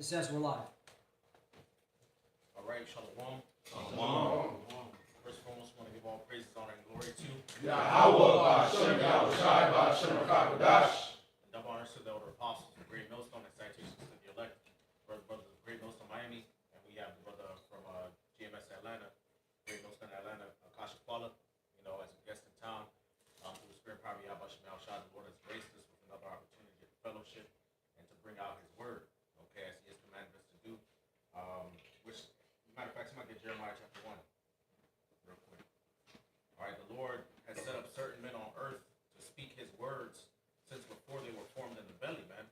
says we're live. All right, shalom. Shalom. First and foremost, I want to give all praises, honor, and glory to Yahweh, Ba'ashem, Yahushai, Ba'ashem, Rakakadash. and double honors to the elder apostles, the great millstone, and citations to the elect. Brothers of Great Millstone Miami, and we have the brother from GMS Atlanta, Great Millstone Atlanta, Akasha Paula, as a guest in town. Through the Spirit, probably Ba'ashem, Yahushai, the Lord has graced us with another opportunity to fellowship and to bring out His word, as He has commanded us to do. Which, matter of fact, somebody get Jeremiah chapter 1, real quick. All right, the Lord has set up certain men on earth to speak His words since before they were formed in the belly, man.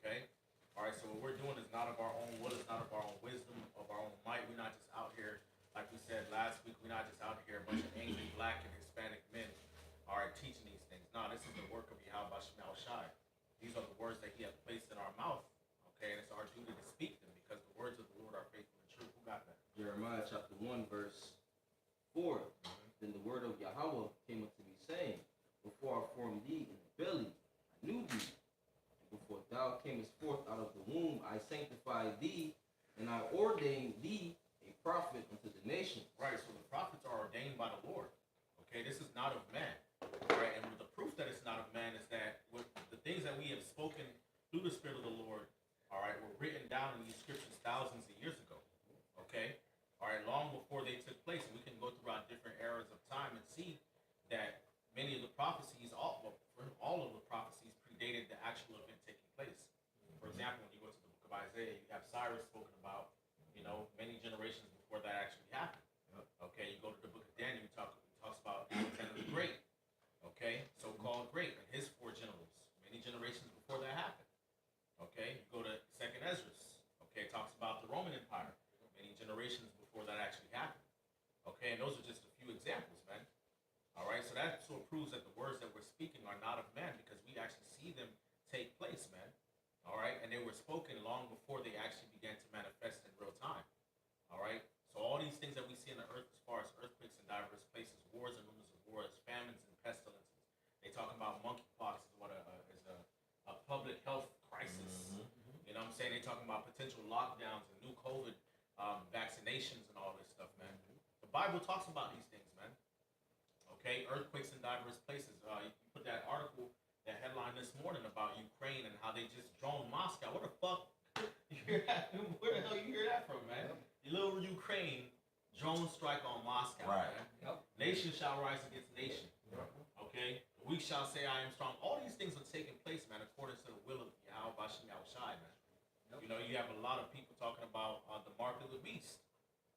Okay? All right, so what we're doing is not of our own will, it's not of our own wisdom, of our own might. We're not just out here, like we said last week, we're not just out here, a bunch of angry black and Hispanic men, all right, teaching these things. No, this is the work of Yahweh Ba'ashem Yahushai. These are the words that He has placed in our mouth, okay? And it's our duty to speak them because the words of the Lord are faithful and true. Who got that? Jeremiah chapter 1, verse 4. Then the word of Yahweh came unto me, saying, Before I formed thee in the belly, I knew thee. And before thou camest forth out of the womb, I sanctified thee, and I ordained thee a prophet unto the nations. Right, so the prophets are ordained by the Lord. Okay, this is not of man. Right, and the proof that it's not of man is that with the things that we have spoken through the Spirit of the Lord, all right, were written down in these scriptures thousands of years ago. Okay, all right, long before they took place. And we can go throughout different eras of time and see that many of the prophecies, all of the prophecies predated the actual event taking place. For example, when you go to the book of Isaiah, you have Cyrus spoken about, many generations before that actually happened. Okay, you go to the book of Daniel, it talks about Alexander the Great, okay, so-called great, and his 4 generals, many generations before that happened. Okay, you go to 2nd Ezra, okay, it talks about the Roman Empire, many generations before that actually happened. Okay, and those are just a few examples, man. All right, so that sort of proves that the words that we're speaking are not of man because we actually see them take place, man. All right, and they were spoken long before they actually began to manifest in real time. All right, so all these things that we see in the earth as far as earthquakes in diverse places, wars and rumors of wars, famines and pestilences. They talk about monkeypox is what is a public health crisis. You know what I'm saying? They talking about potential lockdowns and new COVID vaccinations and all this stuff, man. The Bible talks about these things, man. Okay, earthquakes in diverse places. You put that article, that headline this morning about Ukraine and how they just droned Moscow. What the fuck? You hear that? Where the hell you hear that from, man? Little Ukraine drone strike on Moscow, Right. man. Yep. Nation shall rise against nation. Okay? We shall say I am strong. All these things are taking place, man, according to the will of Yahweh Ba'ashem Yahushai, man. Yep. You have a lot of people talking about the mark of the beast.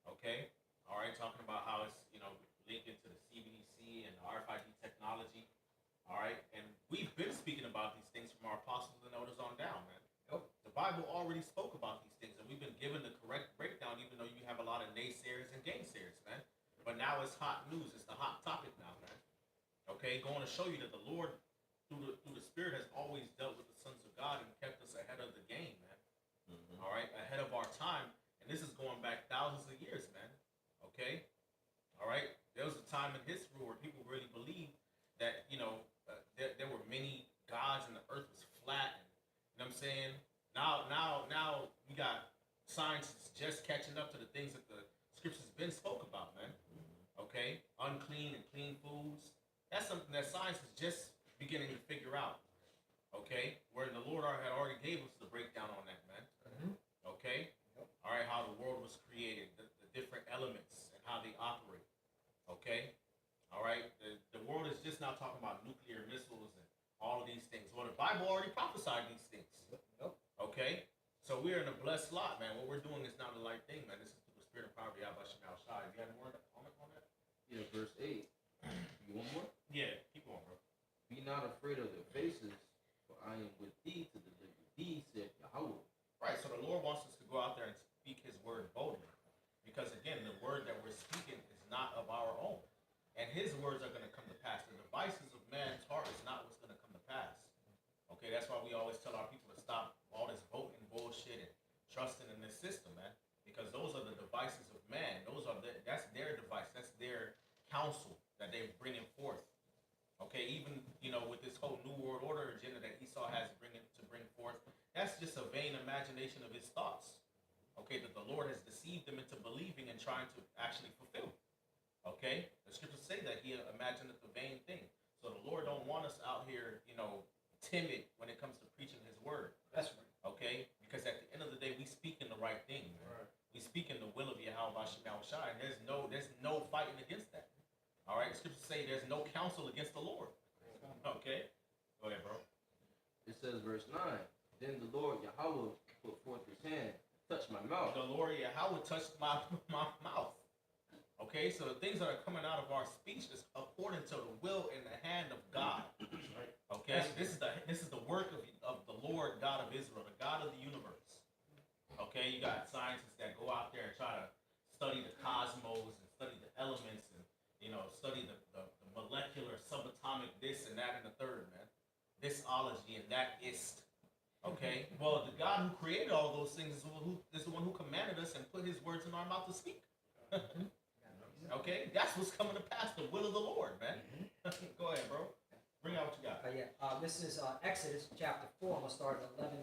Okay? All right, talking about how it's, linked into the CBDC and the RFID technology. All right? And we've been speaking about these things from our apostles and elders on down, man. Yep. The Bible already spoke about these things, and we've been given the correct breakdown, even though you have a lot of naysayers and gainsayers, man. But now it's hot news. It's the hot topic now, man. Okay, going to show you that the Lord, through the Spirit, has always dealt with the sons of God and kept us ahead of the game, man. All right, ahead of our time. And this is going back thousands of years, man. Okay? All right? There was a time in history where people really believed that, there were many gods and the earth was flat. And, you know what I'm saying? Now we got scientists just catching up to the things that the scriptures been spoke about, man. Okay? Unclean and clean foods. That's something that science is just beginning to figure out. Okay? Where the Lord had already gave us the breakdown on that, man. Okay? Yep. All right, how the world was created, the different elements and how they operate. Okay? All right? The world is just not talking about nuclear missiles and all of these things. Well, the Bible already prophesied these things. Yep. Okay? So we're in a blessed lot, man. What we're doing is not a light thing, man. This is through the Spirit of power of Yahweh Ba'ashem Yahushai. You have more comment on that? Yeah, verse 8. You want more? Yeah, keep going, bro. Be not afraid of their faces, for I am with thee to deliver thee, said Yahweh. Right, so the Lord wants us to go out there and speak His word boldly. Because, again, the word that we're speaking is not of our own. And His words are going to come to pass. The devices of man's heart is not what's going to come to pass. Okay, that's why we always tell our people to stop all this voting bullshit and trusting in this system, man. Because those are the devices of man. That's their device. That's their counsel that they're bringing forth. Okay, even, with this whole New World Order agenda that Esau has to bring forth, that's just a vain imagination of his thoughts. Okay, that the Lord has deceived him into believing and trying to actually fulfill. Okay, the scriptures say that he imagined the vain thing. So the Lord don't want us out here, timid when it comes to preaching his word. That's right. Okay, because at the end of the day, we speak in the right thing. Man. Right. We speak in the will of Yahweh Shai, and there's no fighting against that. All right, the scriptures say there's no counsel against the Lord. Okay, go ahead, bro. It says, verse 9, then the Lord Yahweh put forth his hand, touched my mouth. The Lord Yahweh touched my mouth. Okay, so the things that are coming out of our speech is according to the will and the hand of God. Okay, this is the work of the Lord God of Israel, the God of the universe. Okay, you got scientists that go out there and try to study the cosmos and study the elements and study the molecular subatomic this and that and the third, man. Thisology and that ist. Okay, well, the God who created all those things is the one who commanded us and put his words in our mouth to speak. Okay, that's what's coming to pass, the will of the Lord, man. Go ahead, bro. Bring out what you got. This is Exodus chapter 4. I'm going to start at 11.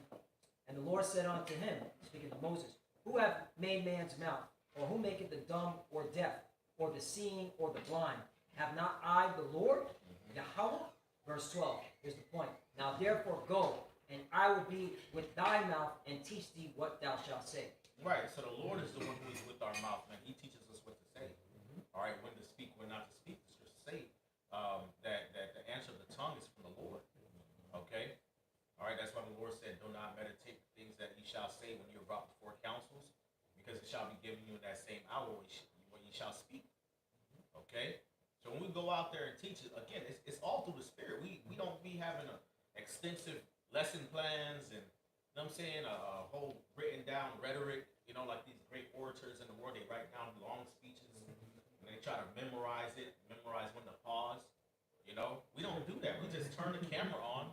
And the Lord said unto him, speaking to Moses, who hath made man's mouth, or who maketh the dumb or deaf, or the seeing or the blind? Have not I the Lord, Yahweh? Verse 12, here's the point. Now therefore go, and I will be with thy mouth, and teach thee what thou shalt say. Right, so the Lord is the one who is with our mouth, man. He teaches us what to say. All right, when to speak, when not to speak. The scriptures say that the answer of the tongue is from the Lord. Okay? All right, that's why the Lord said, do not meditate the things that ye shall say when you're brought before councils, because it shall be given you in that same hour when ye shall speak. Okay? So when we go out there and teach it, again, it's all through the Spirit. We don't be having extensive lesson plans and, you know what I'm saying, a whole written down rhetoric, like these great orators in the world. They write down long speeches and they try to memorize when to pause. We don't do that. We just turn the camera on.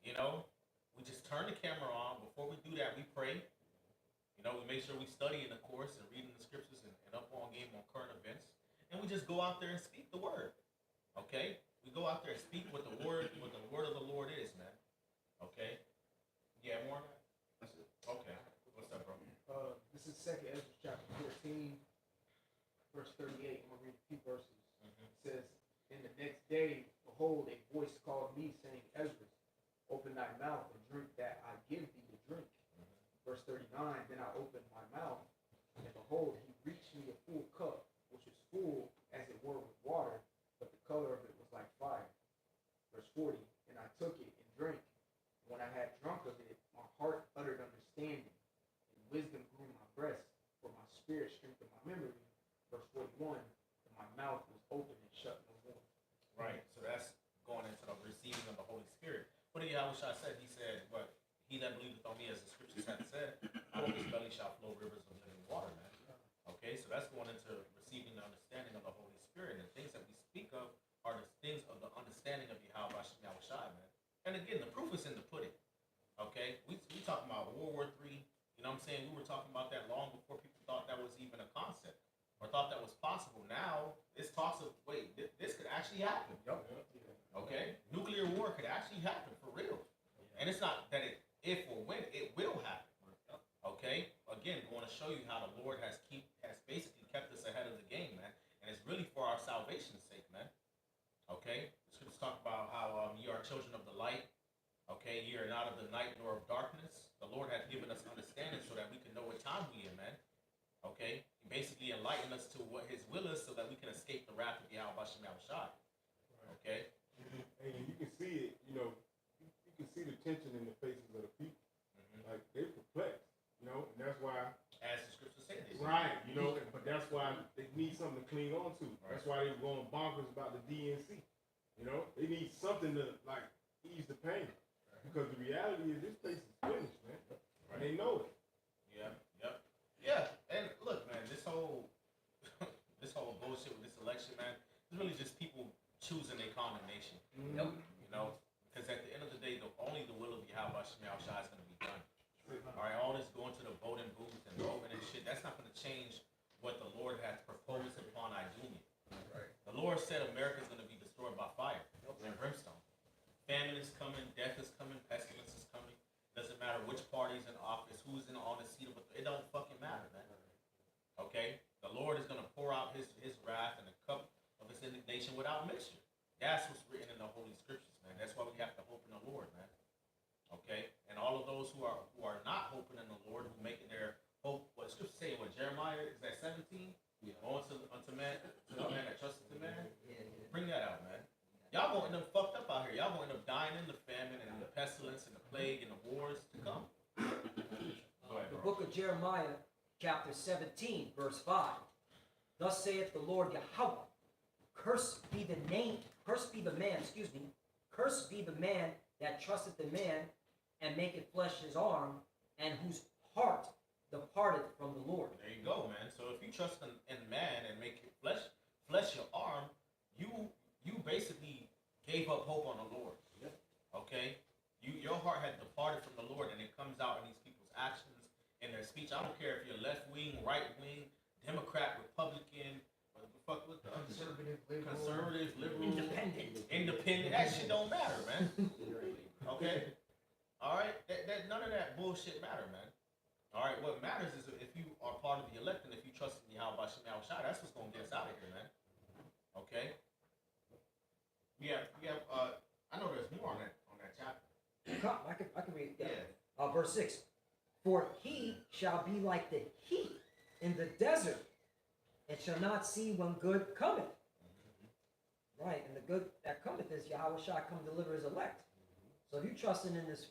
We just turn the camera on. Before we do that, we pray. We make sure we study in the course and reading the scriptures and up on game on current events. And we just go out there and speak the word. Okay? We go out there and speak what the word of the Lord is, man. Okay? Yeah, more? That's it. Okay. What's up, bro? This is 2nd Ezra chapter 14, verse 38. I'm going to read a few verses. It says, in the next day, behold, a voice called me, saying, Ezra, open thy mouth and drink that I give thee to drink. Verse 39, then I opened my mouth, and behold, he reached me a full cup, which was full, as it were, with water, but the color of it was like fire. Verse 40, and I took it and drank. When I had drunk of it, my heart uttered understanding, and wisdom grew in my breast, for my spirit strengthened my memory. Verse 41, and my mouth was open and shut no more. Right. So that's going into the receiving of the Holy Spirit. What did Yahweh said? He said, what? He that believeth on me, as the scriptures have said, out of his belly shall flow rivers of living water, man. Okay, so that's going into receiving the understanding of the Holy Spirit. And the things that we speak of are the things of the understanding of Yahweh Shai, man. And again, the proof is in the pudding. Okay, we talking about World War III. You know what I'm saying? We were talking about that long before people thought that was even a concept or thought that was possible. Now, it's talks of, wait, this could actually happen. Okay, nuclear war could actually happen for real. And it's not that if or when, it will happen. Okay, again, going to show you how the Lord has basically kept us ahead of the game, man. And it's really for our salvation's sake, man. Okay, the scriptures talk about how ye are children of the light. Okay, ye are not of the night nor of darkness. The Lord hath given us understanding so that we can know what time we in, man. Okay, he basically enlightened us to what his will is so that we can escape the wrath of Yahweh Shai. Okay, And you can see it, you can see the tension in the faces of the people. Like, they're perplexed, and that's why. As the scriptures say, Right, but that's why they need something to cling on to. That's why they were going bonkers about the DNC. They need something to, like, ease the pain. Because the reality is this place is finished, man. And they know it. Yeah, and look, man, this whole bullshit with this election, man, it's really just people choosing their condemnation. Because at the end of the day, only the will of Yahweh Shai is going to be done. All right, all this going to the voting booth and voting and shit, that's not going to change what the Lord has proposed upon Idumea. The Lord said America is going to be destroyed by fire and brimstone. Famine is coming, death is coming, pestilence is coming. Doesn't doesn't matter which party's in office, who's on the seat of it don't fucking matter, man. Okay? The Lord is going to pour out his wrath and the cup of his indignation without mixture. That's what's written in the Holy Scriptures, man. That's why we have to hope in the Lord, man. Okay? And all of those who are not hoping in the Lord, who making their hope, what the Scripture say, what Jeremiah, is that 17? Yeah. Unto man, to the man that trusteth in man. Yeah, yeah. Bring that out, man. Y'all gonna end up fucked up out here. Y'all gonna end up dying in the famine and the pestilence and the plague and the wars to come. Go ahead, The bro. book of Jeremiah, chapter 17, verse 5. Thus saith the Lord Yahweh, cursed be the man, cursed be the man that trusteth in man and maketh flesh his arm, and whose heart departed from the Lord. There you go, man. So if you trust in man and make your flesh your arm, you basically gave up hope on the Lord. Yep. Okay? Your heart had departed from the Lord, and it comes out in these people's actions, in their speech. I don't care if you're left wing, right wing, Democrat, Republican, what the fuck with the conservative, liberal, independent. That shit don't matter, man. Okay? All right? That none of that bullshit matter, man. All right? What matters is if you are part of the elect and if you trust in Yahweh Shem Yahushua, that's what's gonna get us out of here, man. Okay? We have. I know there's more on that chapter. I can read it. Yeah. Verse 6. For he shall be like the heat in the desert, and shall not see when good cometh. Right, and the good that cometh is Yahweh shall come deliver his elect. So if you're trusting in this,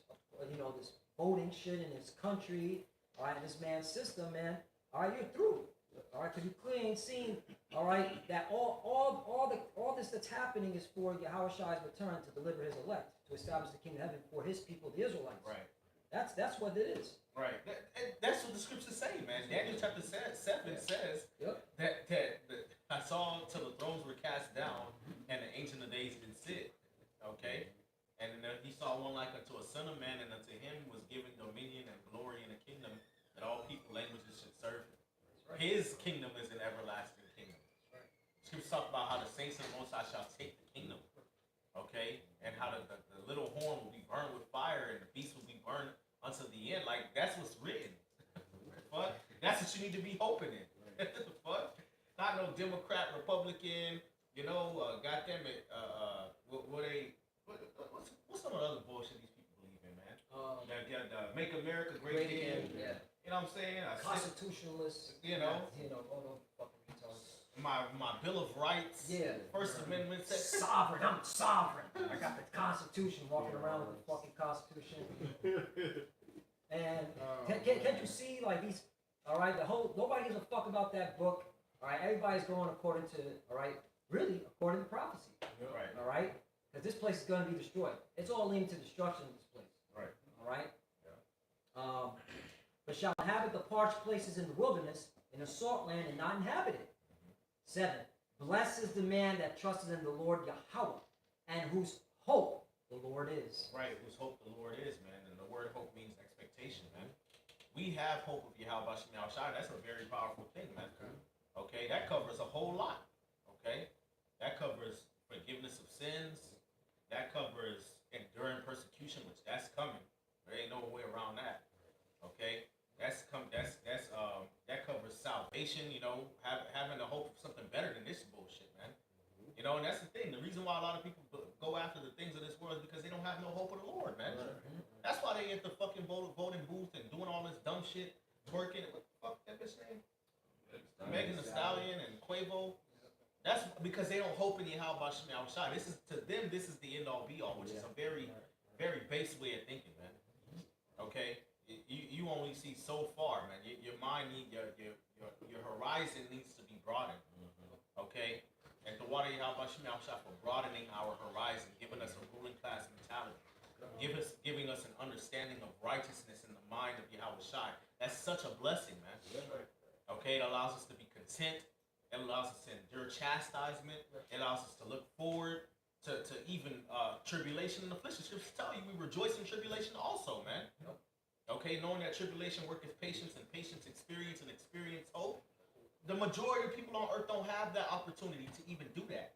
this voting shit in this country, all right, this man's system, man, all right, you're through. All right, because you clearly ain't seen, all right, that all this that's happening is for Yahweh Shai's return to deliver his elect, to establish the kingdom of heaven for his people, the Israelites. Right. That's what it is. Right. That's what the scriptures say, man. Daniel chapter 7 says that I saw till the thrones were cast down and the Ancient of Days did sit. Okay? And then he saw one like unto a son of man, and unto him was given dominion and glory and a kingdom that all people, languages should serve him. Right. His kingdom is an everlasting kingdom. Right. Scriptures talk about how the saints of the Most High shall take the kingdom. Okay? And how the little horn will be burned with fire and the beast will be burned until the end. Like, that's what's written. Fuck. That's what you need to be hoping in. Fuck. Not no Democrat, Republican, goddamn it, what's some of the other bullshit these people believe in, man? The Make America Great Again. Yeah. You know what I'm saying? Constitutionalists. All those fucking retards. My Bill of Rights. Yeah. First Amendment. Sovereign. I'm sovereign. I got the Constitution, walking around with the fucking Constitution. And can't you see, like, these, all right, nobody gives a fuck about that book. All right, everybody's going according to, all right, really according to prophecy. Right. All right? Because this place is going to be destroyed. It's all leading to destruction of this place. Right. All right? Yeah. But shall inhabit the parched places in the wilderness, in a salt land, and not inhabit it. 7. Blessed is the man that trusted in the Lord Yahweh, and whose hope the Lord is. Right, whose hope the Lord is, man. And the word hope means expectation, man. We have hope of Yahweh Shem Yahushua. That's a very powerful thing, man. Okay, that covers a whole lot. Okay, that covers forgiveness of sins. That covers enduring persecution, which that's coming. There ain't no way around that. Okay, that covers salvation. Having the hope of something better than this bullshit, man. And that's the thing. The reason why a lot of people go after the things of this world is because they don't have no hope of the Lord, man. That's why they at the fucking voting booth and doing all this dumb shit, twerking. What the fuck that bitch name? Megan Thee Stallion and Quavo. That's because they don't hope in Yahweh Shem Yahushua. This is, to them, this is the end all be all, which is a very, very base way of thinking, man. Okay, you only see so far, man. Your mind your horizon needs to be broadened. Okay, and the water Yahweh Shem Yahushua for broadening our horizon, giving us a ruling class mentality, giving us an understanding of righteousness in the mind of Yahweh Shai. That's such a blessing, man. Okay, it allows us to be content. It allows us to endure chastisement. It allows us to look forward to even tribulation and affliction. Scriptures tell you we rejoice in tribulation also, man. Okay, knowing that tribulation worketh patience, and patience experience, and experience hope. The majority of people on earth don't have that opportunity to even do that.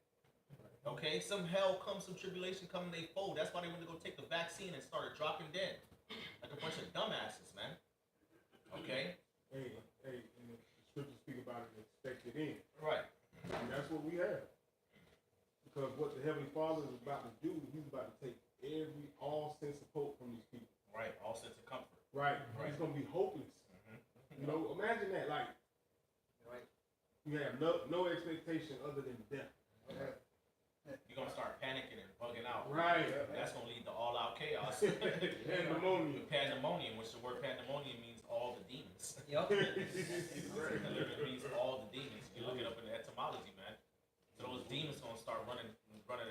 Okay, some hell comes, some tribulation come, and they fold. That's why they went to go take the vaccine and started dropping dead. Like a bunch of dumbasses, man. Okay? Hey, and the scriptures speak about it expected end. Right. And that's what we have. Because what the Heavenly Father is about to do, he's about to take all sense of hope from these people. Right. All sense of comfort. Right. Right. It's going to be hopeless. You know, imagine that. Like, Right. you have no expectation other than death. You're going to start panicking and bugging out. Right. That's going to lead to all-out chaos. Pandemonium. Pandemonium, which the word pandemonium means all the demons. Yep. It literally means all the demons. You look it up in the etymology, man. So those demons gonna start running a fucking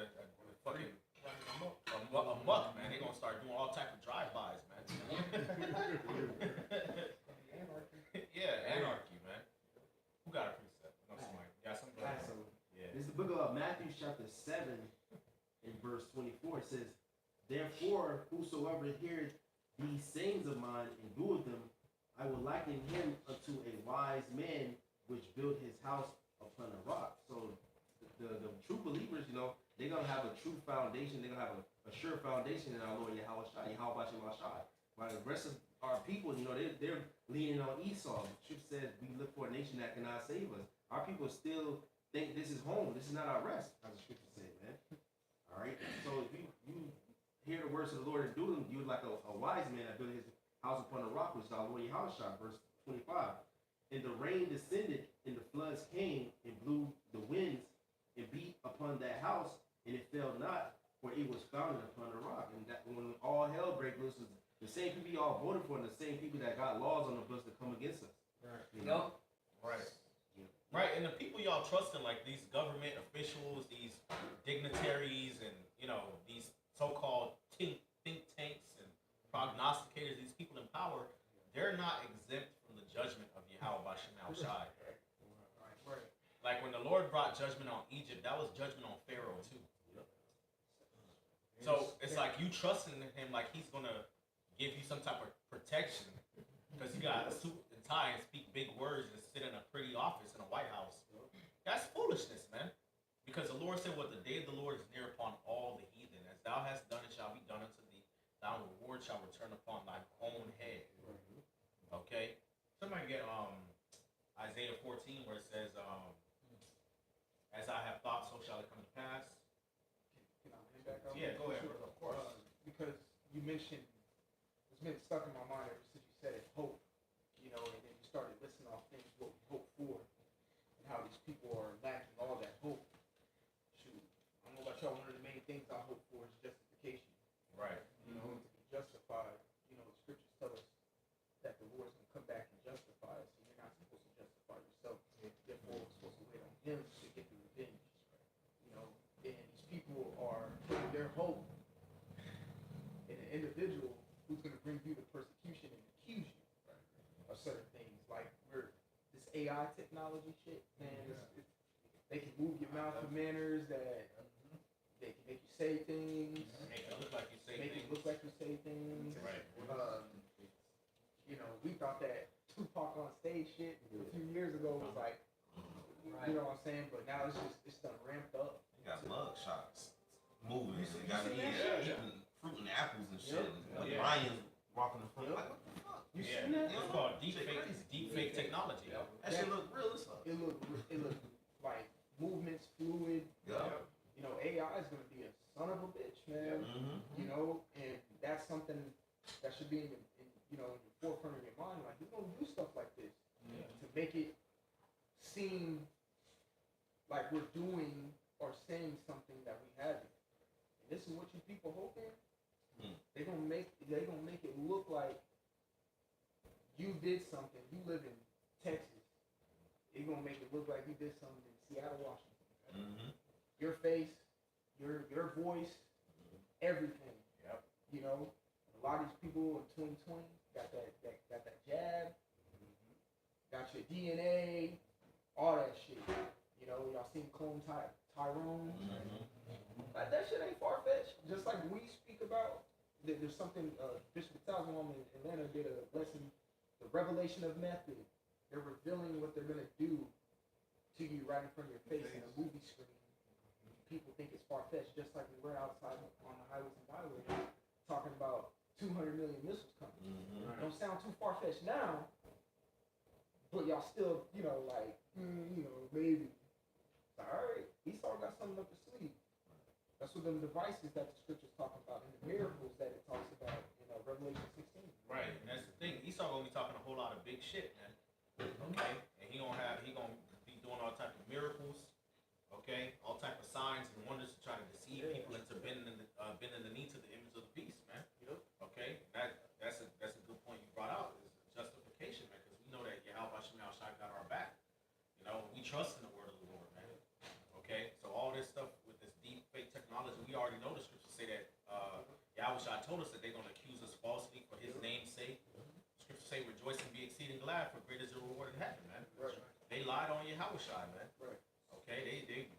amok, man. They're gonna start doing all type of drive-bys, man. Yeah, anarchy, man. Who got a precept? No, somebody got something. Alright, so Yeah. this is the book of Matthew chapter 7 in verse 24. It says, therefore, whosoever heareth these sayings of mine and doeth them, I will liken him unto a wise man which built his house upon a rock. So the true believers, you know, they're going to have a true foundation. They're going to have a sure foundation in our Lord Yahweh Shai. While the rest of our people, you know, they're leaning on Esau. The scripture says we look for a nation that cannot save us. Our people still think this is home. This is not our rest, as the scripture says, man. All right? So if you hear the words of the Lord and do them, you're like a wise man that built his house upon a rock, which is our Lord Yahweh Shai, verse 25. And the rain descended, and the floods came and blew the winds and beat upon that house, and it fell not, for it was founded upon a rock. And that when all hell break loose, the same people y'all voted for, and the same people that got laws on the books to come against us. Right. You know? Right. Right, and the people y'all trust in, like these government officials, these dignitaries, and you know these so-called think tanks and prognosticators, these people in power, they're not exempt from the judgment of Yahweh Bashim Shai. Like when the Lord brought judgment on Egypt, that was judgment on Pharaoh too. So it's like you trusting in him, like he's gonna give you some type of protection because you got a suit and tie and speak big words and sit in a pretty office in a White House. That's foolishness, man. Because the Lord said, "What the day of the Lord is near upon all the heathen. As thou hast done, it shall be done unto thee. Thy reward shall return upon thine own head." Okay. Somebody get Isaiah 14 where it says, "As I have thought, so shall it come to pass." Can I hand back up? Yeah, go ahead, brother. Of course. Because you mentioned, it's been stuck in my mind ever since you said it, hope. You know, and then you started listing off things what we hope for, and how these people are lacking all that hope. Shoot, I don't know about y'all. One of the main things I hope for is justification. Right. You know, to be justified. You know, the scriptures tell us that the Lord's going to come back and justify us, and you're not supposed to justify yourself. Therefore, we're supposed to wait on Him to get the revenge. You know, and these people are putting their hope in an individual who's going to bring you the persecution and accuse you of certain things. Like this AI technology shit, man. They can move your mouth in manners that they can make you say things. Make it look like you say Make things. it look like you say things. Right. You know, we thought that Tupac on stage shit a few years ago was like, you know what I'm saying? But now it's done ramped up. You got mug shots moving. You You got see me that? eating fruit and apples and shit. Yep. Like Yeah. lions walking in front. Yep. Like, what the fuck? You Yeah, seen that? it's called deep Shit fake, crazy. deep fake technology. That shit look real as fuck. It looked like movements fluid. Yeah. You know, AI is gonna be a son of a bitch, man. Mm-hmm. You know, and that's something that should be in your forefront of your mind. Like, we're gonna do stuff like this to make it seem like we're doing or saying something that we haven't. And this is what you people hoping. They're gonna make it look like you did something. You live in Texas. They're gonna make it look like you did something in Seattle, Washington. Mm-hmm. Your face, your voice, everything. Yep. You know, a lot of these people in 2020 got that jab, got your DNA, all that shit. You know, y'all seen Clone Tyrone? Like, that shit ain't far fetched. Just like we speak about, there's something Bishop Townsend in Atlanta did a lesson, the revelation of method. They're revealing what they're gonna do to you right in front of your face in a movie screen. People think it's far fetched, just like we were outside on the highways and byways talking about 200 million missiles coming. sound too far fetched now, but y'all still, like, maybe. All right, Esau got something up his sleeve. That's what them devices that the scriptures talk about and the miracles that it talks about in Revelation 16. Right, and that's the thing. Esau gonna be talking a whole lot of big shit, man. Okay, and he gonna be doing all type of miracles. Okay, all type of signs and wonders to try to deceive people into bending the knee to the image of the beast, man. Okay, that's a good point you brought out. Is justification, man, because we know that Yahweh Shemel Shai got our back. We trust in the word of the Lord, man. Okay, so all this stuff with this deep fake technology, we already know the scriptures say that Yahweh Shai told us that they're gonna accuse us falsely for His name's sake. Scriptures say, "Rejoice and be exceeding glad, for great is your reward in heaven," man. Right. They lied on Yahweh Shai, man. Right. Okay, they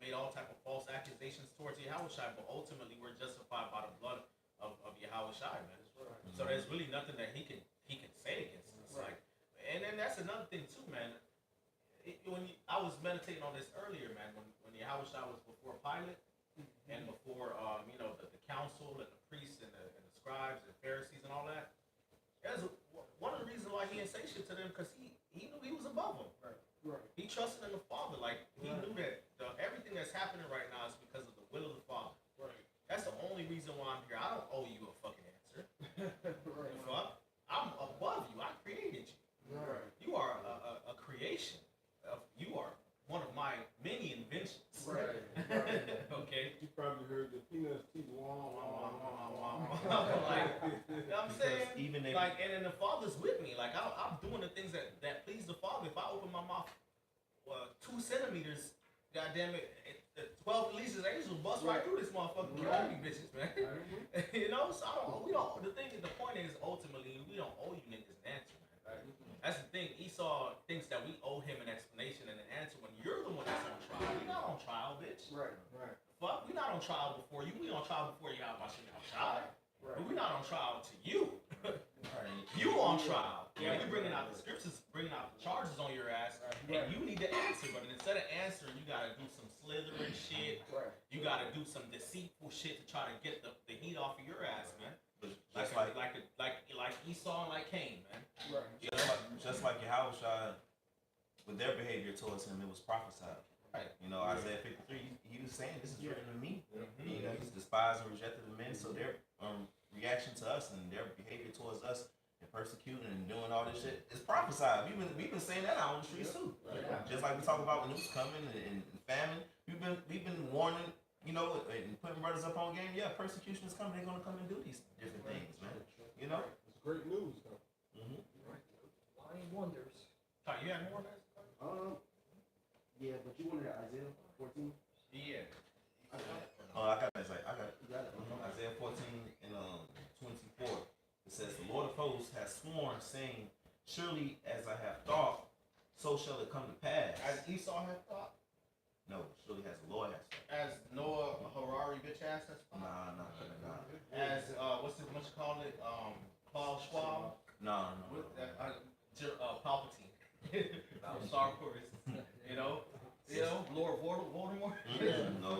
made all type of false accusations towards Yahweh Shai, but ultimately we're justified by the blood of Yahweh Shai, man. Right. So there's really nothing that he can say against us. Right. Like, and then that's another thing too, man. I was meditating on this earlier, man, when Yahweh Shai was before Pilate and before the council and the priests and the scribes and Pharisees and all that. That's one of the reasons why he didn't say shit to them, because he knew he was above them. Right. He trusted in the Father. Like, he knew that everything that's happening right now is because of the will of the Father. Right. That's the only reason why I'm here. I don't owe you a fucking answer. Right. The fuck? I'm above you. I created you. Right. You are a creation. You are one of my many inventions. Right. Okay? You probably heard the peanuts teeth wah, wah, wah, wah, Like, you know what I'm saying? Even if Like, and then the Father's with me. Like, I'm doing the things that please the Father. If I open my mouth 2 centimeters, goddamn it, 12 leases angels will bust right through this motherfucker. Kill all you bitches, man. So the point is, ultimately, we don't owe you niggas an answer, man. That's the thing. Esau thinks that we owe him an explanation and an answer when you're the one that's on trial. We're not on trial, bitch. Right. Fuck, we're not on trial before you. We on trial before you have my shit outside. Right. But we're not on trial to you. You on trial. Yeah, we bringing out the scriptures, bringing out the charges on your ass, and you need to answer. But instead of answering, you gotta do some slithering shit. Right. You gotta do some deceitful shit to try to get the heat off of your ass, man. But Like Esau and like Cain, man. Right. just like Yahweh Shai, with their behavior towards him, it was prophesied. Right. Isaiah 53, he was saying, "This is written to me." Mm-hmm. He's despised and rejected of men, so their reaction to us and their behavior towards us and persecuting and doing all this shit is prophesied. We've been saying that out on the streets too. Yeah. Just like we talk about when it was coming and famine, we've been warning, and putting brothers up on game. Yeah, persecution is coming. They're gonna come and do these different things, man. It's great news, though. Mm-hmm. Lying wonders. Ty, you had more on that? Yeah, but you wanted Isaiah 14? Yeah. I got it. I got it. You got it? Isaiah 14 and 24. It says, "The Lord of hosts has sworn, saying, Surely as I have thought, so shall it come to pass." As Esau had thought, No, surely as the Lord has thought. as Noah Harari bitch ass has thought, Nah. as what you call it, Klaus Schwab, No. with Palpatine, Star Wars, Lord Voldemort. No.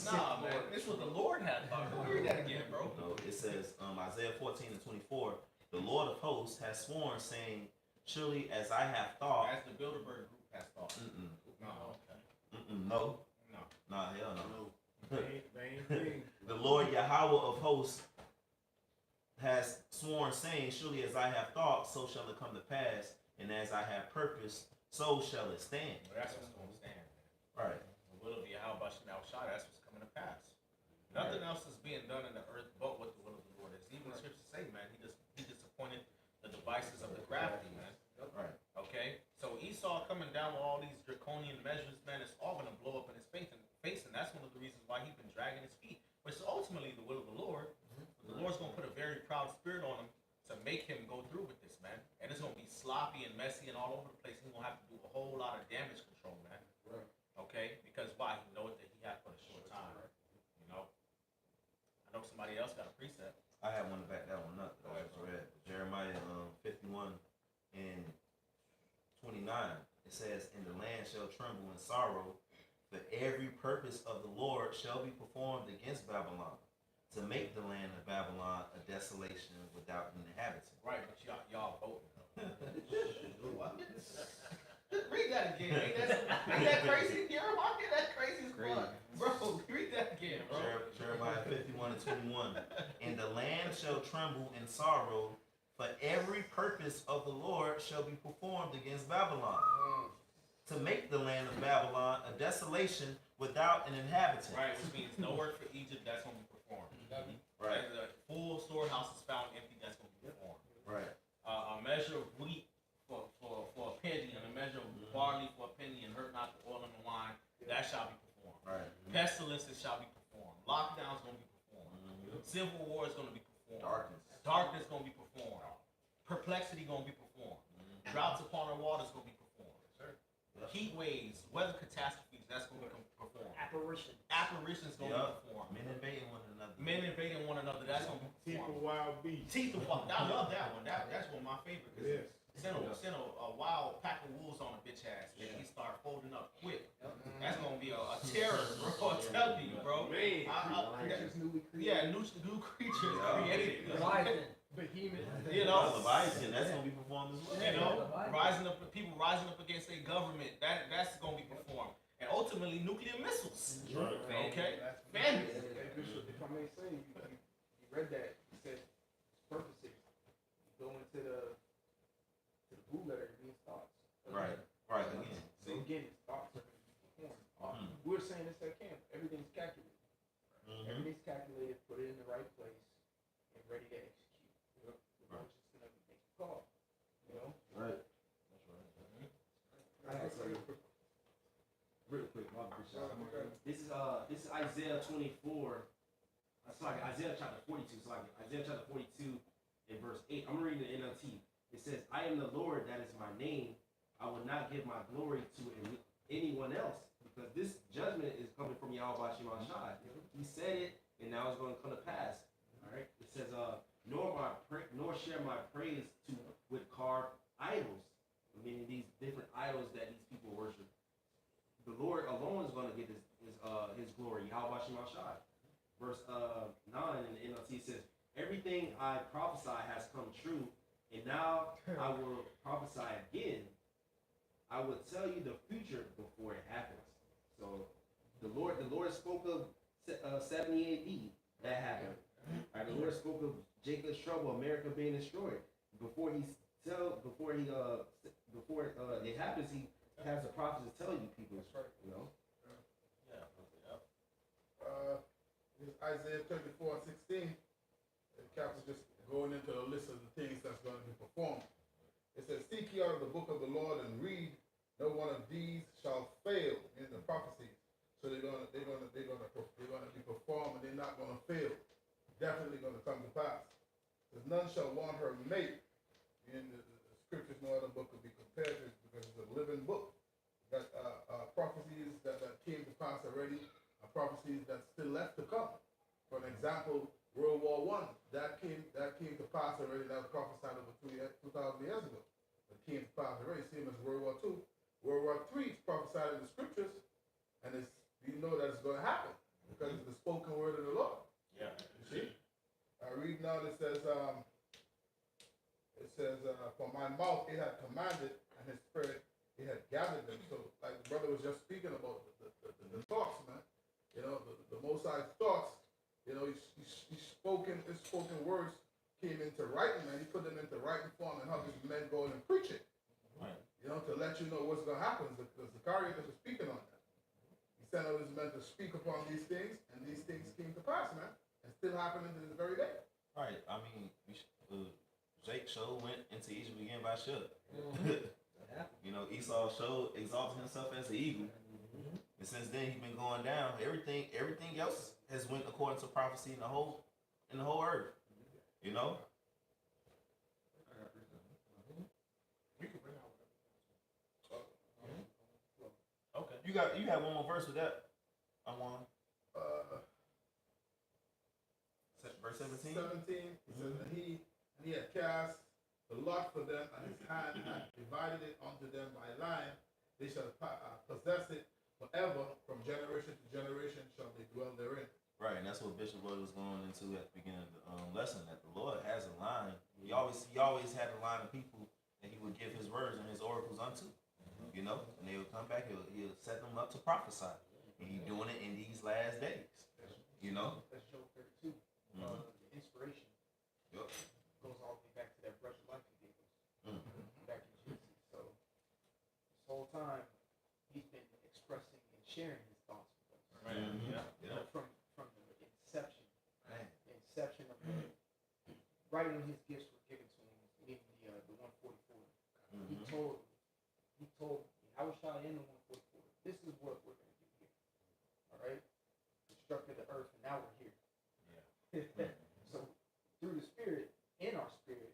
Nah, man, this is what the Lord had thought. Go read that again, bro. No, it says Isaiah 14 and 24. "The Lord of hosts has sworn, saying, Surely as I have thought." As the Bilderberg group has thought. No, okay. No. No. Nah, hell no. Vain thing. "The Lord Yahweh of hosts has sworn, saying, Surely as I have thought, so shall it come to pass, and as I have purposed, so shall it stand." Well, that's what's going to stand, man. Right. The will of Yahweh Shemel Shai, that's what's coming to pass. Nothing else is being done in the earth but what the will of the Lord is. Even the scriptures say, man, he disappointed the devices of the crafty, man. Right. Okay? So Esau coming down with all these draconian measures, man, it's all going to blow up in his face, and that's one of the reasons why he's been dragging his feet, which is ultimately the will of the Lord. The Lord's going to put a very proud spirit on him to make him go through with this, man. And it's going to be sloppy and messy and all over the place. He's going to have to do a whole lot of damage control, man. Right. Okay? Because why? He knows that he had for a short time. I know somebody else got a precept. I had one to back that one up that I just read. Jeremiah 51 and 29. It says, "And the land shall tremble in sorrow, for every purpose of the Lord shall be performed against Babylon, to make the land of Babylon a desolation without an inhabitant. Right, but y'all voting. What? Read that again. Ain't that crazy? Jeremiah, that's crazy as fuck. Bro, read that again, bro. Jeremiah 51 and 21. And the land shall tremble in sorrow, for every purpose of the Lord shall be performed against Babylon, to make the land of Babylon a desolation without an inhabitant. Right, which means no work for Egypt, that's going to be performed. Right. And the full storehouse is found empty, that's going to be performed. Right. A measure of wheat for a penny, and a measure of barley for a penny, and hurt not the oil and the wine, that shall be performed. Right. Pestilences shall be performed. Lockdowns going to be performed. Civil war is going to be performed. Darkness going to be performed. Perplexity going to be performed. Droughts upon our waters going to be performed. Heat waves, weather catastrophes, that's going to be performed. Apparitions going to be performed. Men invading one another. That's going to be Teeth performed. of wild beasts. Teeth of wild. I love that one. That's one of my favorites. Yes. Send a wild pack of wolves on a bitch ass, and he start folding up quick. That's gonna be a terror, bro. I'm telling you, bro. Man. Creatures newly created. Yeah, new creatures created. Leviathan. Behemoth. You know, Leviathan, that's gonna be performed as well. you know, people rising up against their government. That's gonna be performed, and ultimately nuclear missiles. Right. Okay, Hey, family. Bishop, if I may say, you read that. You said it's purposes. You go into the blue letter, it means thoughts. Right. Right. Again. So again, it's thoughts are going to be performed. We're saying this at camp. Everything's calculated. Everything's calculated. Put it in the right place and ready to execute. The Lord's just going to make the call. You know. Right. That's right. Real quick, my bishop. This is Isaiah 24. Sorry, Isaiah chapter 42. Sorry, Isaiah chapter 42 and verse 8. I'm reading the NLT. It says, "I am the Lord, that is my name. I will not give my glory to anyone else, because this judgment is coming from Yahweh Shema Shai. He said it, and now it's going to come to pass." All right. It says, "Nor share my praise with carved idols," meaning these different idols that these people worship. The Lord alone is going to get his glory. Yahweh Shema Shai. Verse 9 in the NLT says, "Everything I prophesy has come true. And now I will prophesy again. I will tell you the future before it happens." So the Lord spoke of 70 AD. That happened. Right, the Lord spoke of Jacob's trouble, America being destroyed. Before it happens, he has the prophets to tell you people. That's right. You know. This is Isaiah 34:16. The cap is just going into a list of the things that's going to be performed. It says, "Seek ye out of the book of the Lord and read. No one of these shall fail," in the prophecies. So they're gonna be performed, and they're not gonna fail. Definitely gonna come to pass. It says, "None shall want her mate." In the scriptures, no other book could be compared to it, because it's a living book. That prophecies that came to pass already, prophecies that's still left to come. For an example, World War I, that came to pass already. That was prophesied over 2,000 years ago. It came to pass already. Same as World War II. World War III is prophesied in the scriptures, and we know that it's going to happen because it's the spoken word of the Lord. Yeah. You see? I read now that says, "For my mouth it had commanded, and his spirit it had gathered them." So, like the brother was just speaking about the thoughts, man. You know, the Most High's thoughts. You know, his spoken words came into writing, man. He put them into writing form and helped his men go in and preach it. Right. You know, to let you know what's going to happen. Because Zechariah was speaking on that. He sent out his men to speak upon these things, and these things came to pass, man. And still happening to this very day. Right. I mean, Jake went into Egypt again by ship. You know, Esau exalted himself as an eagle. And since then he's been going down. Everything else has went according to prophecy in the whole earth. You know? Okay. You got one more verse with that. I want verse 17. 17. He says, "And he had cast the lot for them, and his hand had divided it unto them by line. They shall possess it forever, from generation to generation shall they dwell therein." Right, and that's what Bishop Lloyd was going into at the beginning of the lesson, that the Lord always had a line of people that he would give his words and his oracles unto. You know, and they would come back. He'll set them up to prophesy, and he's doing it in these last days. You know. That's Job 32. The inspiration Yep. goes all the way back to that brush of life he gave us back in Genesis. So this whole time he's been expressing and sharing his thoughts with us. Right. Yeah. From the inception, Man. the inception of right when his gifts were given to him, leaving the 144. He told Yahushua in the 144, this is what we're going to do here. All right? Constructed the earth, and now we're here. Yeah. So, through the Spirit, in our spirit,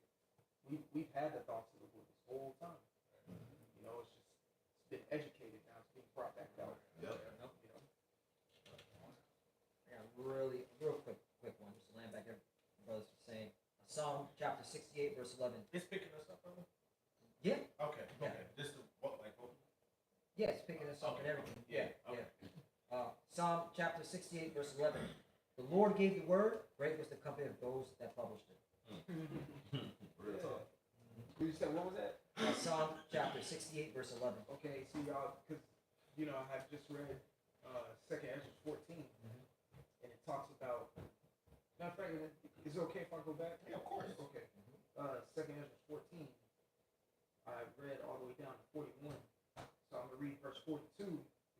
we've had the thoughts of the Lord this whole time. You know, it's been educated now. It's being brought back out. Yep. You know? Yeah, real quick one. Just land back there, brothers were saying. Psalm chapter 68, verse 11. It's picking us up, brother? Yeah. Okay. Yeah. This is what, like, what? Yeah, it's picking us up and everything. Yeah. Psalm chapter 68, verse 11. The Lord gave the word, great was the company of those that published it. Real talk. You said, what was that? Psalm chapter 68, verse 11. Okay, see, y'all, because, you know, I have just read 2nd Ezra 14, and it talks about, matter of fact, is it okay if I go back? Yeah, of course. Okay. 2nd Ezra 14, I read all the way down to 41. So I'm going to read verse 42.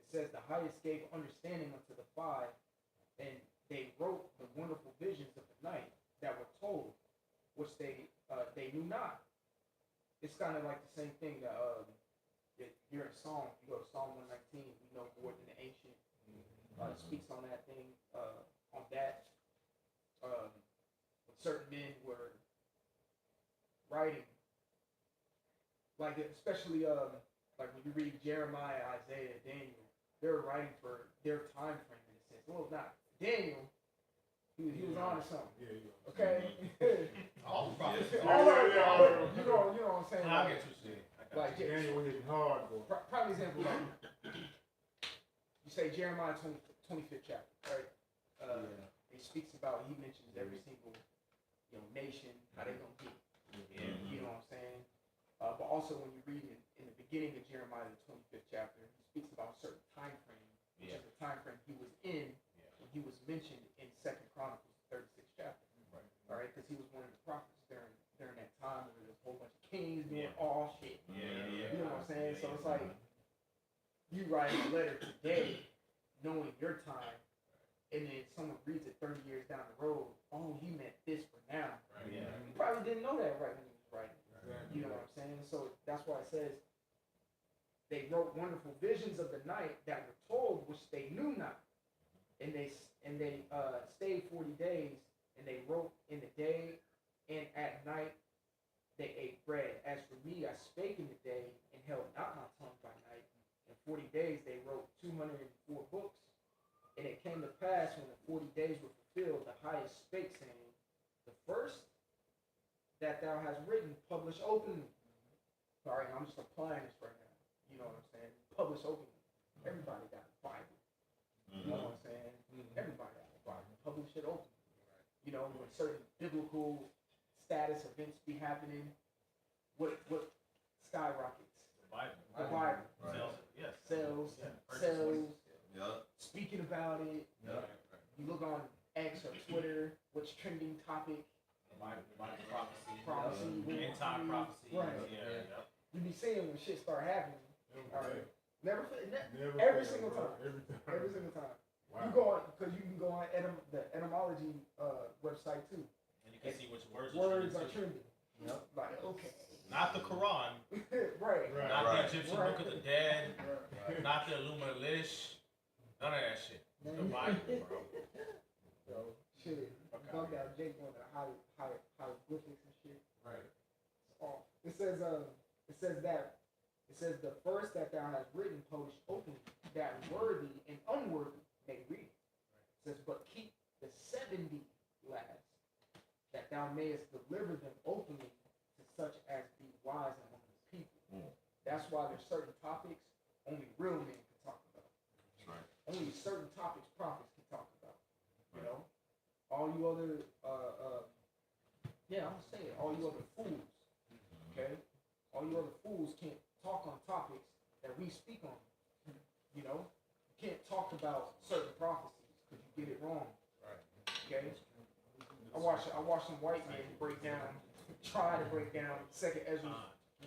It says, the highest gave understanding unto the five, and they wrote the wonderful visions of the night that were told, which they knew not. It's kind of like the same thing that here in Psalm, if you go to Psalm 119, we know more than the ancient. It speaks on that thing, on that. When certain men were writing, like especially like when you read Jeremiah, Isaiah, Daniel, they're writing for their time frame in a sense. Well, not Daniel. He was on to something. Yeah. Okay. All the prophets. All of it. You know what I'm saying? I get what you're saying. Like Daniel hitting hard, boy. prime example, like you say Jeremiah 25th chapter, right? He speaks about, he mentions every single nation, how they gonna get. You know what I'm saying? But also when you read it in the beginning of Jeremiah, the 25th chapter, he speaks about a certain time frame, which is the time frame he was in when he was mentioned in 2nd Chronicles, 36th chapter. Right. All right, because he was one of the prophets during that time where there's a whole bunch of kings doing all shit. You know what I'm saying? So it's like you write a letter today, knowing your time, and then someone reads it 30 years down the road. Oh, he meant this for now. Right. Yeah. You probably didn't know that right when he was writing. Exactly. You know what I'm saying? So that's why it says they wrote wonderful visions of the night that were told, which they knew not. And they stayed 40 days, and they wrote in the day, and at night they ate bread. As for me, I spake in the day and held not my tongue by night. In 40 days they wrote 204 books. And it came to pass when the 40 days were fulfilled, the highest spake, saying, the first that thou hast written, publish openly. All right, I'm just applying this right now. You know what I'm saying? Publish openly. Everybody got a Bible. You know what I'm saying? Everybody got a Bible. Publish it openly. You know, when certain biblical status events be happening, what skyrockets? The Bible. The Bible. Right. Sells. Yes. Sells. Purchase Sells. Yep. Speaking about it. Yep. You look on X or Twitter, what's trending topic? The Bible prophecy. Prophecy. End time prophecy. Right. Yeah. You be seeing when shit start happening. All right. Never Never every fail, single bro. time. Every time. Every single time. Wow. You go on because you can go on the etymology website too. And you can see which words Words are trending. trending. Like okay. Not the Quran. Right. Right. Not Right. the Egyptian Book of the Dead. Not the Illuminati. None of that shit. The Bible, bro. So shit. Bugged out Jake on the hieroglyphics and shit. Right. It's off. It says the first that thou hast written published openly, that worthy and unworthy may read it. It says, but keep the 70 last, that thou mayest deliver them openly to such as be wise among the people. That's why there's certain topics only real men can talk about. Right. Only certain topics prophets can talk about. You know? All you other I'm gonna say it, all you other fools All you other fools can't talk on topics that we speak on. You know, you can't talk about certain prophecies because you get it wrong. Okay. I watched some white men try to break down Second Ezra,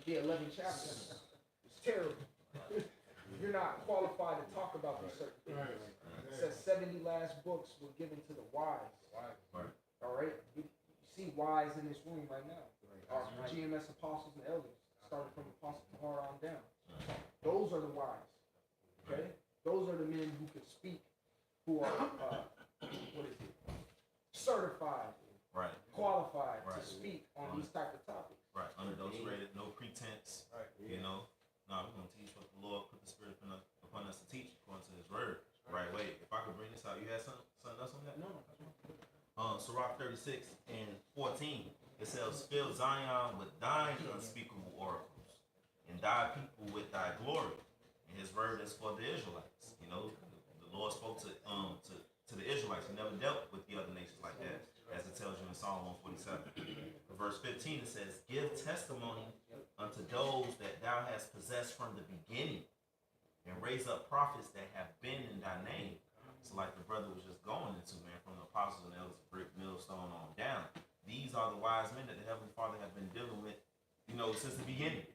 the 11th chapter. It's terrible. You're not qualified to talk about these certain things. It says 70 last books were given to the wise. All right. You see wise in this room right now. Our GMS apostles and elders, started from Apostle Tahar on down. Those are the wise. Okay. Those are the men who can speak, who are certified, qualified to speak on these type of topics. Right, unadulterated, no pretense. You know, we're gonna teach what the Lord put the Spirit upon us to teach according to His word. Right. Wait, if I could bring this out, you had something else on that? No. Sirach 36 and 14. It says, "Fill Zion with thine unspeakable oracles, and thy people with thy glory." And His word is for the Israelites. You know, the Lord spoke to the Israelites. He never dealt with the other nations like that, as it tells you in Psalm 147. Verse 15, it says, "Give testimony unto those that thou hast possessed from the beginning, and raise up prophets that have been in thy name." So like the brother was just going into, man, from the apostles and elders, brick, millstone on down. These are the wise men that the Heavenly Father have been dealing with, you know, since the beginning.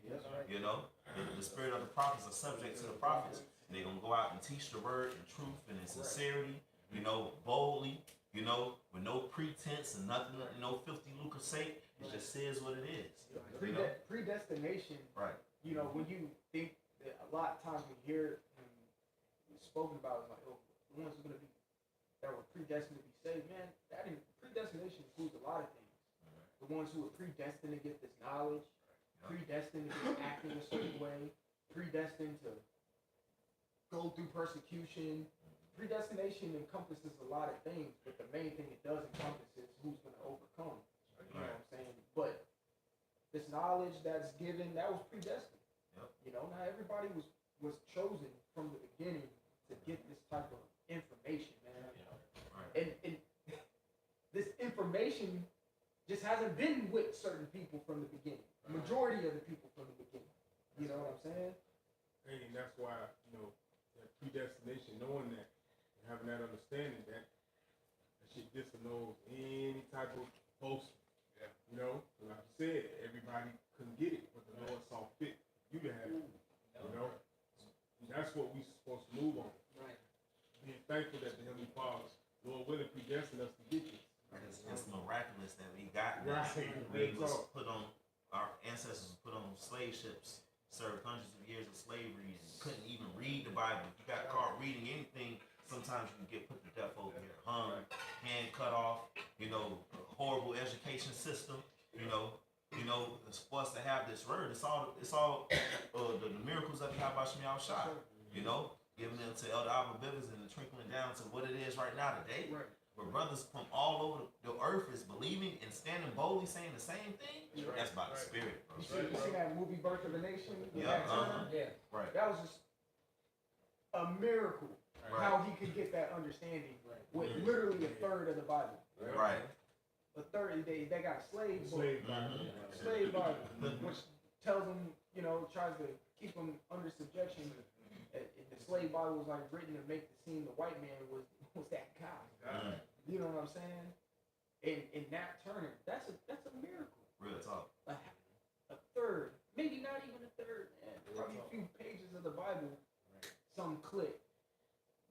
You know, the spirit of the prophets are subject to the prophets. And they're going to go out and teach the word in truth and in sincerity, you know, boldly, you know, with no pretense and nothing, no filthy lucre's sake. It just says what it is. You know? Predestination, right. You know, when you think that a lot of times we hear it and it's spoken about, it's like, oh, the ones who are going to be, that were predestined to be saved, man, predestination includes a lot of things. The ones who are predestined to get this knowledge, predestined to be acting a certain way, predestined to go through persecution. Predestination encompasses a lot of things, but the main thing it does encompass is who's going to overcome. You know what I'm saying? But this knowledge that's given, that was predestined. You know, not everybody was chosen from the beginning to get this type of information, man. And this information just hasn't been with certain people from the beginning. Majority of the people from the beginning. You know what I'm saying? And that's why, you know, that predestination, knowing that, and having that understanding that shit disannuls any type of boasting. You know, like you said, everybody couldn't get it, but the Lord saw fit you to have it. You know, and that's what we're supposed to move on. Right. Being thankful that the Heavenly Father, Lord willing, predestined us to get this. It's miraculous that we got this. Right. We was put on, our ancestors were put on slave ships, served hundreds of years of slavery, and couldn't even read the Bible. If you got caught reading anything, sometimes you can get put to death over here. Hung, hand cut off, you know, horrible education system, you know, for us to have this word, it's all the miracles of Yahweh Shem Yahushua, you know, giving them to Elder Abba Bivens and trickling down to what it is right now today. Right. Where brothers from all over the earth is believing and standing boldly saying the same thing. That's by the Spirit, bro. You see that movie Birth of a Nation? Yeah, right. That was just a miracle. Right. How he could get that understanding with literally a third of the Bible. Right. A third, they got a slave book. Mm-hmm. Slave Bible, which tells them, you know, tries to keep them under subjection. The slave Bible was like written to make it seem the white man was that guy. You know what I'm saying? And Nat Turner, that's a miracle. Real talk. A third, maybe not even a third, man. Probably a few pages of the Bible, some click.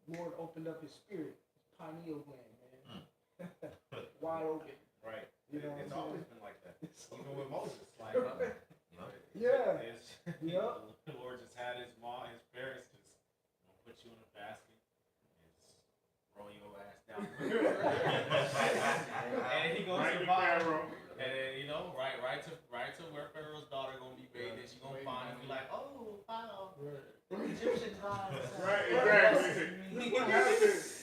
Lord opened up his spirit, his pineal gland, man. Wide open. Right. You know It's always been like that. Even with Moses, like, yeah. The Lord just had his parents just put you in a basket and just roll your ass down. And he goes to Pharaoh, and then, you know, right to where Pharaoh's daughter gonna be bathed, and she gonna find him, be like, oh, wow, the Egyptian gods. Right, exactly.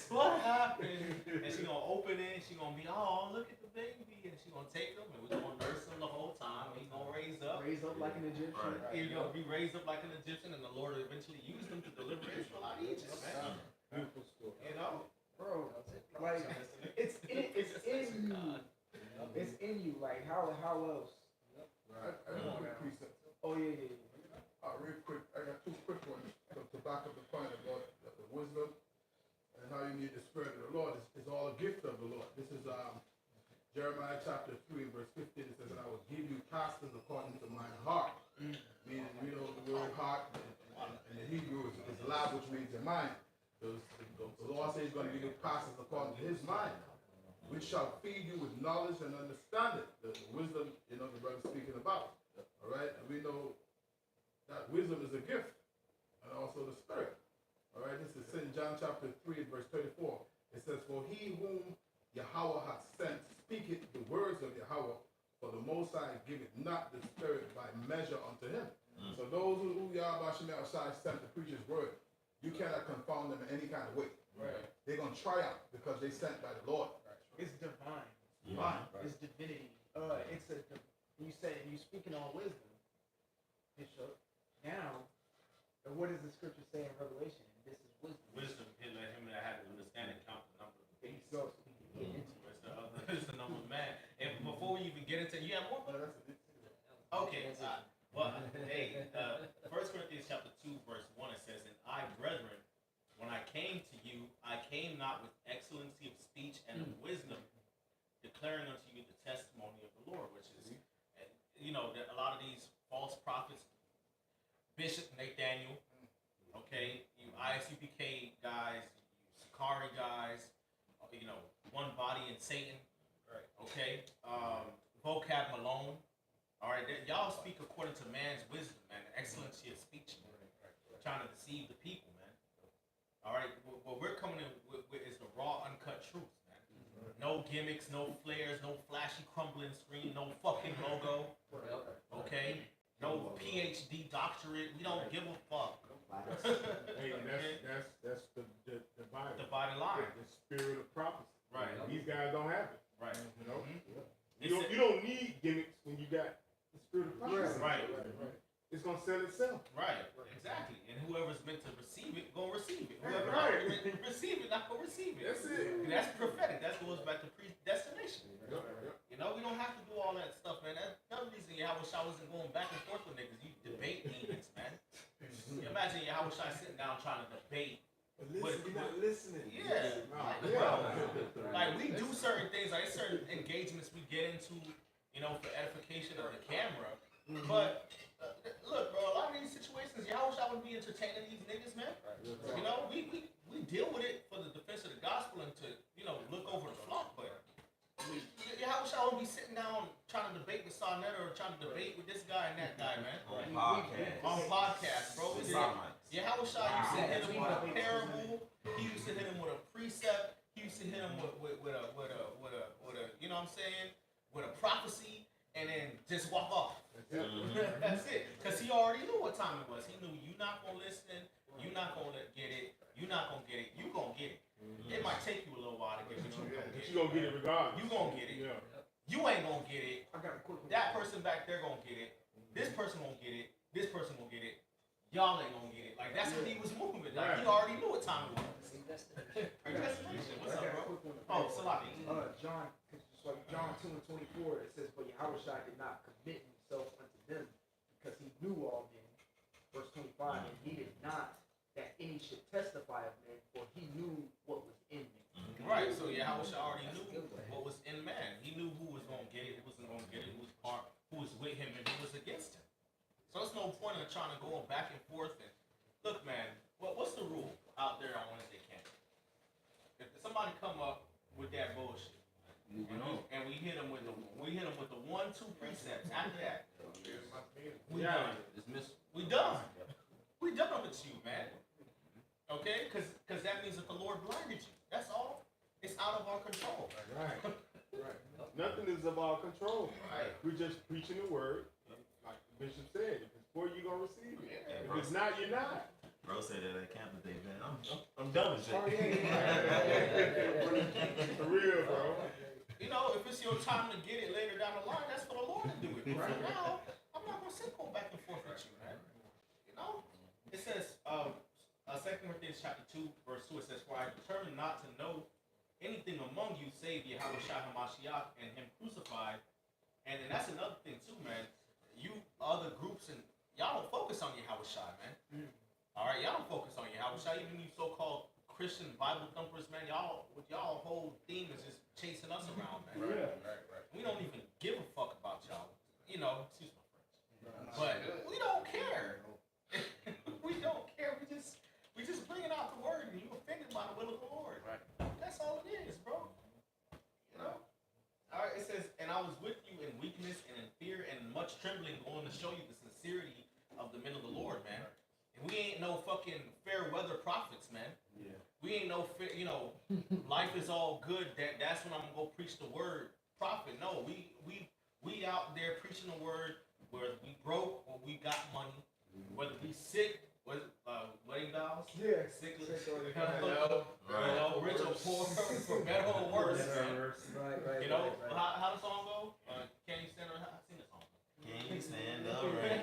What happened? And she gonna open it, and she gonna be, oh, look at the baby, and she gonna take him, and we're gonna nurse him the whole time. He's gonna raise up like an Egyptian. He's gonna be raised up like an Egyptian, and the Lord eventually used him to deliver Israel out of Egypt, man. Beautiful story. You know, Bro, like it's in you. It's in you. Like how else? Right. Oh yeah. Real quick, I got two quick ones to back up the point about the wisdom and how you need the Spirit of the Lord. It's all a gift of the Lord. This is Jeremiah chapter 3, verse 15. It says, "And I will give you pastors according to my heart." Meaning, you know, the word heart in the Hebrew is lab, which means your mind. The Lord says he's going to give you pastors according to his mind, which shall feed you with knowledge and understanding. The wisdom, you know, the brother speaking about. All right? And we know that wisdom is a gift, and also the Spirit. All right? This is St. John chapter 3, verse 34. It says, "For he whom Yahweh hath sent speaketh the words of Yahweh, for the Most High giveth not the Spirit by measure unto him." So those who Yahweh Shemel Shai sent to preach his word, you cannot confound them in any kind of way. Right. They're going to triumph because they sent by the Lord. It's divine. Divine. It's divinity. It's you say you speaking on wisdom, Bishop. Now, what does the scripture say in Revelation? This is wisdom. Wisdom, he let him that had understanding count the number of the There you beasts. go. So we can get into it. It's the number of man. And before we even get into, you have more? Okay. Well, hey, 1 Corinthians chapter 2, verse 1, it says, "And I, brethren, when I came to you, I came not with excellency of speech and of wisdom, declaring unto you the testimony of the Lord," which is, you know, a lot of these false prophets, Bishop Nathaniel, okay, you ISUPK guys, you Sakari guys, you know, One Body in Satan, okay, Vocab Malone, all right, y'all speak according to man's wisdom, man, the excellency of speech, man, trying to deceive the people, man. All right, what we're coming in with is the raw, uncut truth, man. No gimmicks, no flares, no flashy crumbling screen, no fucking logo, okay? No PhD doctorate. We don't give a fuck. Hey, that's the Bible. The bottom line. The spirit of prophecy. Right. These guys don't have it. Right. You know? It's You don't need gimmicks when you got the spirit of prophecy. Right. It's gonna sell itself. Right. Exactly. And whoever's meant to receive it, gonna receive it. That's Whoever's right. not meant to receive it, not gonna receive it. That's it. And that's prophetic. That goes back to predestination. You know, we don't have to do all that stuff, man. That's another reason Yahweh Shai wasn't going back and forth with niggas. You debate demons, man. You imagine Yahweh Shai sitting down trying to debate. You're not listening. Yeah. Like we do certain things, like certain engagements we get into, you know, for edification of the camera. But look, bro, a lot of these situations, Yahweh Shai wouldn't be entertaining these niggas, man. You know, we deal with it for the defense of the gospel and to, you know, look over the flock, but Yahweh Shai won't be sitting down trying to debate with Sarnetta or trying to debate with this guy and that guy, man. On podcast, bro. Yahweh Shai used to hit him with a parable. He used to hit him with a precept. He used to hit him with a you know what I'm saying, with a prophecy, and then just walk off. That's it. Because he already knew what time it was. He knew you not gonna listen. You not gonna get it. You not gonna get it. You gonna get it. It might take you a little while to get it. But you gonna get it regardless. You gonna get it. Yeah. You ain't gonna get it. I got a quick one. That person back there gonna get it. This person gonna get it. This person gonna get it. Y'all ain't gonna get it. Like that's what he was moving. Like he already knew what time it was. Predestination. What's up, bro? Oh, Salami. John 2 and 24. It says, "But Yahweh Shai did not commit himself unto them, because he knew all men." Verse 25. "And he did not that any should testify of men, for he knew what was in men." Right. So Yahweh Shai already knew what was in man. He knew who was gonna get it, who wasn't gonna get it, who was with him, and who was against him. So there's no point in trying to go back and forth. And look, man, what's the rule out there on Wednesday camp? If somebody come up with that bullshit, and we hit them with the 1-2 precepts. After that, we done. We done. We done with you, man. Okay, because that means that the Lord blinded you. That's all. It's out of our control. Right. Nothing is of our control. Right. We're just preaching the word, like the bishop said. If it's for you, you're gonna receive it. Yeah. If it's not, you're not. Bro said that at camp today, man. I'm done with shit. For real, bro. You know, if it's your time to get it later down the line, that's for the Lord to do it. But right now, I'm not gonna sit go back and forth with you, man. You know, it says, 2 Corinthians chapter 2, verse 2. It says, "For I determined not to know anything among you save Yahweh Shai HaMashiach and him crucified." And then that's another thing too, man. You other groups and right, y'all don't focus on Yahweh Shai. Even you so-called Christian Bible thumpers, man, y'all whole theme is just chasing us around, man. Right. We don't even give a fuck about y'all. You know, excuse my French. But we don't care. We don't care. We just bringing out the word, and you offended by the will of the Lord. Right. That's all it is, bro. You know. All right. It says, and I was with you in weakness and in fear and much trembling, going to show you the sincerity of the men of the Lord, man. And we ain't no fucking fair weather prophets, man. Yeah. We ain't no fair, you know, life is all good. That's when I'm gonna go preach the word prophet. No, we out there preaching the word, whether we broke or we got money, whether we sick, wedding vows, Yeah. sickness, Right. rich or poor, for better or worse. Right. You know, how the song go? Can you stand around? I sing the song. Can you stand the rain?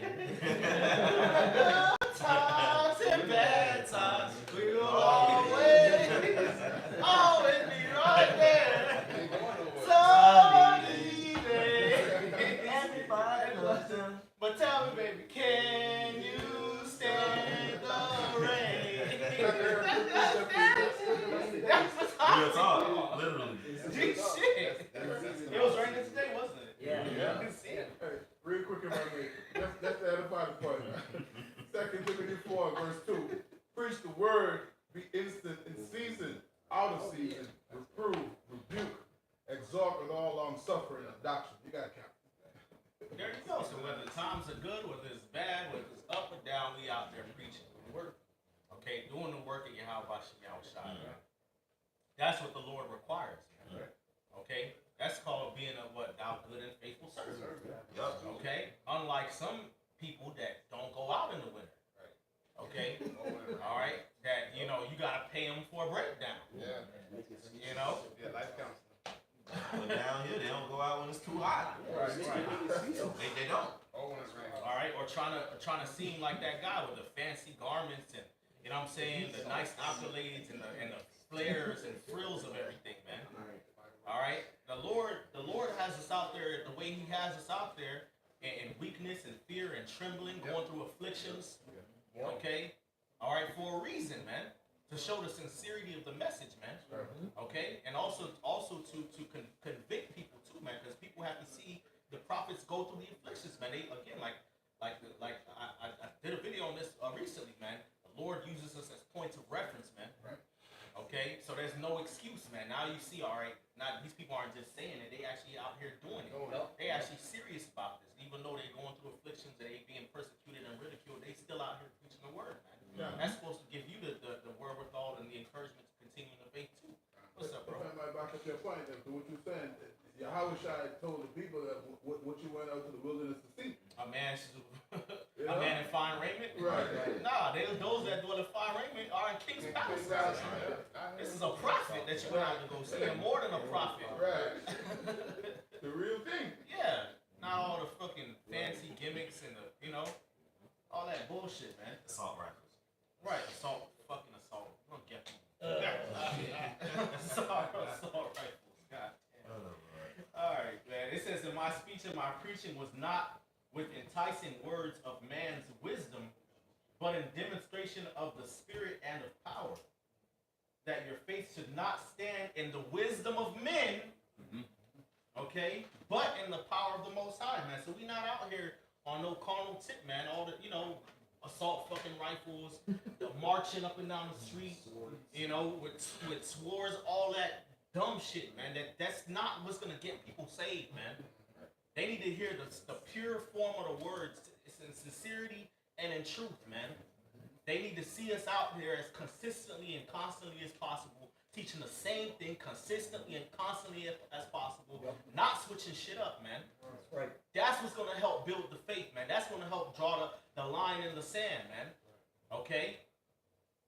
Good times and bad times, we will always be right there. Sunny day. Everybody loves them. But tell me, baby, can you stand the rain? That's what's Real happening. talk, literally. Gee, shit. It was raining today, wasn't it? Yeah. You can see it. Hey, real quick in my way. That's the edifying part. 2 Timothy 4, verse 2. Preach the word, be instant in season, out of season, reprove, rebuke, exhort with all long suffering and doctrine. You got to count. There you go. So whether the times are good, whether it's bad, whether it's up or down, we out there preaching the word. Okay, doing the work of Yahweh Shai. That's what the Lord requires. Man. Okay, that's called being a what? Thou good and faithful servant. Yup. Okay, unlike some people that don't go out in the winter. Okay, all right, that you know you gotta pay them for a breakdown. Yeah. You know. Yeah, life counts. But down here, they don't go out when it's too hot. They don't. Oh, when it's raining. All right, or trying to seem like that guy with the fancy garments and you know what I'm saying, the nice accolades and the flares and frills of everything, man. All right, the Lord has us out there the way He has us out there in weakness and fear and trembling, going through afflictions. Okay, all right, for a reason, man, to show the sincerity of the message, man. Okay, and also to convict people too, man, because people have to see the prophets go through the afflictions, man. They again, like I did a video on this recently, man. The Lord uses us as points of reference, man. Okay, so there's no excuse, man. Now you see, all right, now these people aren't just saying it; they actually out here doing it. They actually serious about this, even though they're going through afflictions and they being persecuted and ridiculed. They still out here preaching the word, man. Yeah. That's supposed to give you the wherewithal and the encouragement to continue in the faith too. What's up, bro? If I might back up your point, to what you're saying, Yahweh Shai told the people that what you went out to the wilderness to see. A man in fine raiment. Right. Nah, those that dwell in fine raiment are in King's Palace. This is a prophet that you went out to go see, and more than a prophet. Right. The real thing. Yeah, not all the fucking fancy gimmicks and the all that bullshit, man. Assault rifles. Right, assault. Don't get me. Assault rifles. God damn. All right, man. It says, "In my speech and my preaching was not with enticing words of man's wisdom, but in demonstration of the Spirit and of power, that your faith should not stand in the wisdom of men, okay, but in the power of the Most High, man." So we not out here on no carnal tip, man. All the assault fucking rifles, the marching up and down the street, with swords, all that dumb shit, man. That's not what's gonna get people saved, man. They need to hear the pure form of the words. It's in sincerity and in truth, man. They need to see us out here as consistently and constantly as possible, teaching the same thing consistently and constantly as possible, not switching shit up, man. That's right. That's what's going to help build the faith, man. That's going to help draw the line in the sand, man. Okay?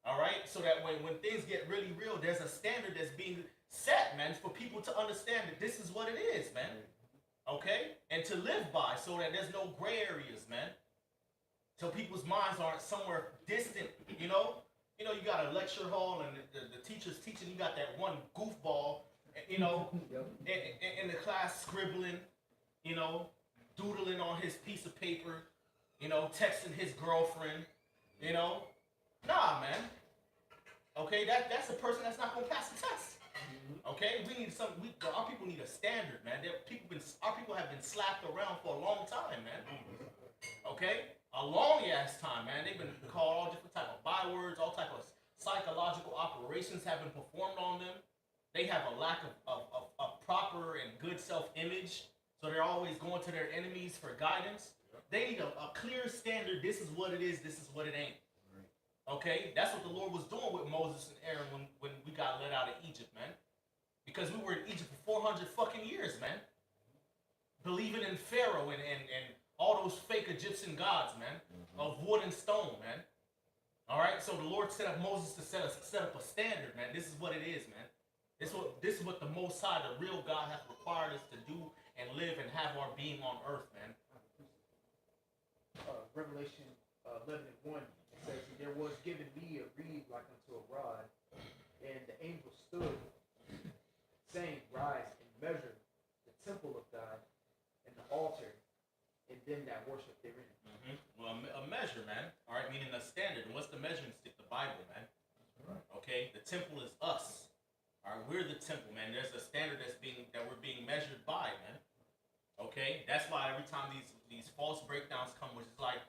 All right? So that when things get really real, there's a standard that's being set, man, for people to understand that this is what it is, man. Okay? And to live by so that there's no gray areas, man. So people's minds aren't somewhere distant, you got a lecture hall and the teacher's teaching, you got that one goofball, in the class scribbling, doodling on his piece of paper, texting his girlfriend, Nah, man. Okay, that's a person that's not gonna pass the test. Okay, we need our people need a standard, man. Our people have been slapped around for a long time, man. Okay, a long ass time, man. They've been called all different type of bywords, all type of psychological operations have been performed on them. They have a lack of proper and good self-image, so they're always going to their enemies for guidance. They need a clear standard. This is what it is. This is what it ain't. Okay, that's what the Lord was doing with Moses and Aaron when we got let out of Egypt, man. Because we were in Egypt for 400 fucking years, man. Believing in Pharaoh and all those fake Egyptian gods, man, of wood and stone, man. All right, so the Lord set up Moses to set up a standard, man. This is what it is, man. This is what the Most High, the real God, has required us to do and live and have our being on earth, man. Revelation 11:1. Says, there was given me a reed like unto a rod, and the angel stood, saying, rise and measure the temple of God and the altar, and them that worship therein. Well, a measure, man. All right, meaning a standard. And what's the measuring stick? The Bible, man. Okay, the temple is us. All right, we're the temple, man. There's a standard that we're being measured by, man. Okay, that's why every time these false breakdowns come, which is like,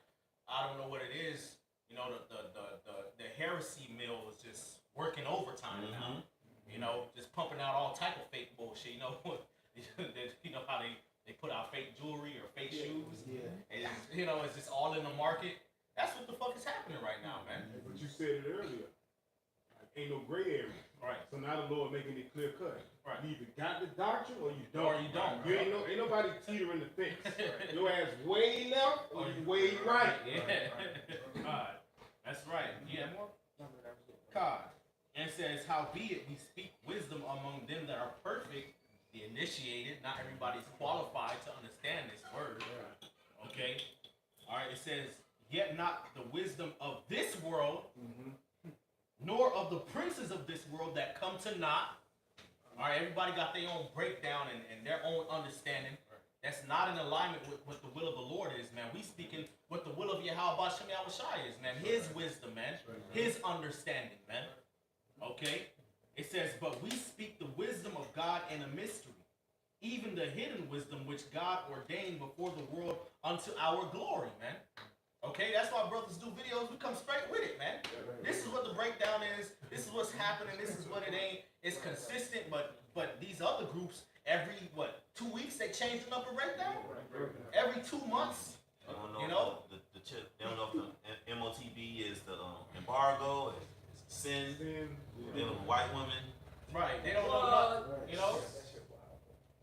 I don't know what it is. You know, the heresy mill is just working overtime now. You know, just pumping out all type of fake bullshit. You know, you know how they put out fake jewelry or fake shoes. Yeah. And you know, it's just all in the market. That's what the fuck is happening right now, man. But you said it earlier. Like, ain't no gray area. Right. So now the Lord making it clear cut. Right. You either got the doctrine or you don't. Or you don't. You ain't nobody teetering the fence. Your ass way left or you way right. Yeah. God. That's right. Yeah, more? God. And it says, howbeit we speak wisdom among them that are perfect, the initiated. Not everybody's qualified to understand this word. Okay? All right, it says, yet not the wisdom of this world, nor of the princes of this world that come to naught. All right, everybody got their own breakdown and their own understanding. That's not in alignment with what the will of the Lord is, man. We speaking what the will of Yahweh Shem Yahushai is, man. His wisdom, man. His understanding, man. Okay? It says, but we speak the wisdom of God in a mystery, even the hidden wisdom which God ordained before the world unto our glory, man. Okay? That's why brothers do videos. We come straight with it, man. This is what the breakdown is. This is what's happening. This is what it ain't. It's consistent, but these other groups, every 2 weeks they changing up a breakdown. Every 2 months, you know, the chip. They don't know if the MOTB is the embargo, it's sin, dealing with white women. Right? They don't know. You know,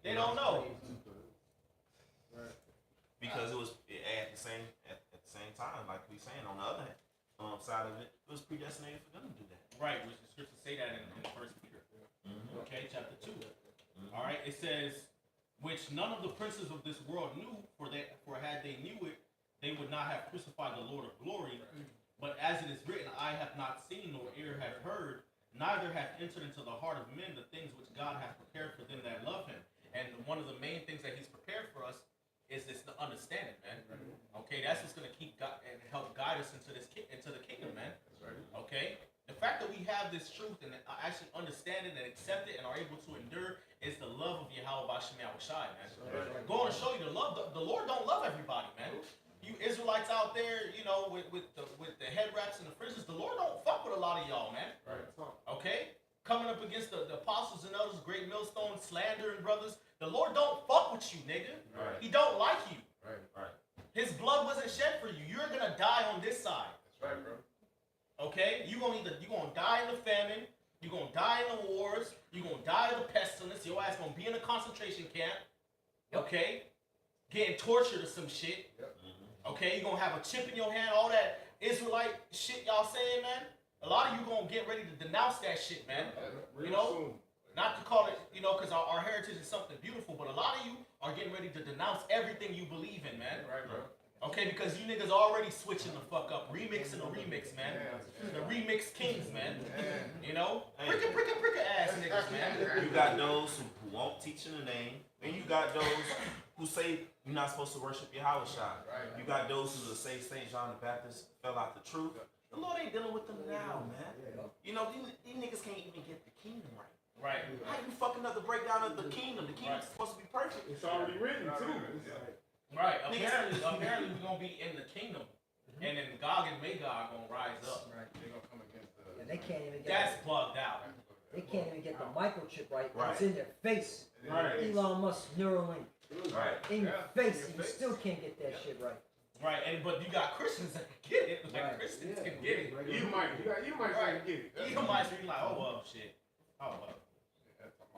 they don't know. Because it was at the same time, like we saying on the other side of it, it was predestinated for them to do that. Right? Which the scriptures say that in 1 Peter. Okay, chapter 2. All right, it says, which none of the princes of this world knew, for had they knew it, they would not have crucified the Lord of glory. But as it is written, eye hath not seen, nor ear hath heard, neither hath entered into the heart of men the things which God hath prepared for them that love him. And one of the main things that he's prepared for us is this the understanding, man. Okay, that's what's going to keep God and help guide us into the kingdom, man. Okay? The fact that we have this truth and actually understand it and accept it and are able to endure is the love of Yahweh Shem Yahushai, man. Going to show you the love. The Lord don't love everybody, man. You Israelites out there, you know, with the head wraps and the fringes, the Lord don't fuck with a lot of y'all, man. Okay? Coming up against the apostles and elders, great millstones, slandering brothers, the Lord don't fuck with you, nigga. He don't like you. His blood wasn't shed for you. You're gonna die on this side. That's right, bro. Okay, you're gonna die in the famine, you're gonna die in the wars, you're gonna die of the pestilence, your ass gonna be in a concentration camp, okay, getting tortured or some shit, okay, you're gonna have a chip in your hand, all that Israelite shit y'all saying, man. A lot of you gonna get ready to denounce that shit, man. You know, not to call it, you know, because our heritage is something beautiful, but a lot of you are getting ready to denounce everything you believe in, man. Right, bro. Okay, because you niggas already switching the fuck up, remixing the remix, man. The remix kings, man. You know, pricka ass niggas, man. You got those who won't teach in the name, and you got those who say you're not supposed to worship Yahweh Shai. You got those who say Saint John the Baptist fell out the truth. The Lord ain't dealing with them now, man. You know, these niggas can't even get the kingdom right. Right. How you fucking up the breakdown of the kingdom? The kingdom's supposed to be perfect. It's already written too. Right. Apparently we're gonna be in the kingdom, and then Gog and Magog gonna rise up. Right. They're gonna come against the. And they can't even get. That's plugged out. They can't even get the microchip right. Right. It's in their face. Right. Elon Musk Neuralink Right. in your Yeah, face, in and your you face. still can't get that shit right. Right. But you got Christians that can get it. Like Right. Christians can get it. You might try to get it. You might be like, oh well, shit. Oh well.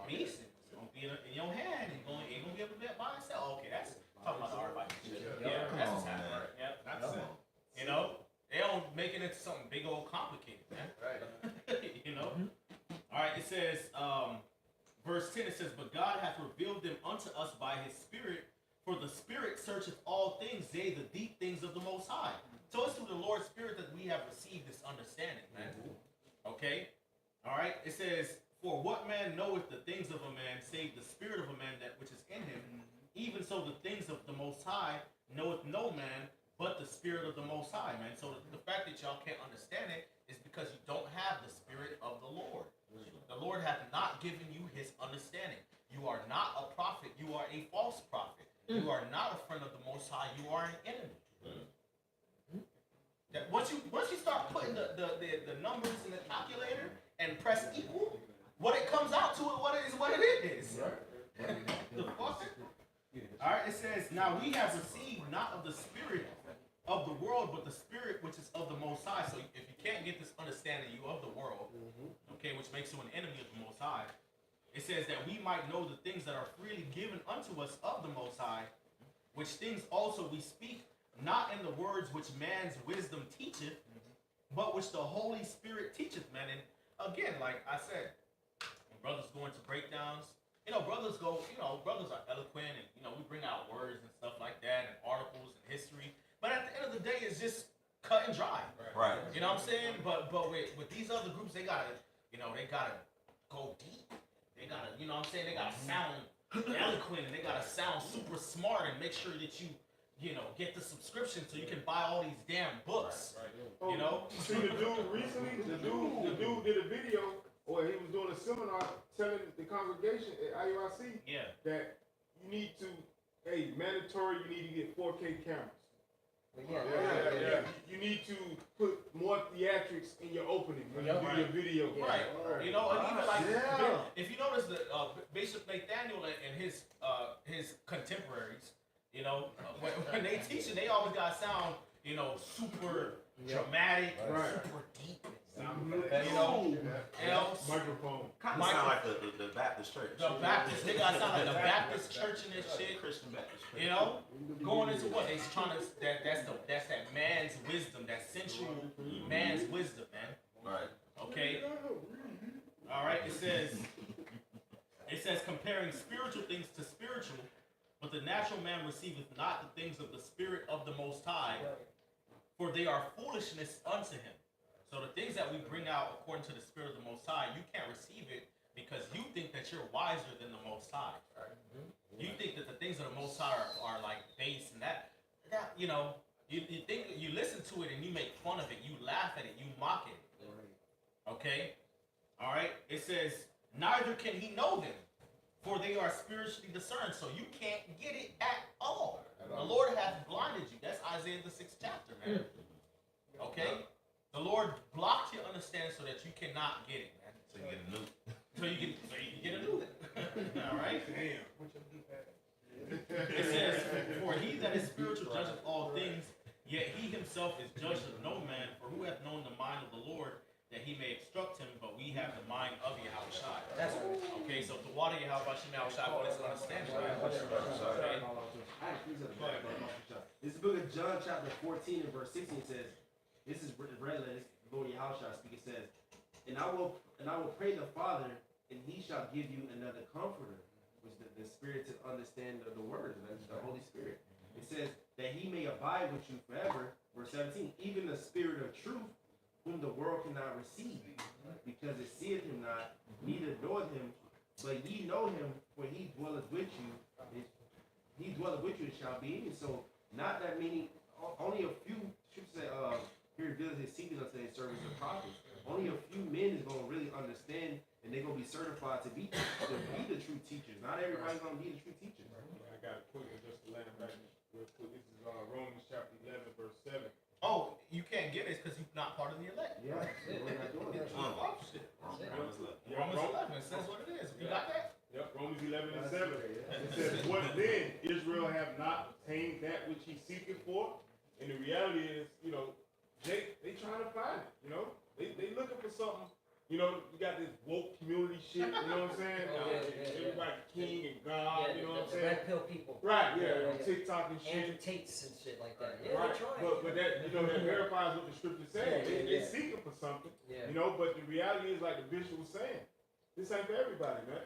Beast is gonna be in your hand. Ain't gonna be able to be by itself. Okay, that's talking about the art fight. Yeah, that's what's happening. man. Yep, that's Come it. on. You know, they don't make it into something big old complicated, man. Right. You know. All right. It says, verse 10. It says, "But God hath revealed them unto us by His Spirit, for the Spirit searcheth all things, yea, the deep things of the Most High." So it's through the Lord's Spirit that we have received this understanding, man. Okay. All right. It says, "For what man knoweth the things of a man, save the spirit of a man that which is in him? Even so the things of the Most High knoweth no man but the Spirit of the Most High," man. So the fact that y'all can't understand it is because you don't have the Spirit of the Lord. The Lord hath not given you His understanding. You are not a prophet. You are a false prophet. You are not a friend of the Most High. You are an enemy. That once you start putting the numbers in the calculator and press equal, what it comes out to it, what it is. The fuck? All right, it says, "Now we have received not of the spirit of the world, but the Spirit which is of the Most High." So if you can't get this understanding, you of the world, okay, which makes you an enemy of the Most High. It says that we might know the things that are freely given unto us of the Most High, which things also we speak, not in the words which man's wisdom teacheth, but which the Holy Spirit teacheth, man. And again, like I said, when brothers go into breakdowns, brothers are eloquent, and we bring out words and stuff like that, and articles and history. But at the end of the day, it's just cut and dry. Right. You know what I'm saying? But with these other groups, they gotta go deep. They gotta, they gotta sound eloquent, and they gotta sound super smart, and make sure that you get the subscription so you can buy all these damn books. Oh, You know? See the dude recently? The dude did a video, or he was doing a seminar telling the congregation at IUIC Yeah. that you need to, mandatory, you need to get 4K cameras. But Yeah. You need to put more theatrics in your opening when you Yeah. do your video. Right. And even like Yeah. if you notice the Bishop Nathaniel and his contemporaries, when they teaching, they always gotta sound super dramatic, Right. super deep. Microphone. Kind of sound like the Baptist church. The Baptist, they gotta sound like the Baptist church and this shit. Christian Baptist church. Going into what they're trying to that's that man's wisdom, that sensual man's wisdom, man. Right. Okay. All right. It says comparing spiritual things to spiritual, but the natural man receiveth not the things of the Spirit of the Most High, for they are foolishness unto him. So the things that we bring out according to the Spirit of the Most High, you can't receive it because you think that you're wiser than the Most High. You think that the things of the Most High are like base, and that you think you listen to it and you make fun of it, you laugh at it, you mock it. Okay? All right? It says, neither can he know them, for they are spiritually discerned. So you can't get it at all. The Lord hath blinded you. That's Isaiah the 6th chapter, man. Okay? The Lord blocked your understanding so that you cannot get it, man. So you get a new. So you can get a new one. All right? Damn. It says, "For he that is spiritual judgeth all things, yet he himself is judged of no man. For who hath known the mind of the Lord, that he may instruct him? But we have the mind of Yahushua." That's right. Okay, so the water Yahushua for this understanding. Right? Okay. This is the book of John, chapter 14 and verse 16 says, this is read, this Lord Yahushua speaking, says, and I will pray the Father, and he shall give you another comforter, which the Spirit to understand the words, that's the Holy Spirit. It says that he may abide with you forever, verse 17, even the Spirit of truth, whom the world cannot receive, because it seeth him not, neither knoweth him, but ye know him, for he dwelleth with you. He dwelleth with you and shall be in you. So not that many, only a few, should say, He reveals his secrets unto his servants and prophets. Only a few men is gonna really understand, and they're gonna be certified to be the true teachers. Not everybody's gonna be the true teacher. I got it quickly just to land back real quick. This is Romans chapter 11, verse 7. Oh, you can't get it because you're not part of the elect. Yeah, we're not doing that. Oh, shit. Romans 11 says what it is. You got that? Yep, Romans 11 and 7. It says, what then? Israel have not obtained that which he seeketh for? And the reality is, you know, they trying to find it, you know? They looking for something. You know, you got this woke community shit, you know what I'm saying? Everybody king and God, you know what I'm saying? Red pill people. Right, yeah, on TikTok and shit. Andrew Tates and shit like that. Yeah, Right, they're trying. but that, you know, that verifies what the scripture's saying. They seeking for something, you know, but the reality is, like the bishop was saying, this ain't for everybody, man.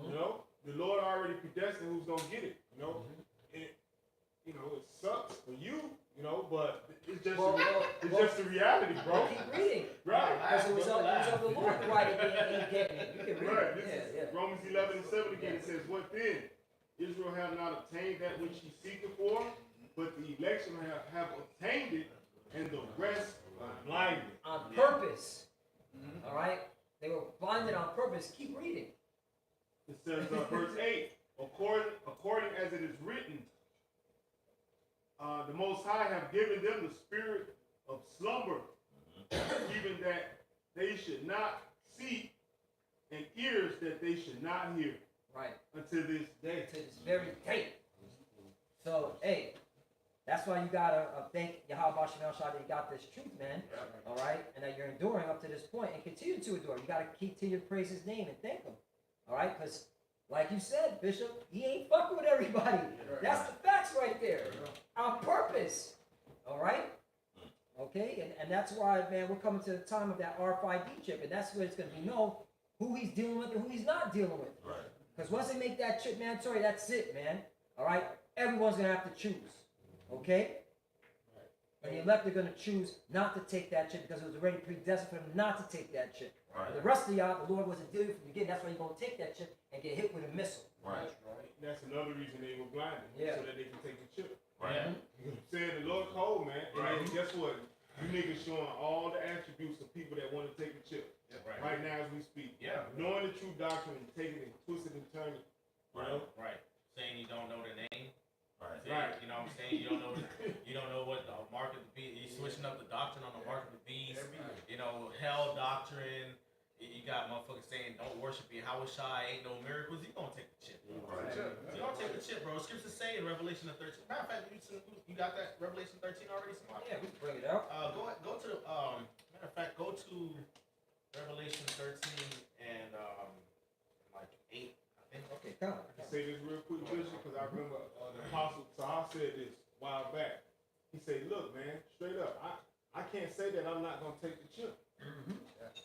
You know, the Lord already predestined who's gonna get it, you know? And, you know, it sucks for you, you know, but it's just just the reality, bro. Keep reading. Right. Because it was of the Lord why they ain't getting it. You can read Right. it. This is Romans 11 and 7 again. It says, what then? Israel have not obtained that which he seeketh for, but the election have obtained it, and the rest are blinded. On purpose. All right? They were blinded on purpose. Keep reading. It says, verse 8, according as it is written, the Most High have given them the spirit of slumber, even that they should not see, and ears that they should not hear. Right. Until this day. To this very day. So, hey, that's why you gotta thank Yahweh Shem Shah that you got this truth, man. All right? And that you're enduring up to this point and continue to endure. You gotta continue to praise his name and thank him. All right? Because, like you said, Bishop, he ain't fucking with everybody. That's the facts right there. On purpose. All right? Okay? And that's why, man, we're coming to the time of that RFID chip. And that's where it's going to be known who he's dealing with and who he's not dealing with. Right. Because once they make that chip mandatory, that's it, man. All right? Everyone's going to have to choose. Okay? And the elect are going to choose not to take that chip because it was already predestined for them not to take that chip. Right. The rest of y'all, the Lord wasn't dealing with from the beginning. That's why you're going to take that chip and get hit with a missile. Right. That's another reason they were blinded, so that they can take the chip. Right. You know what I'm saying? The Lord cold, man. And then guess what? You niggas showing all the attributes of people that want to take the chip. Right now as we speak. Yeah. Knowing the true doctrine and taking it and twisting and turning. You know? Right. Saying you don't know the name. Right. Saying, you know what I'm saying? You don't know what the mark of the beast. You're switching up the doctrine on the mark of the beast. You know, hell doctrine. You got motherfuckers saying don't worship Yahweh Shai, ain't no miracles. You gonna take the chip. Right. You gonna take the chip, bro. Scriptures say in Revelation 13. Matter of fact, you got that Revelation 13 already, somebody? Yeah, we can bring it out. Go to matter of fact, go to Revelation 13 and like 8, I think. Okay, come on. I can say this real quick, Bishop, because I remember the Apostle Sahar said this a while back. He said, look, man, straight up, I can't say that I'm not gonna take the chip.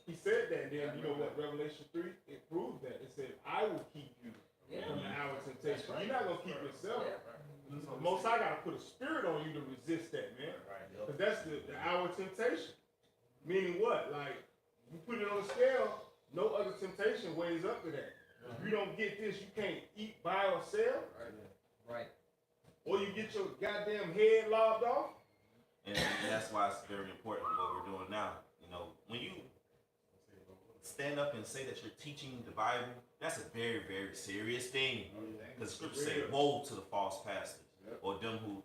He said that, then you know what, Revelation 3, it proves that. It said, I will keep you from the hour of temptation. You're not going to keep yourself. Most I got to put a spirit on you to resist that, man. Because that's the hour of temptation. Meaning what? Like, you put it on a scale, no other temptation weighs up to that. If you don't get this, you can't eat, buy, or sell. Right. Or you get your goddamn head lobbed off. And that's why it's very important what we're doing now. You know, when you stand up and say that you're teaching the Bible, that's a very, very serious thing. Because scriptures say, woe to the false pastors, or them who,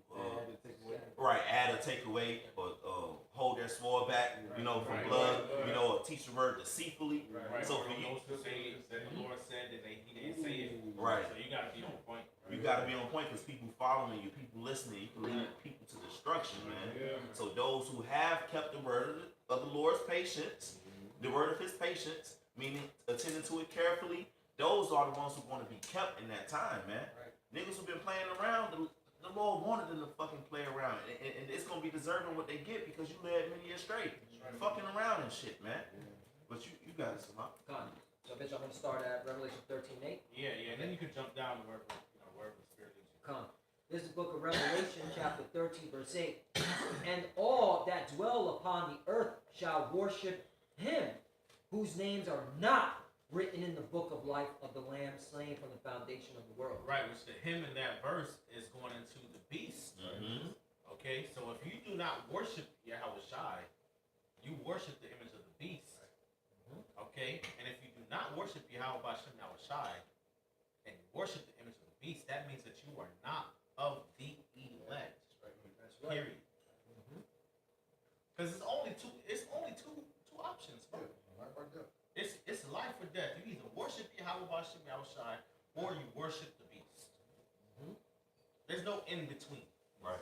add or take away, or hold their sword back, you know, from blood, you know, or teach the word deceitfully. So for you, those who say that the Lord said that he didn't say it. Right. So you gotta be on point. You gotta be on point because people following you, people listening, you can lead people to destruction, man. So those who have kept the word of the Lord's patience, the word of his patience, meaning attending to it carefully, those are the ones who want to be kept in that time, man. Niggas who've been playing around, the Lord wanted them to fucking play around. And it's going to be deserving what they get because you led many astray. Fucking around and shit, man. But you got it, Samah. So, bitch, I'm going to start at Revelation 13:8. Yeah, and then you can jump down to wherever the Spirit leads you. Come. This is the book of Revelation, chapter 13, verse 8. And all that dwell upon the earth shall worship him, whose names are not written in the book of life of the Lamb slain from the foundation of the world. Right, which the him in that verse is going into the beast. Okay, so if you do not worship Yahweh Shai, you worship the image of the beast. Okay? And if you do not worship Yahweh Bashem Yahushai, and you worship the image of the beast, that means that you are not of the elect. That's right. Period. Because it's only two options, bro. It's life or death. You either worship Yahweh Bashem Yahushai or you worship the beast. There's no in between. Right.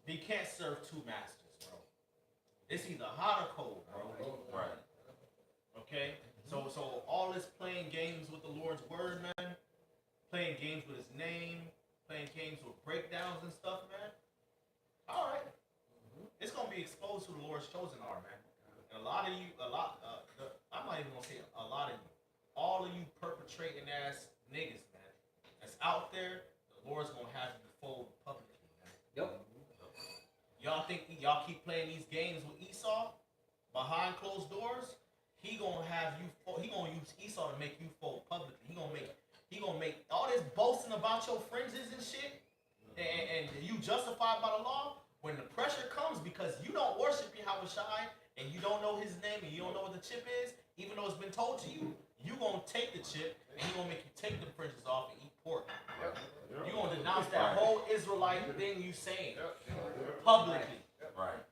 You can't serve two masters, bro. It's either hot or cold, bro. Right. Okay? So all this playing games with the Lord's word, man, playing games with his name, playing games with breakdowns and stuff, man. All right. It's going to be exposed who the Lord's chosen are, man. And a lot of you, I'm not even going to say a lot of you, all of you perpetrating ass niggas, man, that's out there, the Lord's going to have you fold publicly, man. Yep. Y'all think y'all keep playing these games with Esau behind closed doors? He gonna have you. He gonna use Esau to make you fold publicly. He gonna make all this boasting about your fringes and shit, and you justified by the law. When the pressure comes because you don't worship Yahweh Shai and you don't know his name and you don't know what the chip is, even though it's been told to you, you gonna take the chip and he gonna make you take the fringes off and eat pork. You gonna denounce that whole Israelite thing you saying publicly. Right.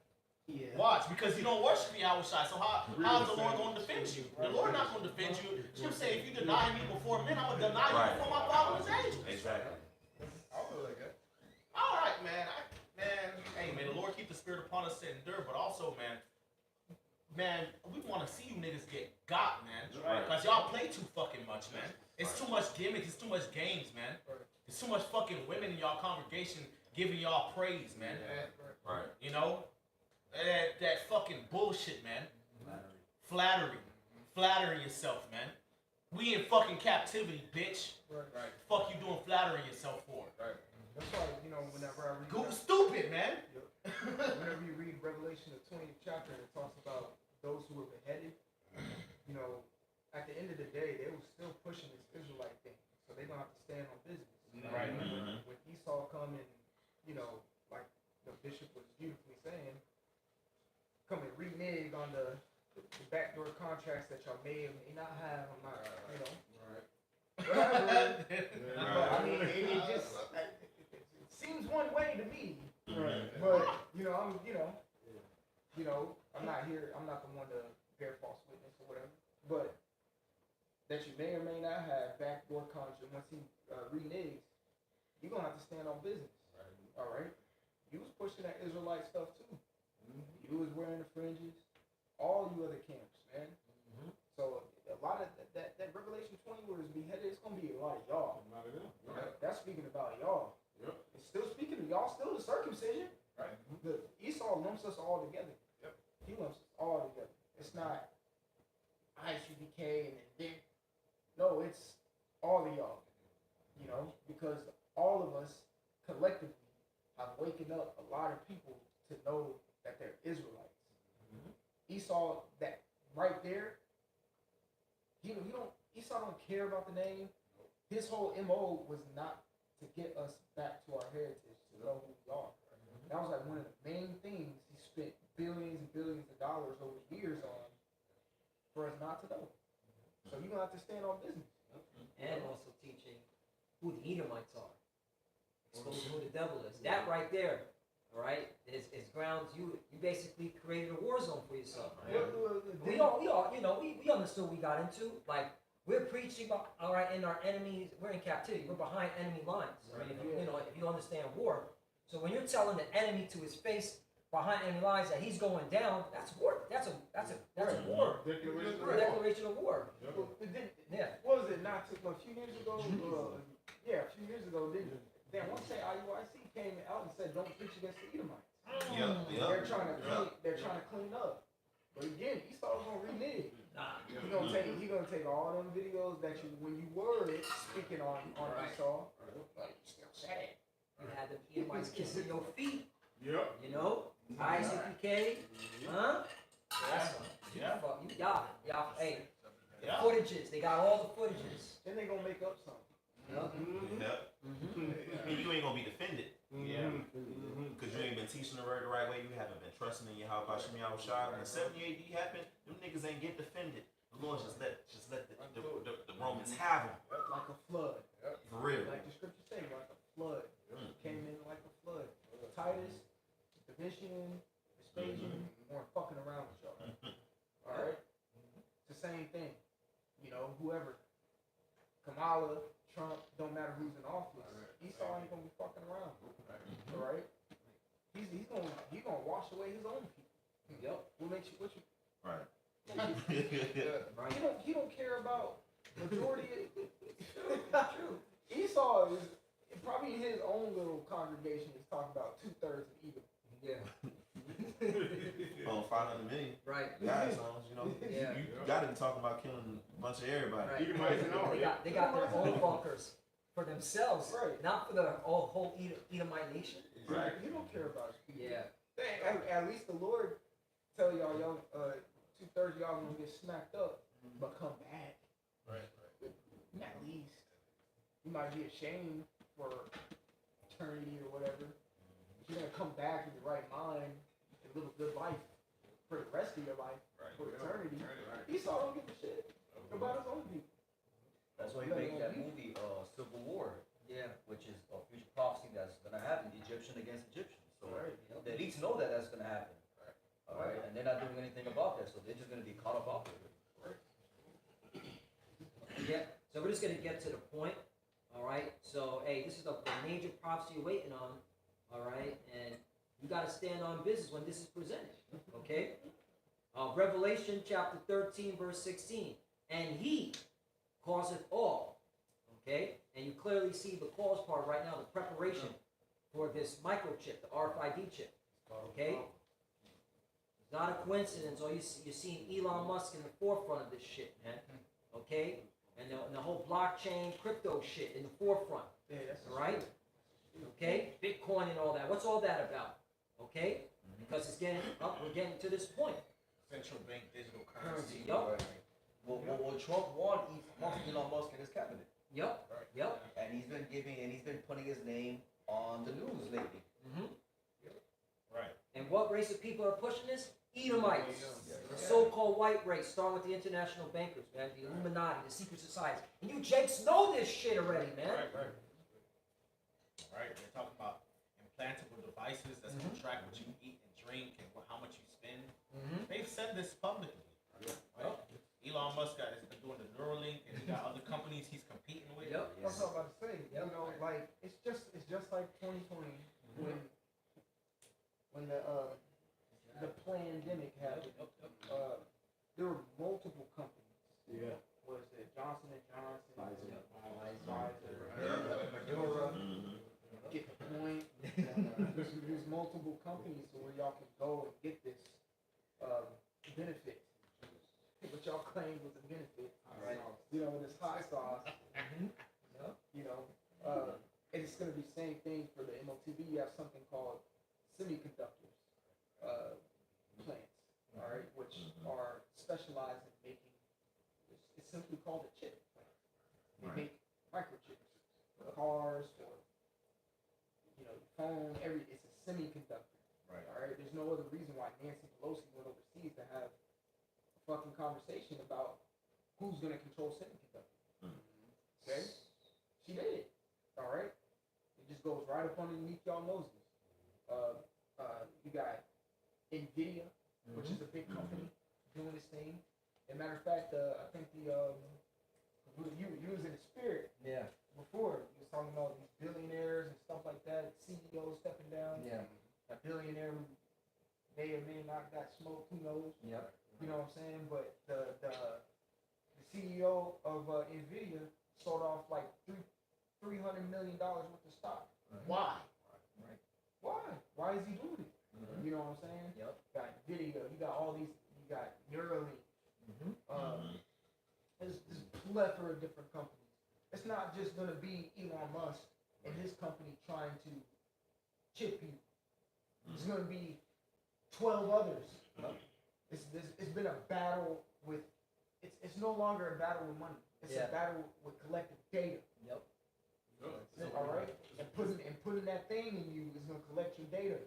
Yeah. Watch, because you don't worship Yahweh Shai. So how's the Lord going to defend you? The Lord not going to defend you. Scripture say, if you deny me before men, I'm going to deny you before my Father and his angels. Exactly. All right, man. Hey, may the Lord keep the spirit upon us to endure, but also, man, we want to see you niggas get got, man. Because y'all play too fucking much, man. It's too much gimmick. It's too much games, man. There's too much fucking women in y'all congregation giving y'all praise, man. Right. You know? That fucking bullshit, man. Flattery. Flattering yourself, man. We in fucking captivity, bitch. Right. Fuck you doing flattering yourself for? That's why, whenever I read Stupid, man. whenever you read Revelation, the 20th chapter, it talks about those who were beheaded. At the end of the day, they were still pushing this Israelite thing, so they're gonna have to stand on business. Right. When Esau come and, like the bishop was beautifully saying, come and renege on the backdoor contracts that y'all may or may not have. I'm not, whatever. But I mean, it just it seems one way to me. But I'm not here. I'm not the one to bear false witness or whatever. But that you may or may not have backdoor contract. Once he reneges, you're gonna have to stand on business. All right. You was pushing that Israelite stuff too. You was wearing the fringes. All you other camps, man. So a lot of that Revelation 20 where it's beheaded, it's gonna be a lot of y'all. That's speaking about y'all. Yep. It's still speaking of y'all. Still the circumcision. Right. The Esau lumps us all together. Yep. He lumps us all together. It's not ICBK and then no, it's all of y'all. Because all of us collectively have waken up a lot of people to know that they're Israelites. Esau, that right there, Esau don't care about the name. His whole MO was not to get us back to our heritage, to know who we are. That was like one of the main things he spent billions and billions of dollars over years on for us not to know. So you're gonna have to stand on business. And also teaching who the Edomites are. Exposing who the devil is. That right there, all right, is grounds. You basically created a war zone for yourself. We all, we understood what we got into. Like, we're preaching about, all right, and our enemies, we're in captivity. We're behind enemy lines. I mean, if you understand war. So when you're telling the enemy to his face behind enemy lines that he's going down, that's war. That's a war. Declaration of war. Yeah. What was it? A few years ago? A few years ago, then one say IUIC came out and said, "Don't preach against the Edomites." They're trying to clean up. But again, Esau's gonna renege. He gonna take all them videos that when you were speaking on Esau, but you still said it. You had the Edomites kissing your feet. Yep. ICPK. Huh? Y'all. Hey. Yeah. Footages. They got all the footages. Then they gonna make up something. Yep. You ain't gonna be defended. Yeah. Because you ain't been teaching the word the right way. You haven't been trusting in Yahweh Hashem Yahushua. When 70 AD happened, them niggas ain't get defended. The Lord just let the Romans have them. Like a flood. For real. Like the scriptures say, like a flood. Came in like a flood. Titus, Domitian, Vespasian weren't fucking around with y'all. Alright? It's the same thing. You know, whoever. Kamala, Trump, don't matter who's in office. Esau ain't gonna be fucking around. Alright? He's gonna wash away his own people. Yep. What you Right. He don't care about majority of Esau is probably in his own little congregation is talking about 2/3 of Edom. Yeah. Oh, 500 million. Right. Guys, you know, Yeah. you gotta be talking about killing a bunch of everybody. Right. Edomites and all. They got their own bunkers for themselves, Right. not for the whole Edomite nation. Right. He don't care about his people. Yeah. At least the Lord tell y'all 2/3 y'all gonna get smacked up, but come back. Right. At least you might be ashamed for eternity or whatever. But you're gonna come back in your right mind and live a good life for the rest of your life, for eternity. Esau don't give a shit about his own people. That's why he made that movie, Civil War, Yeah. which is a future prophecy that's going to happen, Egyptian against Egyptian. So Right. the elites know that that's going to happen. All right, and they're not doing anything about that, so they're just going to be caught up out there. Yeah. So we're just gonna get to the point. All right. So hey, this is the major prophecy you're waiting on. All right, and you got to stand on business when this is presented. Okay. Revelation chapter 13, verse 16. And he causeth all. Okay, and you clearly see the cause part right now, the preparation for this microchip, the RFID chip. Okay. It's not a coincidence. Or you're seeing Elon Musk in the forefront of this shit, man. Okay, and the whole blockchain crypto shit in the forefront. Yeah, that's All right. Okay, Bitcoin and all that. What's all that about? Okay, because it's getting up. We're getting to this point. Central bank digital Currency. currency. Yup. Well, Trump won Elon Musk in his cabinet, Yup. Yup. and he's been putting his name on the news lately. Mm-hmm. Right. And what race of people are pushing this? Edomites. The so-called white race, starting with the international bankers, man, the Illuminati, the secret societies. And you Jakes know this shit already, man. Right. They're talking about implantable devices that's going to track what you eat and drink and how much you spend. Mm-hmm. They've said this publicly. Right? Elon Musk has been doing the Neuralink, and he got other companies he's competing with. Yep. That's what I'm about to say. You know, like it's just like 2020 when the pandemic happened. There were multiple companies. Yeah. Was it Johnson and Johnson, Pfizer. Moderna, Get the point. There's multiple companies where y'all can go and get this benefit, what y'all claimed was a benefit. Right. You know, this hot sauce. You know, and it's going to be the same thing for the MOTB. You have something called semiconductors plants, all right, which are specialized in making. It's simply called a chip plant. They make microchips for cars, for your phone. It's a semiconductor. Right. All right. There's no other reason why Nancy Pelosi went overseas to have a fucking conversation about who's going to control semiconductors. Okay. She did it. All right. It just goes right up underneath y'all noses. You got NVIDIA, which is a big company doing this thing. As a matter of fact, I think you was in the spirit Yeah. before. You was talking about these billionaires and stuff like that, CEOs stepping down. Yeah. A billionaire who may or may not got smoked, who knows? Yep. You know what I'm saying? But the CEO of NVIDIA sold off like $300 million worth of stock. Why? Right. Why? Why is he doing it? You know what I'm saying? Yep. You got NVIDIA, you got all these, you got Neuralink. There's a plethora of different companies. It's not just going to be Elon Musk and his company trying to chip you. It's going to be 12 others. It's been a battle with. It's no longer a battle with money. It's a battle with collective data. Yep. All right, and putting that thing in you is gonna collect your data.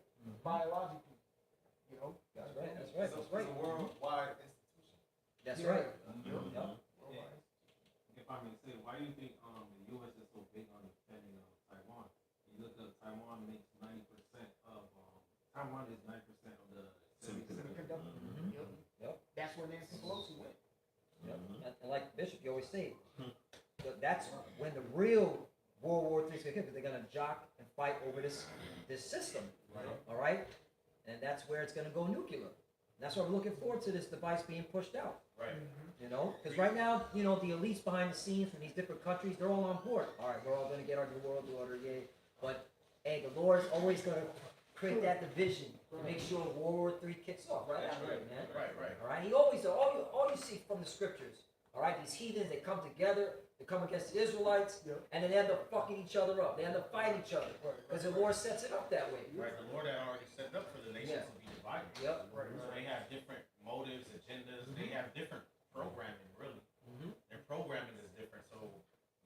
biologically. You know. That's right. That's right. That's right. It's a worldwide institution. That's Yeah. right. Mhm. Yep. If I may say, why do you think the U.S. is so big on defending Taiwan? You look at Taiwan makes 90% of Taiwan is 9% of the Semiconductor. Mhm. Yep. Yep. That's where Nancy Pelosi went. Yep. And like Bishop, you always say, that's when the real World War III is going to hit, because they're going to jock and fight over this system. Right. All right? And that's where it's going to go nuclear. That's why we're looking forward to this device being pushed out. Right. You know, because right now, you know, the elites behind the scenes from these different countries, they're all on board. All right, we're all going to get our new world order, yay. But, hey, the Lord's always going to create that division to make sure World War III kicks off. Right out here, man. Right. All right, he always does. All you see from the scriptures, all right, these heathens, they come together, they come against the Israelites, and then they end up fucking each other up. They end up fighting each other because the Lord sets it up that way. Right. The Lord had already set it up for the nations to be divided. Yep. So they have different motives, agendas. They have different programming, really. Mhm. Their programming is different. So,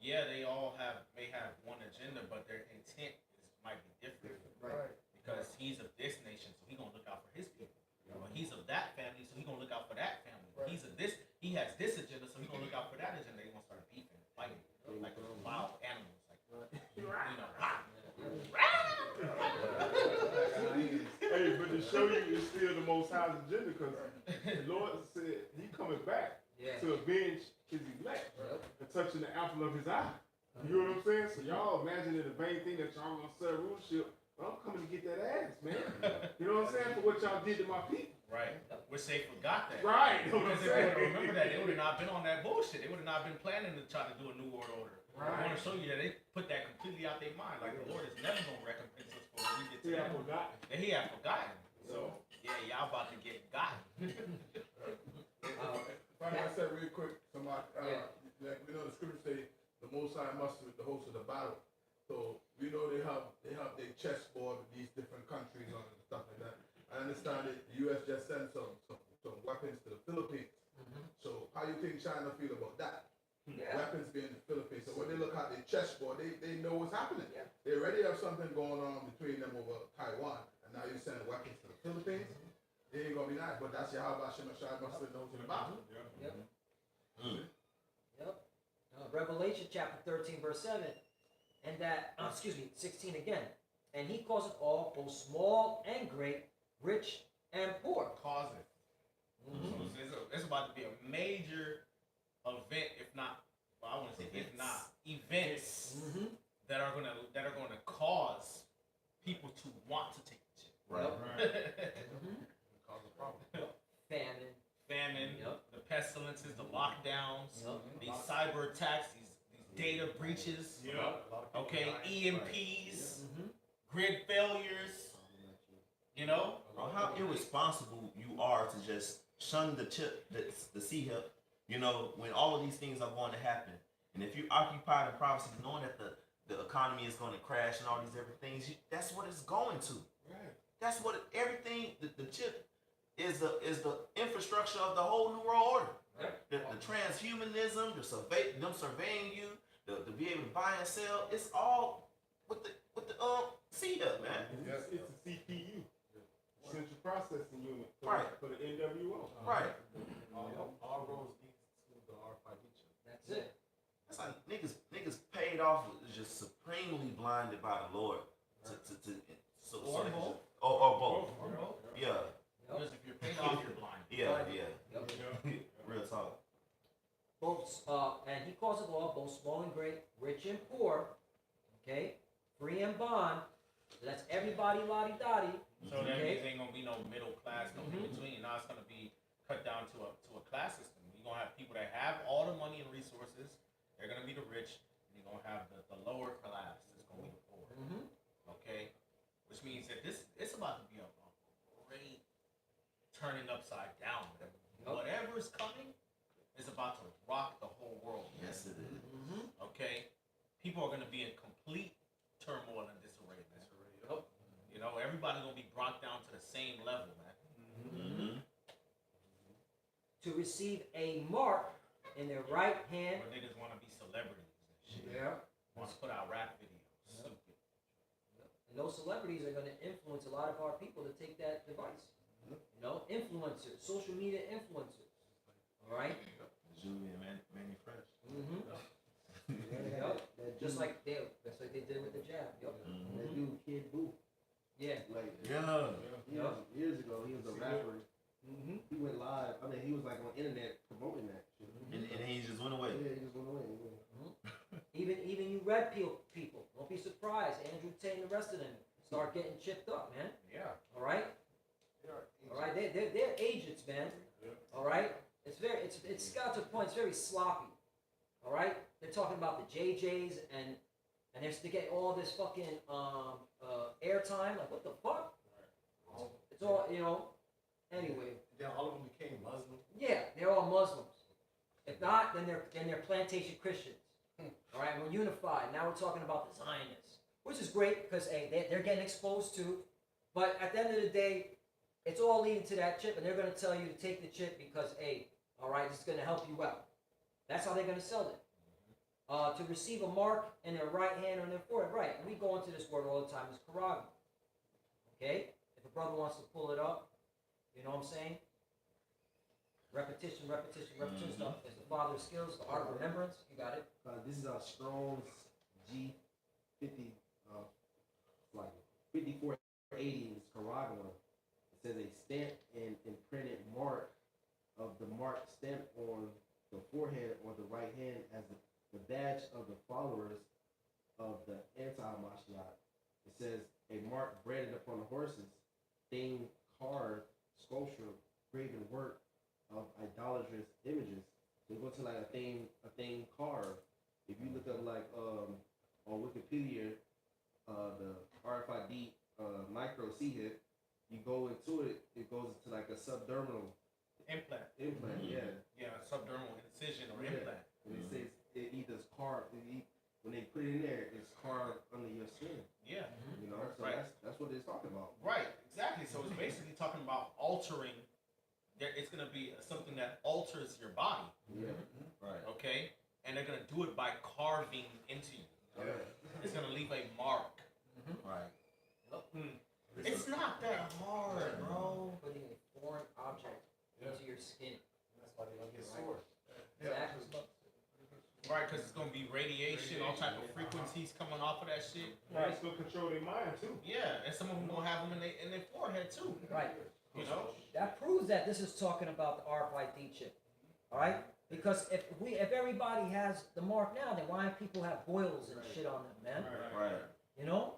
yeah, they all may have one agenda, but their intent might be different. Right. Because he's of this nation, so he's gonna look out for his people. Or he's of that family, so he's gonna look out for that family. He's of this, he has this agenda, so he's gonna look out for that agenda. They're gonna start beefing, fighting, like wild animals, like you know. Hey, but to show you it's still the Most High's agenda, because the Lord said he coming back Yeah. to avenge his elect and touching the apple of his eye. You know what I'm saying? So y'all imagining the vain thing that y'all gonna serve rulership. Well, I'm coming to get that ass, man. You know what I'm saying? For what y'all did to my people. Right. Which they forgot that. Right. You know what I'm Because if they saying? remember that, they would have not been on that bullshit. They would have not been planning to try to do a new world order. I want to show you that they put that completely out their mind. Like the Lord is never gonna recompense us for what we did to Yeah, I them. forgot. And he had forgotten. So yeah, y'all about to get got. If I might say real quick, like we know the scriptures say the Most High mustered the host of the battle. So we know they have their chessboard with these different countries on it and stuff like that. I understand that the U.S. just sent some weapons to the Philippines. So how do you think China feel about that? Yeah. Weapons being in the Philippines. So when they look at their chessboard, they know what's happening. Yeah. They already have something going on between them over Taiwan, and now you're sending weapons to the Philippines. It ain't gonna be nice, but that's Yahweh Hashem Ashai mustered the host of the battle. Yep. Yep. Revelation chapter 13, verse 7. And that, 16 again. And he causeth all, both small and great, rich and poor. Cause it. So it's about to be a major event, if not, well, I want to say if not, events that are gonna cause people to want to take the shit. Right. Cause a problem. Famine. Yep. The pestilences, the lockdowns, Yep. these cyber attacks, these data breaches. Okay, EMPs, grid failures. You know, Bro, how irresponsible you are to just shun the chip, the C-hip, you know, when all of these things are going to happen. And if you're occupied in privacy, knowing that the economy is going to crash and all these different things, that's what it's going to. Right. That's what everything, the chip is the infrastructure of the whole New World Order. Right. The transhumanism, them surveying you, to be able to buy and sell, it's all with the C-hip, man. It's a CPU. Central Processing Unit for the NWO. Right. All roads lead to the RFID chip. That's it. That's like niggas paid off just supremely blinded by the Lord or both. Yeah. because if you're paid off, you're blind. Yeah. Real talk. Both, and he causeth all, both small and great, rich and poor, okay, free and bond. So that's everybody, lottie-dottie. So that means ain't gonna be no middle class, no in between. Now it's gonna be cut down to a class system. You're gonna have people that have all the money and resources. They're gonna be the rich. And you're gonna have the lower class. That's gonna be the poor. Okay, which means that it's about to be a great turning upside down. Whatever is coming is about to rock the whole world. Yes, it is. Okay, people are gonna be in complete turmoil and disarray, man. You know, everybody's gonna be brought down to the same level, man. To receive a mark in their right hand. Where niggas wanna be celebrities and shit. Yeah. Wanna put out rap videos. Stupid. In those celebrities are going to influence a lot of our people to take that device. You know, influencers, social media influencers. All right. Julian Manny Fresh. Yep. Just like they did with the jab. Yep. That dude, Kid Boo. Yeah. Like Yeah. years ago, he was a rapper. He went live. I mean, he was like on internet promoting that shit. And he just went away. Yeah, he just went away. Even you red pill people, don't be surprised. Andrew Tate and the rest of them start getting chipped up, man. Yeah. All right. All right. They're agents, man. All right. It's got to a point. It's very sloppy. All right. They're talking about the JJs and they're getting all this fucking airtime. Like what the fuck? It's all Anyway. Then all of them became Muslim. Yeah, they're all Muslims. If not, then they're plantation Christians. All right, we're unified. Now we're talking about the Zionists, which is great because they're getting exposed too. But at the end of the day, it's all leading to that chip, and they're going to tell you to take the chip because all right, this is going to help you out. That's how they're going to sell it. To receive a mark in their right hand or in their forehead, right? And we go into this word all the time. It's karagim. Okay, if a brother wants to pull it up, you know what I'm saying? Repetition stuff is the father of skills, the art of remembrance. You got it. This is Strong's G50, like 5480 is Caragua. It says a stamped and imprinted mark of the mark stamped on the forehead or the right hand as the badge of the followers of the anti-Mashiach. It says a mark branded upon the horses, thing, carved, sculpture, graven work of idolatrous images. So you go to like a thing carved. If you look up like on Wikipedia, the RFID micro C hit, you go into it, it goes into like a subdermal Implant. yeah. Yeah, a subdermal incision or Yeah. implant. And it says it either is carved. When they put it in there, it's carved under your skin. Yeah. You know, so Right. that's what it's talking about. Right, exactly. So it's basically talking about altering. It's going to be something that alters your body, Yeah. Right. okay? And they're going to do it by carving into you. Yeah. It's going to leave a mark. Right. It's not that hard, bro. Putting a foreign object into your skin. That's why they don't get sore. Exactly. Right, because it's going to be radiation, all type of frequencies coming off of that shit. Right. It's gonna control their mind too. Yeah, and some of them going to have them in their forehead too. Right. You know? That proves that this is talking about the RFID chip. All right? Because if everybody has the mark now, then why do people have boils and shit on them, man? Right. You know?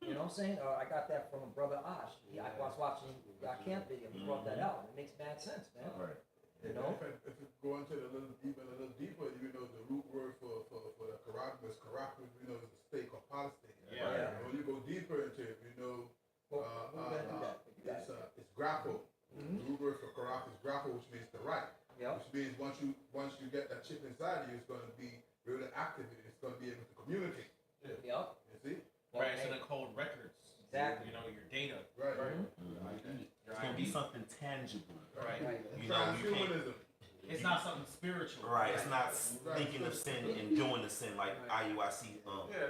You know what I'm saying? I got that from brother Ash. I was watching our camp video. He brought that out. It makes bad sense, man. Right. You know? If you go into it a little deeper, you know the root word for the karagim is karakis, you know, is a steak or polystate. Yeah. And when you go deeper into it, you know, Well, we're gonna do that. You got it. it's grapple. The root word for karak is grapple, which means to right. Yep. Which means once you get that chip inside you, it's going to be really activated. It's going to be able to communicate. Yep. You see? Right, it's going to code records. Exactly. You know, your data. Right. Your It's gonna ID. be something tangible. Right. Right. You know, you can't. Transhumanism. It's not something spiritual. Right. It's not thinking of sin and doing the sin like IUIC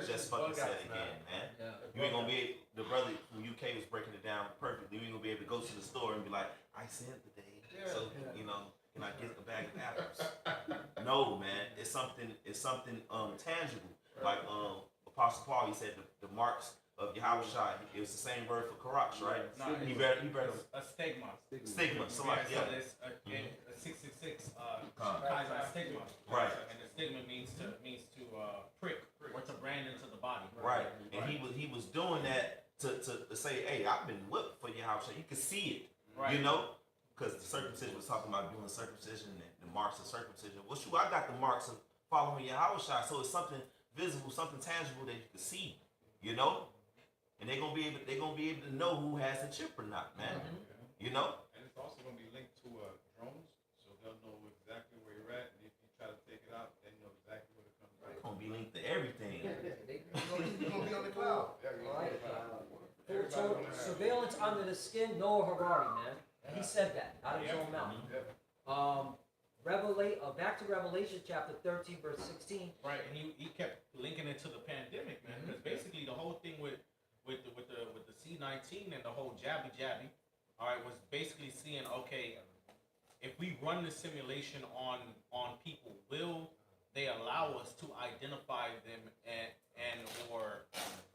just fucking said again, man. Yeah. You ain't gonna be the brother from UK was breaking it down perfectly. You ain't gonna be able to go to the store and be like, I sinned today, so you know, can I get a bag of apples? No, man, it's something tangible. Like Apostle Paul, he said the marks of Yahushua. It was the same word for Karach, right? No, He better a stigma. stigma. So like, So yeah, there's a 666 ties on stigma. Right. And the stigma means to prick or to brand into the body. right. And he was doing that to say, hey, I've been whipped for Yahushua. You can see it. Right. You know, because the circumcision was talking about doing circumcision and the marks of circumcision. Well, shoot, I got the marks of following Yahushua, so it's something visible, something tangible that you can see. You know, and they're gonna be able to know who has the chip or not, man. You know. And it's also going to be linked to drones, so they'll know exactly where you're at. And if you try to take it out, then you know exactly where it comes from. It's gonna be linked to everything. You're going to be on the cloud. Right. Total surveillance under the skin, Noah Harari, man. And he said that out of his own mouth. Back to Revelation chapter 13, verse 16. Right, and he kept linking it to the pandemic, man. Because basically the whole thing with with the C19 and the whole jabby, all right, was basically seeing, okay, if we run the simulation on people, will they allow us to identify them and or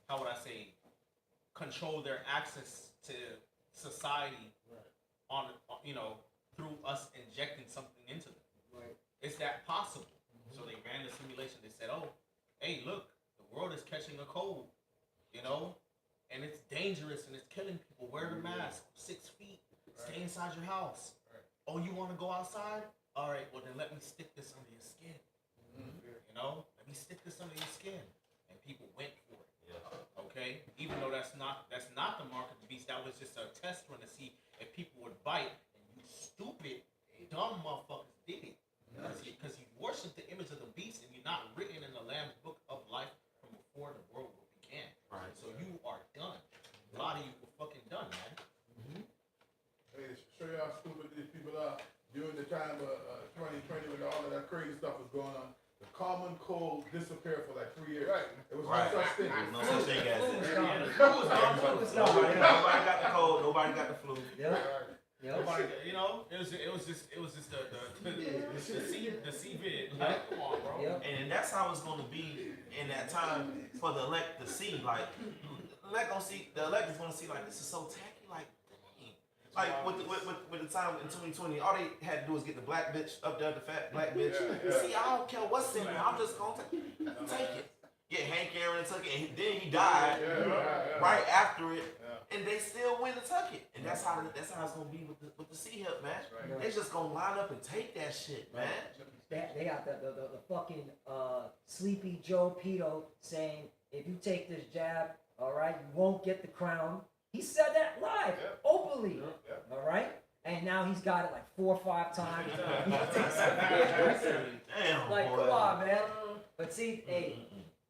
how would I say, control their access to society on through us injecting something into them? Right. Is that possible? So they ran the simulation. They said, oh, hey, look, the world is catching a cold, and it's dangerous and it's killing people. Wear the mask, 6 feet, stay inside your house. Oh, you want to go outside? All right, well then let me stick this under your skin. Let me stick this under your skin. And people went for it. Yeah. Okay? Even though that's not the mark of the beast, that was just a test run to see if people would bite. And you stupid, dumb motherfuckers did it. Because you worship the image of the beast and you're not written in the Lamb's book of life from before the world began. Right. So you are done. A lot of you were fucking done, man. Hey, to show you how stupid these people are, during the time of 2020 when all of that crazy stuff was going on, the common cold disappeared for like 3 years. Right. It was Right. no such thing. There's no such thing as it. Nobody Nobody got the cold. Nobody got the flu. Yep. Nobody, it was just the C-vid. Like, come on, bro. Yep. And that's how it's going to be in that time for the elect to see. Like, the elect is going to see, like, this is so tacky. Like, dang. Like, with the time in 2020, all they had to do was get the black bitch up there, the fat black bitch. See, I don't care what's in there. I'm just going to take it. Yeah, Hank Aaron took it, and then he died right after it. And they still went and took it, and that's how it's gonna be with the Sea Help, man. Right. They just gonna line up and take that shit, man. They got the fucking Sleepy Joe Pito saying, if you take this jab, all right, you won't get the crown. He said that live, openly, all right? And now he's got it like 4 or 5 times. Damn, Like, boy. come on, man. But see, hey,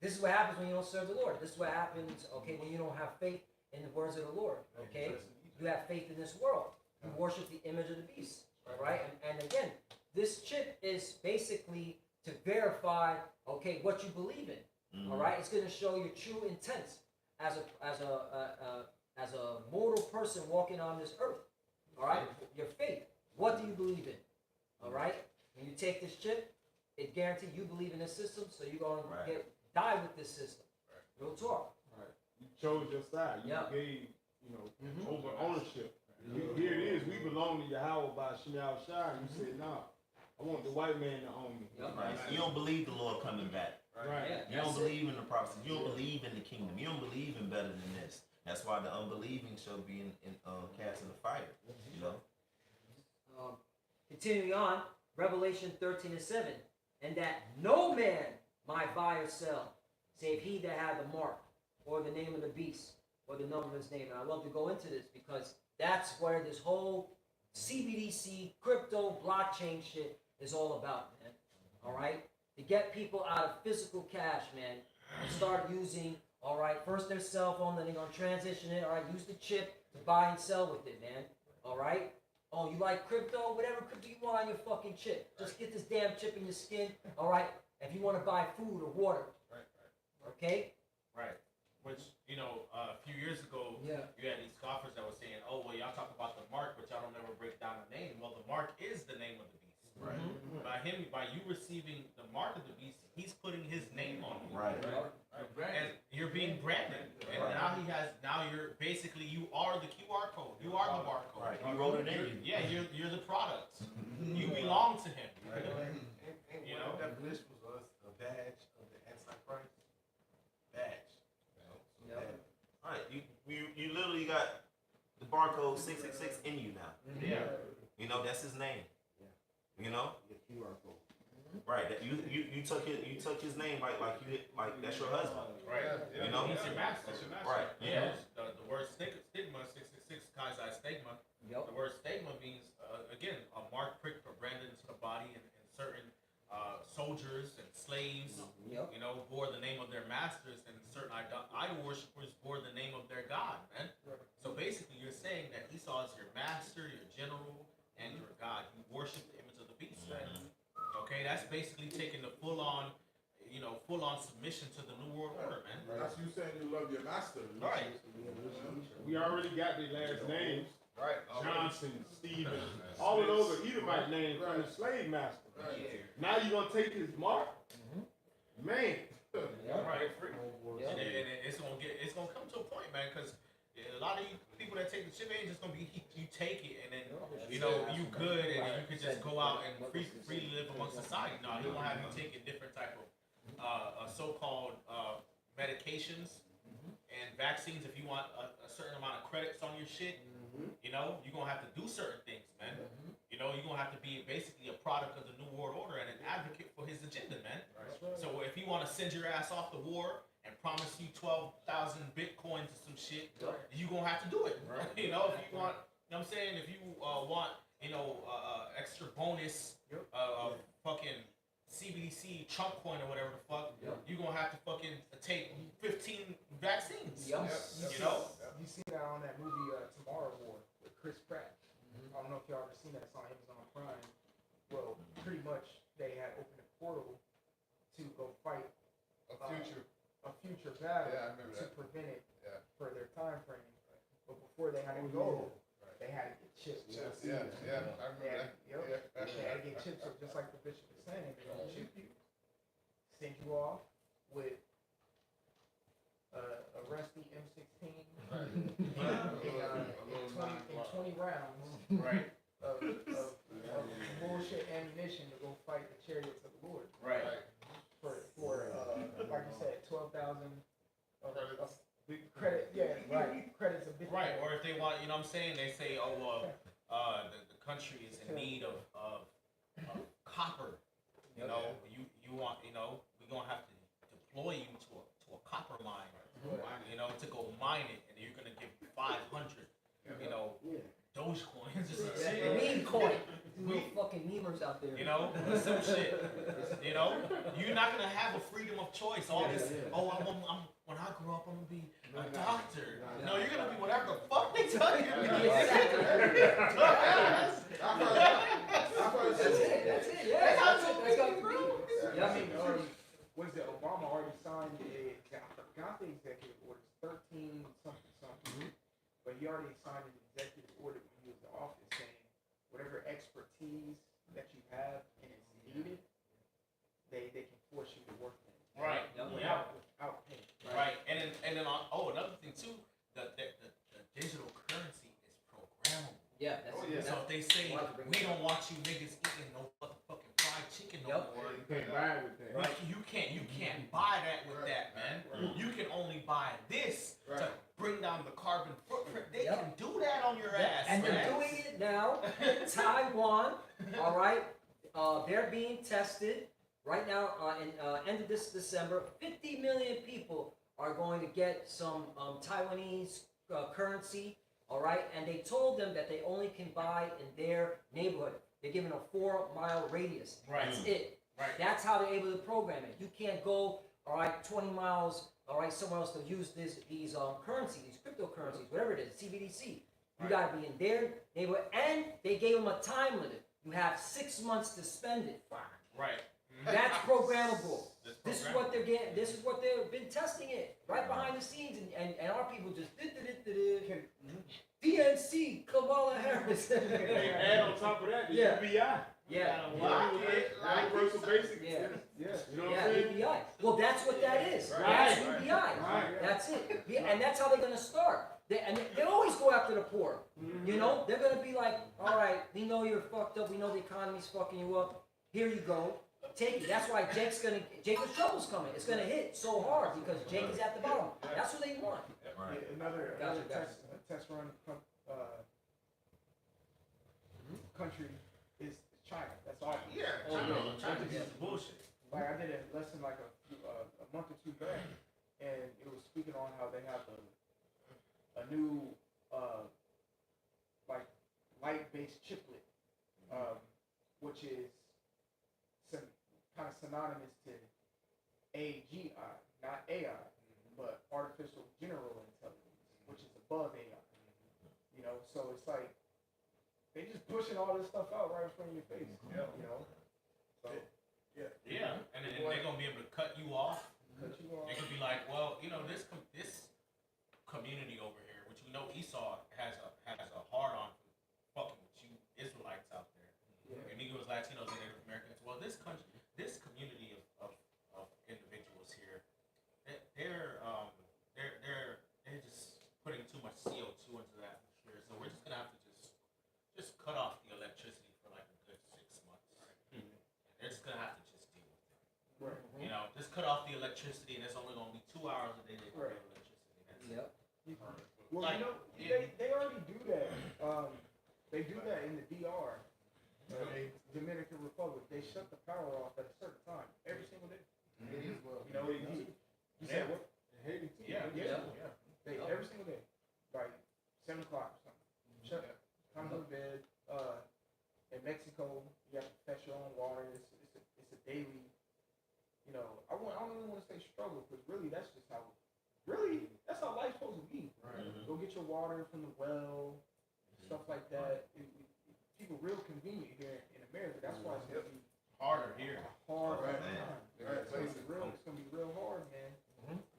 this is what happens when you don't serve the Lord. This is what happens, okay, when you don't have faith in the words of the Lord, okay? You have faith in this world. You worship the image of the beast, all right? And again, this chip is basically to verify, okay, what you believe in, all right? It's going to show your true intent as a mortal person walking on this earth, all right? Your faith. What do you believe in, all right? When you take this chip, it guarantees you believe in this system, so you're going to die with this system. Real talk. You chose your side. You gave, over ownership. Here it is. We belong to Yahweh by Shemiah Shai. You said, nah, I want the white man to own me. Right. You don't believe the Lord coming back. Right. Yeah, You don't believe in the prophecy. You don't believe in the kingdom. You don't believe in better than this. That's why the unbelieving shall be cast in the fire. Continuing on, Revelation 13:7, and that no man might buy or sell, save he that had the mark, or the name of the beast, or the number of his name. And I love to go into this because that's where this whole CBDC, crypto, blockchain shit is all about, man. All right? To get people out of physical cash, man, and start using, all right, first their cell phone, then they're going to transition it, all right, use the chip to buy and sell with it, man. All right? Oh, you like crypto? Whatever crypto you want on your fucking chip. Just get this damn chip in your skin, all right? If you want to buy food or water. Okay? Right. Which, a few years ago, you had these scoffers that were saying, oh, well, y'all talk about the mark, but y'all don't ever break down the name. Well, the mark is the name of the beast. Right. By you receiving the mark of the beast, he's putting his name on you. Right. And you're being branded. And now you're basically, you are the QR code. You are the barcode. Right. He wrote it in you. Yeah, you're the product. You belong to him. And what definition was a badge of the Antichrist? Badge. All right. You literally got the barcode 666 in you now. Yeah. That's his name. The QR code. Right. That you took his name like that's your husband. Right. He's your master. That's your master. Right. Yeah. The word stigma, 666, Kaisai stigma. Yep. The word stigma means, again, a mark prick or branded into the body, and certain soldiers and slaves, bore the name of their masters, and certain idol worshippers bore the name of their god, man. So basically, you're saying that Esau is your master, your general, and your god. You worship the image of the beast, man. Okay, that's basically taking the full-on, full-on submission to the New World Order, man. That's you saying you love your master. Right. We already got their last names. Right. Johnson, Stephen, all of those are Edomite names from the slave master. Right. Now you gonna take his mark? Man. Right. And it's gonna come to a point, man, because a lot of you people that take the chip ain't just gonna be you take it and then you know you good and then you can just go out and freely live amongst society. No, he gonna have you taking different type of so-called medications and vaccines if you want a certain amount of credits on your shit. You know, you're gonna have to do certain things, man. You know, you're gonna have to be basically a product of the New World Order and an advocate for his agenda, man. So if you want to send your ass off to war and promise you 12,000 bitcoins or some shit, you gonna have to do it. You know, if you want, you know what I'm saying, if you want, you know, extra bonus fucking CBDC Trump coin or whatever the fuck, you're gonna have to fucking take 15 vaccines. You know? You see that on that movie Tomorrow War with Chris Pratt. I don't know if y'all ever seen that. It's on Amazon Prime. Well, pretty much they had opened a portal to go fight A future. a future battle Yeah, I remember to that. prevent it Yeah. for their time frame. But before they had to go, they had to get chips. Yeah, I They remember had, that. they had to get chips, so just like the bishop was saying, they don't chip you, send you off with a rusty M16 in 20 rounds Right. of bullshit ammunition to go fight the chariots of the Lord. Right. For like you said, 12,000 of credit. Yeah, right. Credits of Bitcoin. Right, or if they want, you know what I'm saying, they say, oh, the country is in need of copper. You know, you want, you know, we're going to have to deploy you to a copper mine, you know, to go mine it, and you're going to give 500, you know, Dogecoins or some shit. Meme coin. No fucking memers out there. You know, some shit. You know, you're not gonna have a freedom of choice. All this, oh, when I grow up, I'm gonna be a doctor. No, you're gonna be whatever the fuck they tell you. That's it. Yeah, that's it. That's got to be. Yeah, I mean, was it Obama already signed I forgot the executive orders, 13 something. But he already signed an executive order when he was in office saying whatever expertise that you have and it's needed, they can force you to work in. Right. Without pay. Right. And then another thing too, the digital currency is programmable. Yeah, that's So if they say we don't want you niggas eating no motherfucking fried chicken no more. You can't buy with that. Right. You can't buy that with that, man. You can only buy this to bring down the carbon footprint. They can do that on your ass, and man. they're doing it now in Taiwan. All right, they're being tested right now. In end of this December, 50 million people are going to get some Taiwanese currency. All right, and they told them that they only can buy in their neighborhood. They're given a 4-mile radius. Right. That's it. Right. That's how they're able to program it. You can't go, all right, 20 miles, all right, somewhere else to use these currencies, these cryptocurrencies, whatever it is, CBDC. You got to be in their neighborhood, and they gave them a time limit. You have 6 months to spend it. Right. That's programmable. This is what they're getting. This is what they've been testing it right behind the scenes, and our people just DNC Kamala Harris. Hey, add on top of that the Yeah. UBI. Yeah. Universal basic. Yeah. You know what Yeah, I'm saying? UBI. Well, that's what that is. Right. That's Right. UBI. Right. That's it. Yeah, and that's how they're gonna start. They always go after the poor. You know, they're gonna be like, all right, we know you're fucked up. We know the economy's fucking you up. Here you go. Take it. That's why Jacob's Trouble's coming. It's gonna hit so hard because Jake is at the bottom. That's what they want. Right. Another Gotcha. test run country is China. That's all. China is bullshit. Like I did a lesson like a month or two back, and it was speaking on how they have a new like light-based chiplet, which is kind of synonymous to AGI, not AI, but artificial general intelligence, which is above AI. You know, so it's like they just pushing all this stuff out right in front of your face. You know, so Yeah, and then they're gonna be able to cut you off. Cut you off. They could be like, well, you know, this community over here, which we know Esau has a hard on for fucking with you Israelites out there, and Negroes, Latinos, and Native Americans. Well, this community of individuals here, they're just putting too much CO2 into the atmosphere. So we're just gonna have to just cut off the electricity for like a good 6 months. And they're just gonna have to just deal with it. Right. You know, just cut off the electricity, and it's only gonna be 2 hours a day they have electricity. That's it. Yep. Well, Like, you know, yeah. they already do that. They do that in the DR, Dominican Republic. They shut the power off at a certain time every single day. Haiti as well. You know, you said what? Haiti too. Yeah. They every single day, like 7 o'clock or something. Shut up. Time to go to bed. In Mexico, you have to fetch your own water. It's a daily. You know, I don't really want to say struggle, because really that's just how. Really, that's how life's supposed to be. Right. Go get your water from the well, stuff like that. People real convenient here in America. That's why it's gonna be Harder here. hard all Right. the time. Right. It's gonna be real hard, man.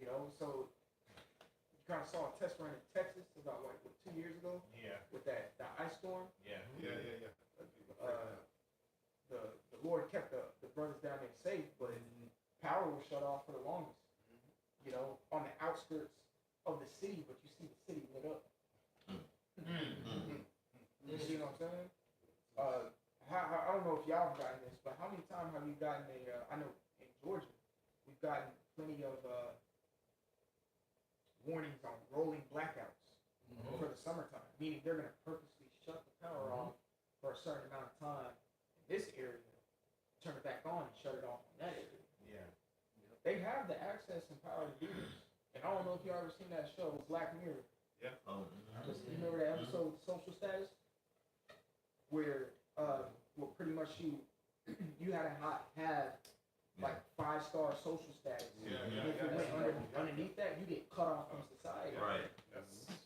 You know, so you kind of saw a test run in Texas about what 2 years ago Yeah. with the ice storm. Yeah. Yeah. The Lord kept the brothers down there safe, but power was shut off for the longest. You know, on the outskirts of the city, but you see the city lit up. You see what I'm saying? I don't know if y'all have gotten this, but how many times have you gotten I know in Georgia, we've gotten plenty of warnings on rolling blackouts for the summertime, meaning they're going to purposely shut the power off for a certain amount of time in this area, turn it back on and shut it off in that area. Yeah. They have the access and power to do this. And I don't know if you ever seen that show, Black Mirror. Oh, You remember that episode, Social Status? Where, well, pretty much you had to have like 5-star social status. And if you went underneath that, you get cut off from society. right.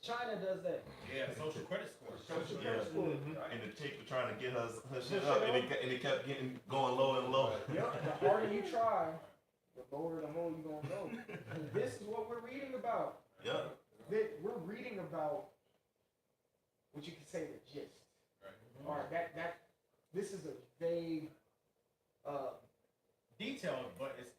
China does that. Yeah. Social credit score. Social Yeah. credit score. And the chick was trying to get her shit up, and it kept going lower and lower. Yep, the harder you try, the lower the hole you're gonna go. And this is what we're reading about. Yep. We're reading about what you could say the gist. All right, that this is a vague. Detailed, but it's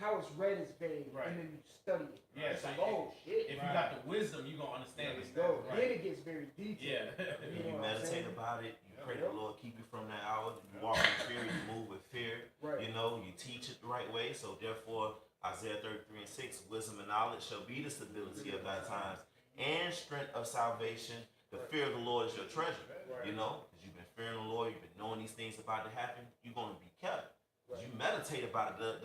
how it's read is vague, Right. and then you study it. Yeah, It's so like, oh shit. if you got the wisdom, you gonna understand this. Go. Right. Then it gets very detailed. Yeah. You You know what I'm meditate saying? about it. You pray the Lord keep you from that hour. You walk in fear. You move with fear. Right. You know, you teach it the right way. So therefore, Isaiah 33:6, wisdom and knowledge shall be the stability of thy times and strength of salvation. The fear of the Lord is your treasure. Right. You know, because you've been fearing the Lord, you've been knowing these things about to happen. You're going to be kept. Right. You meditate about it.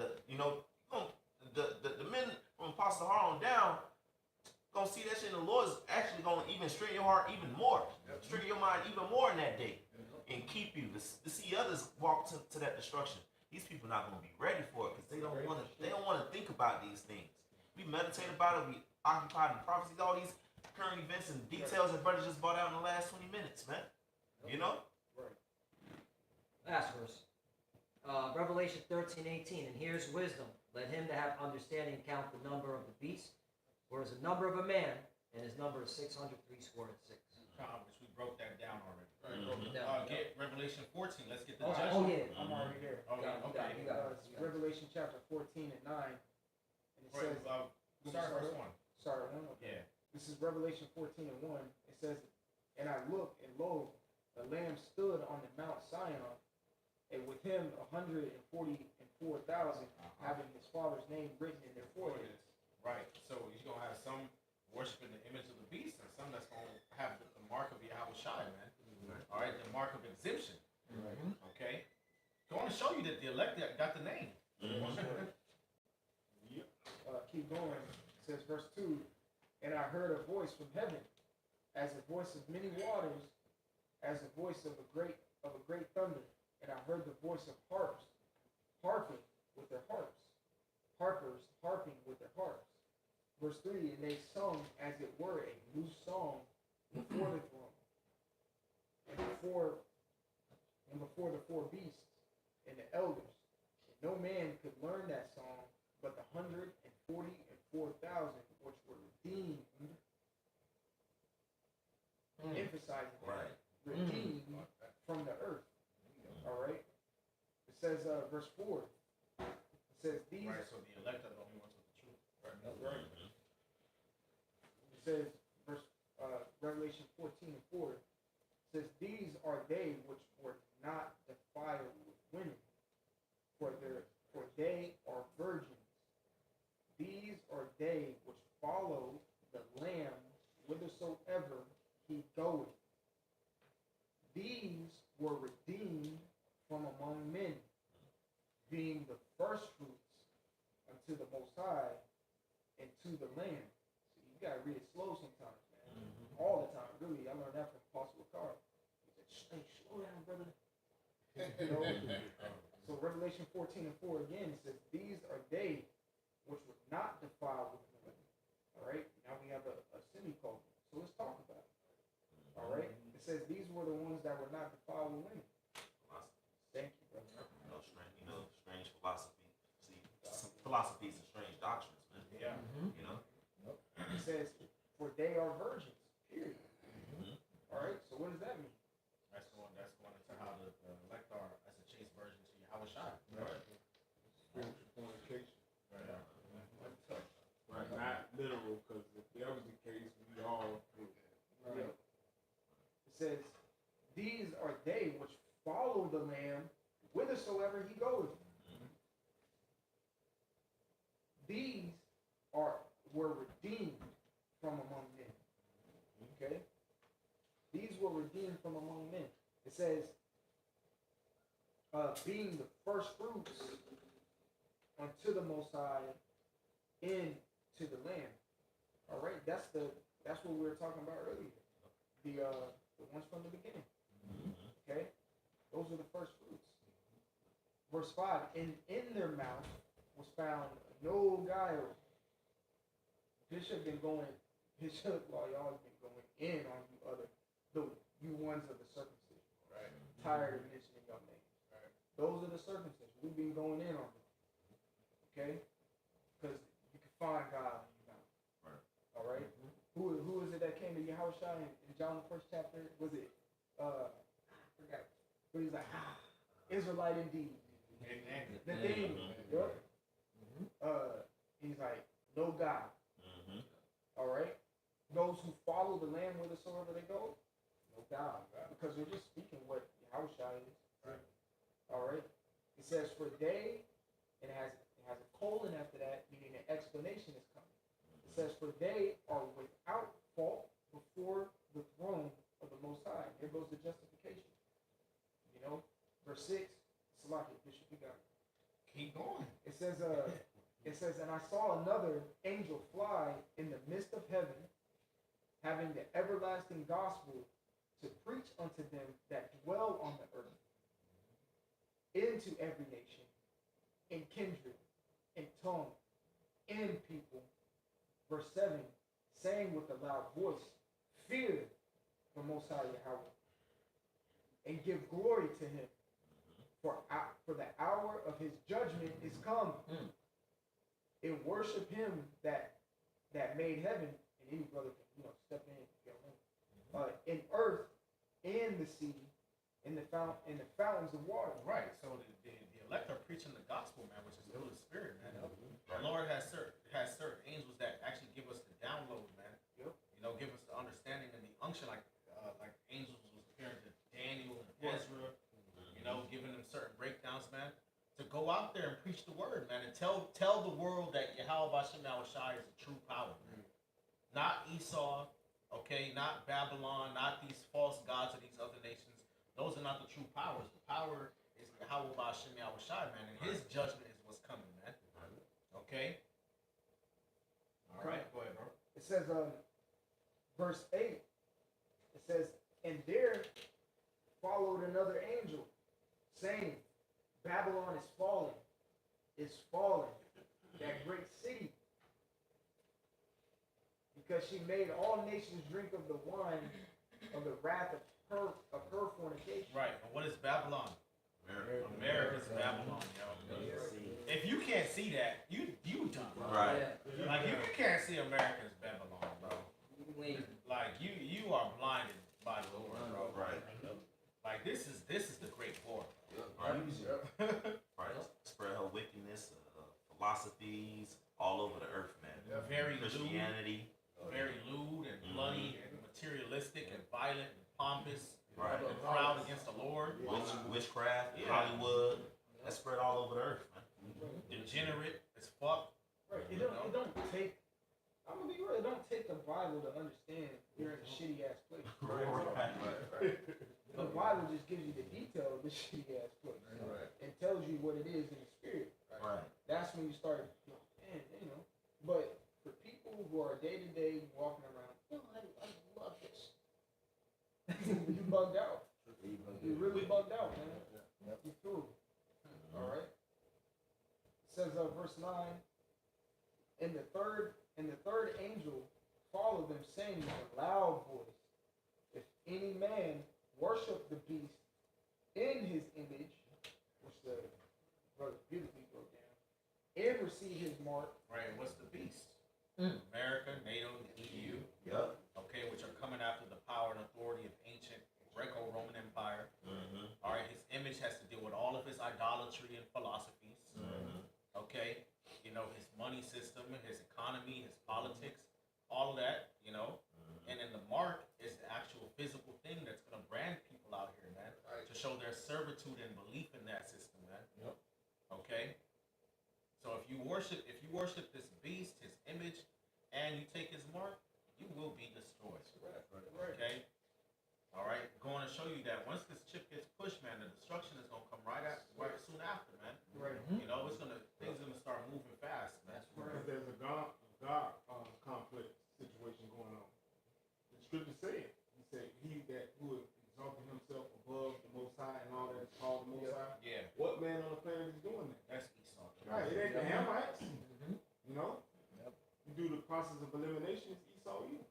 The men from Apostle Har on down gonna see that shit. And the Lord is actually gonna even straighten your heart even more, straighten your mind even more in that day, and keep you to see others walk to that destruction. These people not gonna be ready for it because they don't want to. They don't want to think about these things. We meditate about it. We occupy the prophecies, all these current events and details that brother just brought out in the last 20 minutes, man. You know. Last verse. Revelation 13:18. And here's wisdom. Let him that have understanding count the number of the beast, for is the number of a man, and his number is 603 score and 6. Which we broke that down already. Get Revelation 14. Let's get the Oh, judgment. yeah. I'm already there. Okay. It's Revelation chapter 14 and 9. And it says, Start verse 1. Sorry, 1? Okay. Yeah. This is Revelation 14 and 1. It says, and I looked, and lo, a lamb stood on the Mount Sion, and with him 144,000, having his father's name written in their foreheads. Right. So you're gonna have some worshiping the image of the beast, and some that's gonna have the mark of Yahweh Shai, man. All right, the mark of exemption. Okay. Going to show you that the elect got the name. Keep going. It says, verse 2, and I heard a voice from heaven, as a voice of many waters, as the voice of a great thunder. And I heard the voice of harps, harping with their harps, harpers harping with their harps. Verse 3, and they sung as it were a new song before the throne, and before the four beasts and the elders. no man could learn that song, but the 144,000 which were redeemed, emphasizing that, Right. redeemed from the earth. All right. It says, verse 4. It says these. Right. So the elect are the only ones with the truth. Right. That's right. It says, Revelation 14:4. It says, these are they which were not defiled with women, for they are virgins. These are they which follow the Lamb whithersoever he goeth. These were redeemed from among men, being the first fruits unto the Most High and to the Lamb. So you gotta read it slow sometimes, man. All the time, really. I learned that from Apostle Carr. He said, "Hey, slow down, brother." You know? So Revelation 14:4 again, it says, these are they which were not defiled with women. All right, now we have a semicolon. So let's talk about it. All right, it says these were the ones that were not defiled with women. Thank you, brother. Strange philosophy. See, some philosophies and strange doctrines, man. Yeah. You know? It says, for they are virgins, period. All right, so what does that mean? That's going into how the elect are as a chaste virgin to Yahweh Shai. Right. Spiritual fornication. Right. Right. Not literal, because if that was the case, we all would. Right. It says, these are they which follow the Lamb whithersoever he goeth. These were redeemed from among men. Okay? These were redeemed from among men. It says, being the first fruits unto the Most High and to the Lamb. All right, that's what we were talking about earlier. The ones from the beginning. Okay, those are the first fruits. Verse 5: and in their mouth was found no guile. Bishop been going. Bishop, well, y'all been going in on you ones of the circumcision. Right. Tired of mentioning your names. Right. Those are the circumcision. We've been going in on them. Okay? Because you can find God in your mouth. Right. All right? Who is it that came to Yahushua in John the first chapter? Was it I forgot. But he's like, Israelite indeed. Nathaniel. Yep. He's like, no God. All right? Those who follow the Lamb whithersoever they go, no God. Because they're just speaking what Yahushua is. Right. All right? It says, for they, and it has a colon after that, meaning an explanation is coming. It says, for they are without fault before the throne of the Most High. Here goes the justification. You know? Verse 6, Salaki, Bishop, you got it. Keep going. It says, and I saw another angel fly in the midst of heaven, having the everlasting gospel to preach unto them that dwell on the earth, into every nation, and kindred, and tongue, and people. Verse 7, saying with a loud voice, fear the Most High Yahweh, and give glory to him, for the hour of his judgment is come. And worship him that made heaven, and any brother can step in if you want. In earth and the sea, in the fountains of water. Right. So the elect are preaching the gospel, man, which is the Holy Spirit, man. The Lord has certain angels that actually give us the download, man. Yep. You know, give us the understanding and the unction, like angels was appearing to Daniel and Ezra. You know, giving them certain breakdowns, man. To go out there and preach the word, man, and tell the world that Yahweh Bashem Yahushai is a true power, man. Not Esau, okay, not Babylon, not these false gods of these other nations. Those are not the true powers. The power is Yahweh Bashem Yahushai, man, and his judgment is what's coming, man. Okay? All right, go ahead, bro. It says, verse 8, it says, and there followed another angel, saying, Babylon is fallen, that great city, because she made all nations drink of the wine of the wrath of her fornication. Right, and what is Babylon? America's Babylon, yo. can't see that, you done. Right. Like if you can't see America's Babylon, bro. Like you are blinded by the Lord, bro. Right. Like this is the great war. Right. Right. Spread her wickedness, philosophies all over the earth, man. Very Christianity. very lewd and bloody and materialistic and violent and pompous. Right. And proud against the Lord. Witchcraft, Yeah. Hollywood. That spread all over the earth, man. Degenerate as fuck. Right. It don't take. I'm gonna be real. It don't take the Bible to understand you're in a shitty ass place. Right. The Bible just gives you the detail of the shitty ass place and tells you what it is in the spirit. Right. That's when you start, man, you know. But for people who are day to day walking around, I love this. You bugged out. You really bugged out, man. You through. All right. It says verse 9. And the third angel followed them, saying with a loud voice, if any man worship the beast in his image, which the brother beautifully broke down, and receive his mark. Right. What's the beast? America, NATO, the EU. Yep. Okay, which are coming after the power and authority of ancient Greco-Roman Empire. All right, his image has to deal with all of his idolatry and philosophies. Okay, you know, his money system, his economy, his politics, all of that, you know. And then the mark is the actual physical thing that's going to brand people out here, man, to show their servitude and belief in that system, man. Yep. Okay. So if you worship this beast, his image, and you take his mark, you will be destroyed. Okay. All right. Going to show you that once this chip gets pushed, man, the destruction is gonna come right soon after, man. Right. You know, things gonna start moving fast, man. Because there's a God conflict situation going on. The scripture said, he said, he that who exalted himself above the Most High and all that is called the Most High. Yeah. What man on the planet is doing that? That's Esau. Right, it ain't the Hamites. You know? You do the process of elimination, it's Esau you.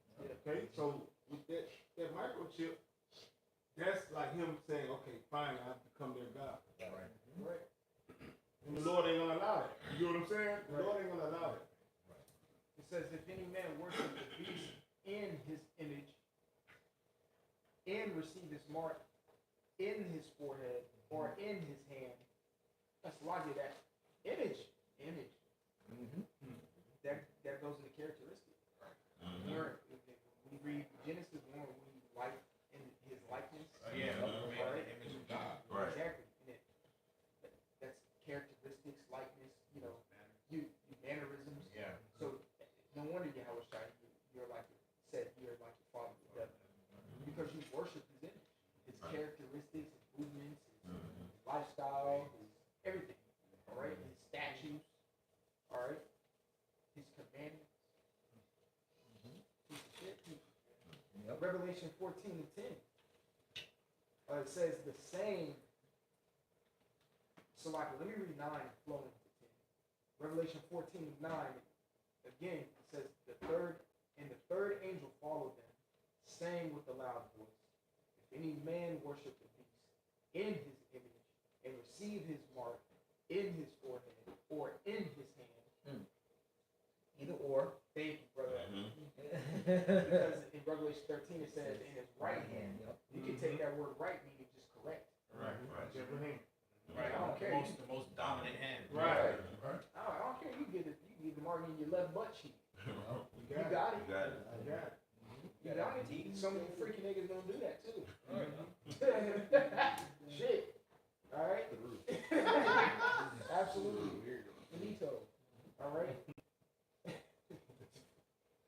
Okay, so with that microchip, that's like him saying, okay, fine, I have to become their God. Right. And the Lord ain't gonna allow it. You know what I'm saying? The Lord ain't gonna allow it. It says, if any man worship the beast in his image and receive his mark in his forehead or in his hand, that's why I get that. Image. That goes into characteristic. When we read Genesis 1, we like in his likeness. Yeah. Right? The image of God. Right. Exactly. And that's characteristics, likeness, you know, you mannerisms. Yeah. So no wonder Yahweh Shai, you're like said, you're like your father in heaven. Because you worship his image. His characteristics, his movements, his lifestyle, his everything. Alright? His statues. Alright? His commandments. Piece of shit. Revelation 14:10. It says the same. So like, let me read 9 flowing to 10. Revelation 14:9. Again, it says the third angel followed them, saying with a loud voice, if any man worship the beast in his image and receive his mark in his forehead or in his hand. Either or. Thank you, brother. Because in Revelation 13 it says in his right hand. Yep. You can take that word right meaning just correct. Right. Whichever hand. Right. I don't care. The most dominant hand. Right. I don't care. You get it. You get the mark in your left butt cheek. You You got it. You got it. You got it. You got it. Some of you freaky niggas gonna do that too. Shit. All right. Absolutely. Finito. All right.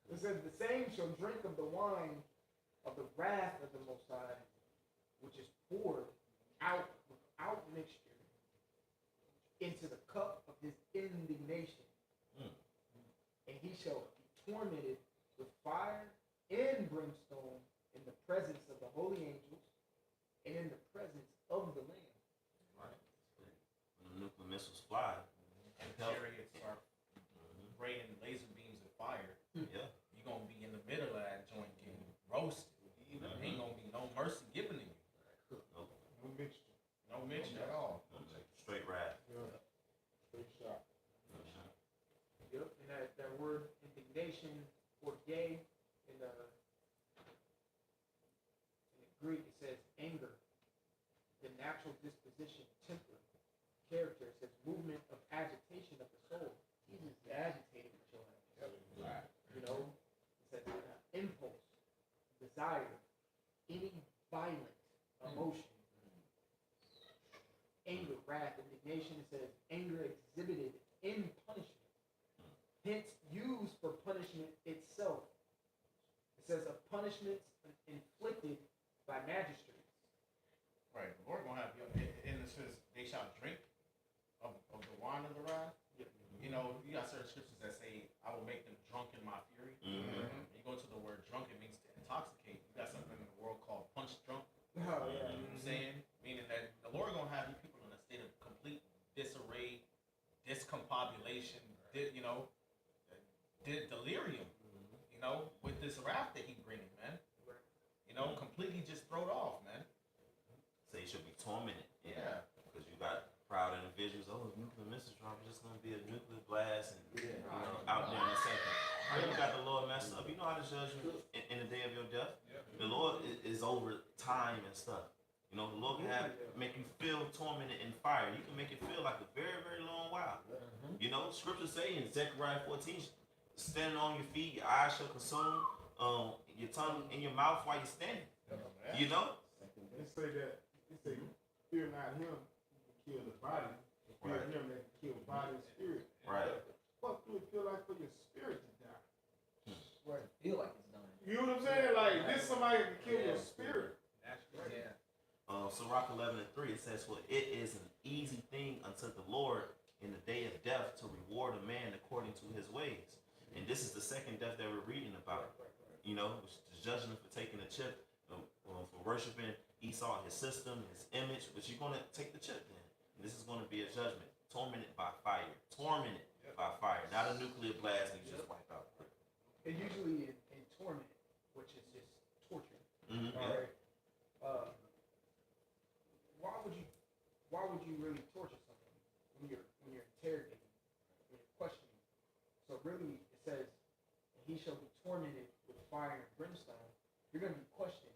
It says the same shall drink of the wine of the wrath of the Most High, which is poured out without mixture into the cup of his indignation. And he shall be tormented with fire and brimstone in the presence of the holy angels and in the presence of the Lamb. Right. When the nuclear missiles fly. And chariots are raining laser beams of fire. Yeah. You're gonna be in the middle of that joint getting roasted. Ain't gonna be no mercy given to you. Nope. No mixture. No mention at all. Straight rap. Yeah. Straight shot. Greek, it says anger, the natural disposition, temper, character. It says movement of agitation of the soul. He's just agitated with your ass. Right. You know, it says impulse, desire, any violent emotion. Anger, wrath, indignation. It says anger exhibited in punishment, hence used for punishment itself. It says of punishments inflicted by magistrates. Right. The Lord gonna have you, and it says they shall drink of the wine of the wrath. Yep. You know, you got certain scriptures that say, "I will make them drunk in my fury." Mhm. You go to the word drunk, it means to intoxicate. You got something in the world called punch drunk. Oh, yeah. You know what I'm saying? Meaning that the Lord gonna have you people in a state of complete disarray, discombobulation, you know, delirium. You know, with this wrath that He bringing, man. You know, completely just thrown off, man. So you should be tormented. Yeah. Because you got proud individuals. Oh, if nuclear missiles drop, it's just gonna be a nuclear blast, and you know, out there in a second. You got the Lord messed up. You know how to judge you in the day of your death. The Lord is over time and stuff. You know, the Lord can make you feel tormented in fire. You can make it feel like a very, very long while. You know, Scripture say in Zechariah 14, standing on your feet, your eyes shall consume, your tongue in your mouth while you're standing. You know? They say that, they say, fear not him who can kill the body, but fear Right. him that can kill body and spirit. Right. What do it feel like for your spirit to die? Right. Feel like it's done. You know what I'm saying? Like, this somebody can kill your spirit. Yeah. Sirach 11:3, it says, "For it is an easy thing unto the Lord in the day of death to reward a man according to his ways." And this is the second death that we're reading about. You know, the judgment for taking the chip, for worshiping Esau, his system, his image, but you're going to take the chip then. And this is going to be a judgment, tormented by fire. Tormented by fire, not a nuclear blast and you just wipe out. And usually in torment, which is just torture. Mm-hmm. All right. Why would you really torture somebody when you're interrogating, when you're questioning? So really, it says, and he shall be tormented with fire and brimstone. You're going to be questioning.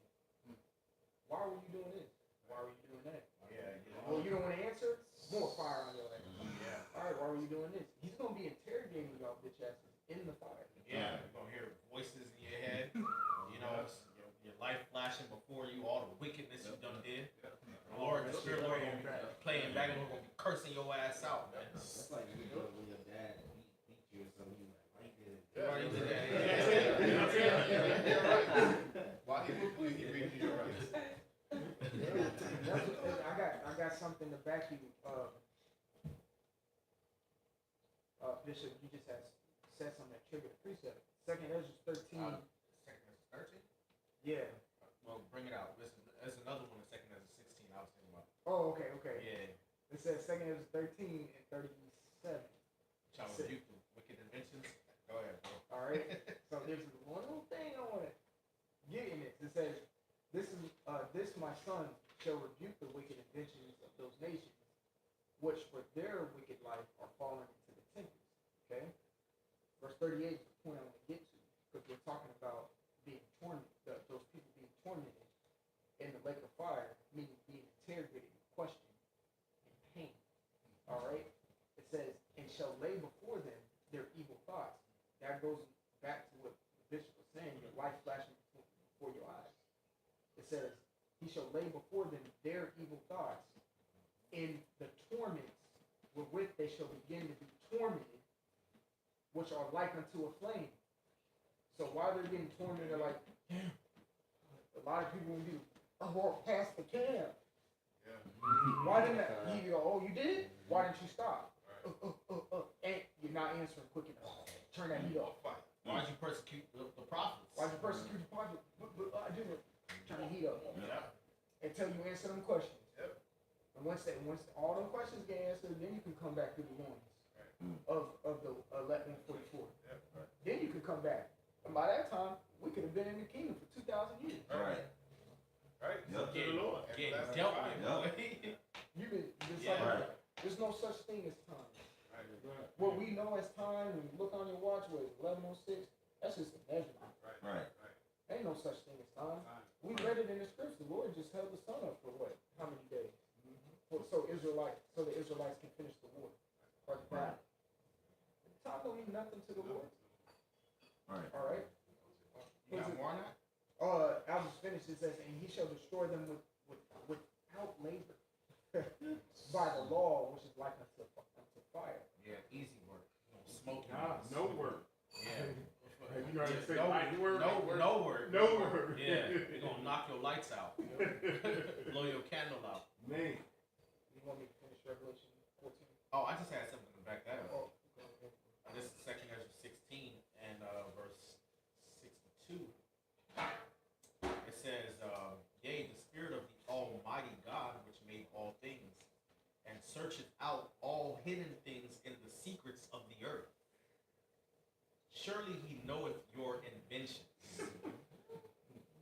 Why were you doing this? Why were you doing that? Oh, you don't want to answer? More fire on your ass. Yeah. All right, why were you doing this? He's going to be interrogating y'all bitch asses in the fire. Yeah, you're gonna hear voices in your head. You know, your life flashing before you, all the wickedness you done did. The Lord, the Spirit Lord gonna be playing back, and Lord gonna be cursing your ass out, man. That's like when your dad beat you or something. You like this. Right, he did that. Why he look like he reading your rights? I got something to back you. Bishop, you just said something that triggered a precept. Second Ezra 13. Second Ezra 13? Yeah. Well, bring it out. Listen, there's another one in Second Ezra 16 I was thinking about. Oh, okay. Yeah. It says Second Ezra 13 and 37. Trying to rebuke the wicked inventions. Go ahead, bro. All right. So there's one little thing I want to get in this. It says, this my son shall rebuke the wicked inventions of those nations, which for their wicked life are fallen into the tempest. Okay? Verse 38 is the point I want to get to, because we're talking about being tormented, those people being tormented in the lake of fire, meaning being interrogated, questioned, in pain. All right? It says, and shall lay before them their evil thoughts. That goes back to what the bishop was saying, your life flashing before your eyes. It says, he shall lay before them their evil thoughts in the torments wherewith they shall begin to be tormented, which are like unto a flame. So while they're getting tormented, they're like, damn. A lot of people will be, I walked past the camp. Yeah. Why didn't that? You go, oh, you did? Why didn't you stop? And you're not answering quick enough. Turn that heat off. Why'd you persecute the prophets? Why'd you persecute the prophet? I do it. Turn the heat up. Yeah. Until you answer them questions. Yep. And once all them questions get answered, then you can come back through the warnings of the 1144. Yep. Right. Then you can come back. And by that time, we could have been in the kingdom for 2,000 years. Right. Right. Yep. To the Lord. Getting Everlasting dealt fire. with, Yep. boy. You can, just Yeah. like, there's no such thing as time. Right. What we know as time, when you look on your watch, what is it, 11:06? That's just a measurement. Right. Right. Ain't no such thing as time. Time. We read it in the scripture. The Lord Lord just held the sun up for what? How many days? So the Israelites can finish the war or the battle. Time don't mean nothing to the Lord. Right. All right. You got more on that? I'll just finish. It says, and he shall destroy them without labor by the law, which is like unto fire. Yeah, easy work. Smoking. No work. Yeah. You know how to say No light work? No word. No work. Yeah, you're gonna knock your lights out. Blow your candle out. Man. You want me to finish Revelation 14? Oh, I just had something to back that up. Oh, go ahead. This is 2 Ezra 16 and verse 62. It says, yea, the Spirit of the Almighty God, which made all things, and searcheth out all hidden things in the secrets of the earth. Surely he knoweth your inventions,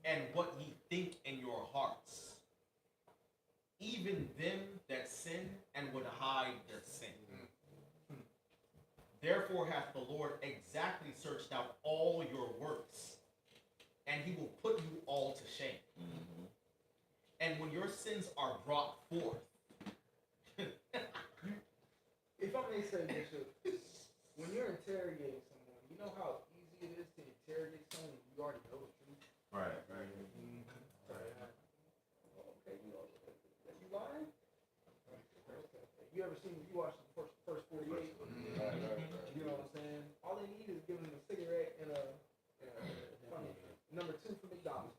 and what ye think in your hearts, even them that sin and would hide their sin. Therefore hath the Lord exactly searched out all your works, and he will put you all to shame. Mm-hmm. And when your sins are brought forth, If I may say, Bishop, when you're interrogating someone, you know how easy it is to interrogate someone when you already know the truth? Right. Okay, you know, you lying? You ever seen, you watch the first 48? You know what I'm saying? All they need is give them a cigarette and a number 2 for McDonald's.